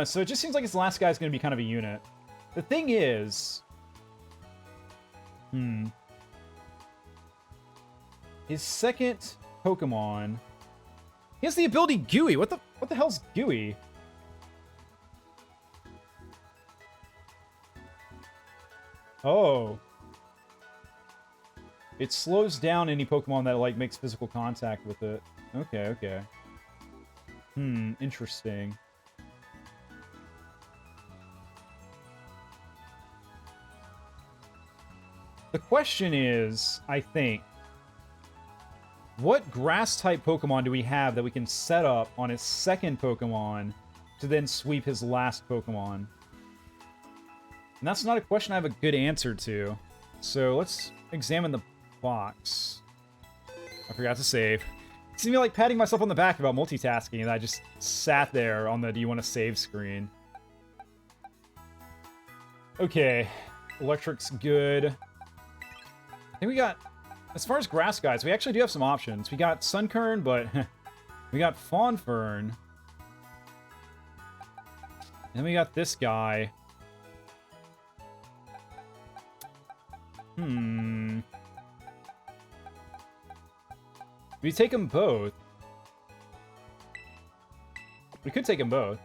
So it just seems like his last guy's going to be kind of a unit. The thing is... His second Pokemon... He has the ability Gooey. What the... What the hell's gooey? Oh. It slows down any Pokemon that, like, makes physical contact with it. Okay, okay. Interesting. The question is, I think, what grass-type Pokemon do we have that we can set up on his second Pokemon to then sweep his last Pokemon? And that's not a question I have a good answer to. So let's examine the box. I forgot to save. It seemed like patting myself on the back about multitasking, and I just sat there on the do you want to save screen. Okay. Electric's good. I think we got... As far as grass guys, we actually do have some options. We got Sunkern, but we got Fawnfern. And then we got this guy. We take them both. We could take them both.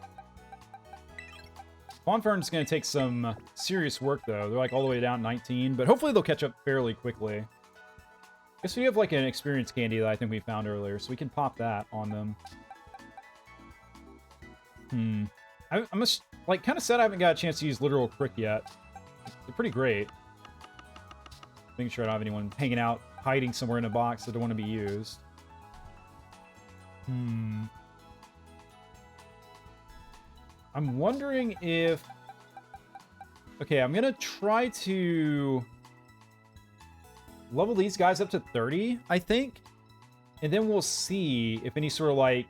Fawnfern's going to take some serious work, though. They're like all the way down 19, but hopefully they'll catch up fairly quickly. Guess we have like an experience candy that I think we found earlier, so we can pop that on them. I'm just, like, kind of sad I haven't got a chance to use Literal Crick yet. They're pretty great. Making sure I don't have anyone hanging out, hiding somewhere in a box that don't want to be used. I'm wondering if... Okay, I'm gonna try to... level these guys up to 30, I think. And then we'll see if any sort of, like,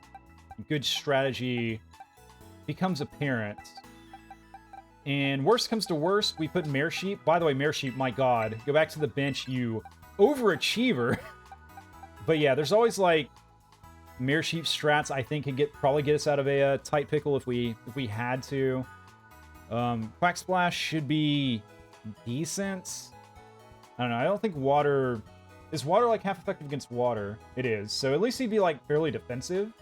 good strategy becomes apparent. And worst comes to worst, we put Mare Sheep. By the way, Mare Sheep, my god. Go back to the bench, you overachiever. But yeah, there's always, like, Mare Sheep strats I think can probably get us out of a tight pickle if we had to. Quack Splash should be decent. I don't know, I don't think water... Is water, like, half effective against water? It is, so at least he'd be, like, fairly defensive.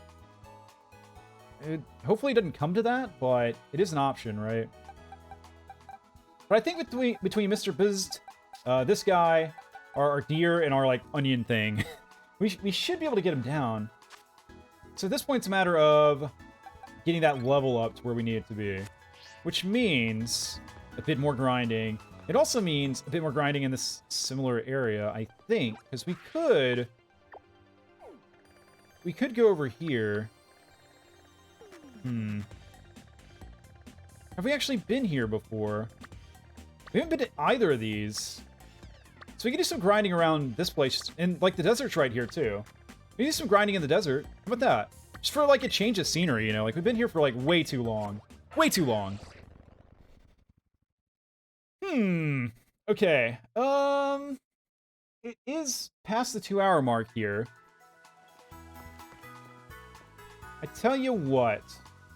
Hopefully it doesn't come to that, but it is an option, right? But I think between Mr. Bizzed, this guy, our deer, and our, like, onion thing, we should be able to get him down. So at this point, it's a matter of getting that level up to where we need it to be. Which means a bit more grinding. It also means a bit more grinding in this similar area, I think, because we could go over here. Have we actually been here before? We haven't been to either of these. So we can do some grinding around this place, and like the desert's right here too. We do some grinding in the desert. How about that? Just for like a change of scenery, you know? Like we've been here for like way too long. Way too long. Okay. It is past the 2-hour mark here. I tell you what.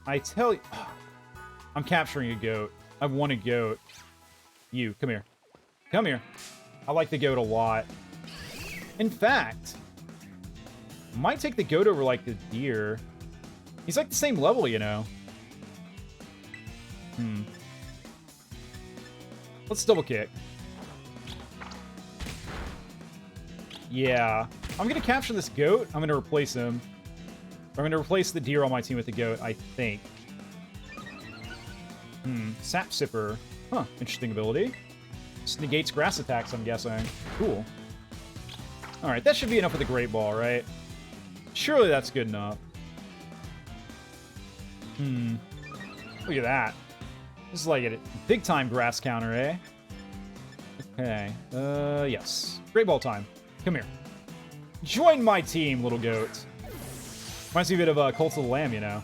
I'm capturing a goat. I want a goat. You, come here. Come here. I like the goat a lot. In fact, might take the goat over like the deer. He's like the same level, you know. Let's double kick. Yeah. I'm gonna capture this goat. I'm gonna replace him. I'm gonna replace the deer on my team with the goat, I think. Sap Sipper. Huh, interesting ability. Just negates grass attacks, I'm guessing. Cool. Alright, that should be enough with the Great Ball, right? Surely that's good enough. Look at that. This is like a big-time grass counter, eh? Okay. Yes. Great Ball time. Come here. Join my team, little goat. Reminds me a bit of Cult of the Lamb, you know?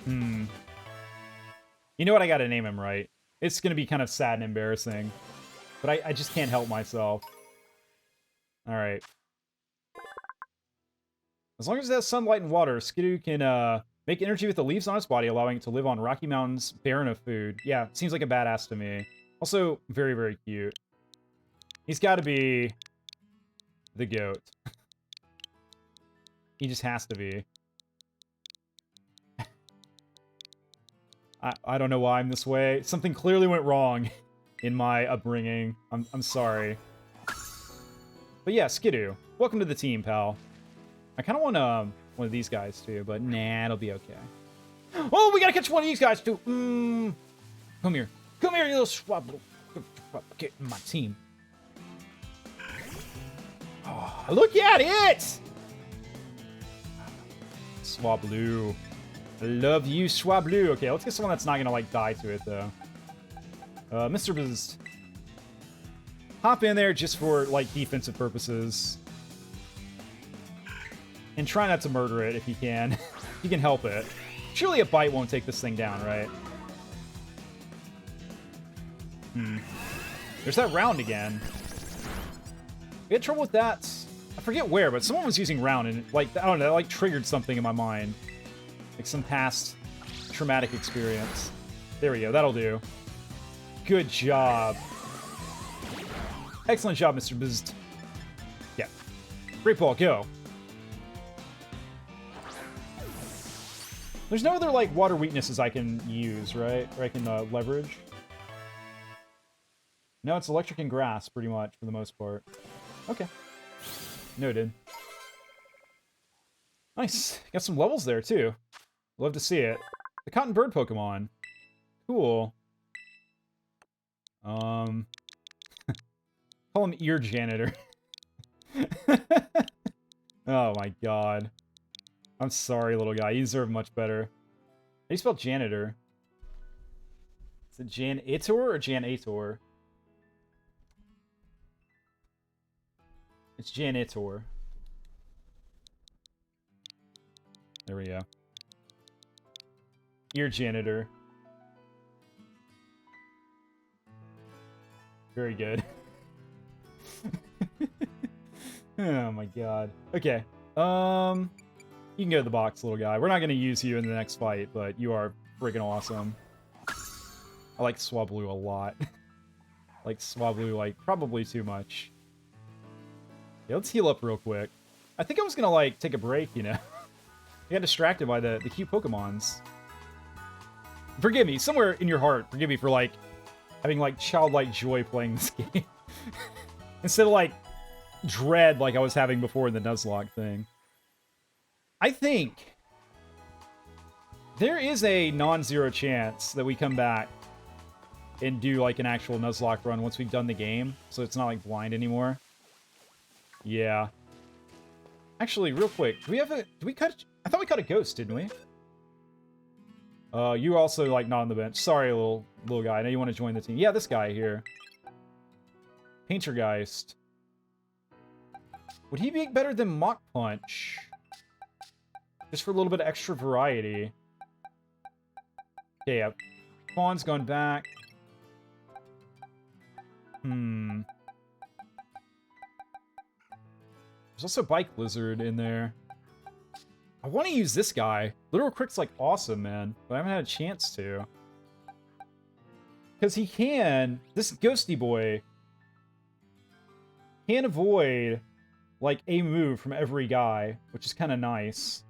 You know what? I gotta name him right. It's gonna be kind of sad and embarrassing. But I just can't help myself. Alright. As long as it has sunlight and water, Skidoo can make energy with the leaves on its body, allowing it to live on Rocky Mountains barren of food. Yeah, seems like a badass to me. Also, very, very cute. He's gotta be the goat. He just has to be. I don't know why I'm this way. Something clearly went wrong in my upbringing. I'm sorry. But yeah, Skidoo. Welcome to the team, pal. I kind of want one of these guys too, but nah, it'll be okay. Oh, we gotta catch one of these guys too. Come here. Come here, you little swablu. Get in my team. Oh, look at it! Swablu. I love you, Swablu. Okay, let's get someone that's not gonna, like, die to it, though. Mr. Bzzzt. Hop in there just for, like, defensive purposes. And try not to murder it if you can. If you can help it. Surely a bite won't take this thing down, right? There's that round again. We had trouble with that. I forget where, but someone was using round and, like, I don't know, that, like, triggered something in my mind. Like some past traumatic experience. There we go, that'll do. Good job. Excellent job, Mr. Bzzzt. Yeah. Great ball, go. There's no other, like, water weaknesses I can use, right? Or I can leverage. No, it's electric and grass, pretty much, for the most part. Okay. Noted. Nice. Got some levels there, too. Love to see it. The Cotton Bird Pokemon. Cool. Call him Ear Janitor. Oh my god. I'm sorry, little guy. You deserve much better. How do you spell janitor? Is it Janitor or Janator? It's Janitor. There we go. Ear Janitor. Very good. Oh my god. Okay. You can go to the box, little guy. We're not going to use you in the next fight, but you are freaking awesome. I like Swablu a lot. Like Swablu, like, probably too much. Yeah, let's heal up real quick. I think I was going to, like, take a break, you know? I got distracted by the cute Pokemons. Forgive me, somewhere in your heart, forgive me for, like, having, like, childlike joy playing this game. Instead of, like, dread like I was having before in the Nuzlocke thing. I think there is a non-zero chance that we come back and do, like, an actual Nuzlocke run once we've done the game, so it's not, like, blind anymore. Yeah. Actually, real quick, do we have a... Did we cut... I thought we cut a ghost, didn't we? You also, like, not on the bench. Sorry, little guy. I know you want to join the team. Yeah, this guy here. Paintergeist. Would he be better than Mach Punch? Just for a little bit of extra variety. Okay, yeah. Fawn's gone back. There's also Bike Lizard in there. I want to use this guy. Literal Crick's, like, awesome, man. But I haven't had a chance to. Because he can... This Ghosty Boy can avoid, like, a move from every guy, which is kind of nice.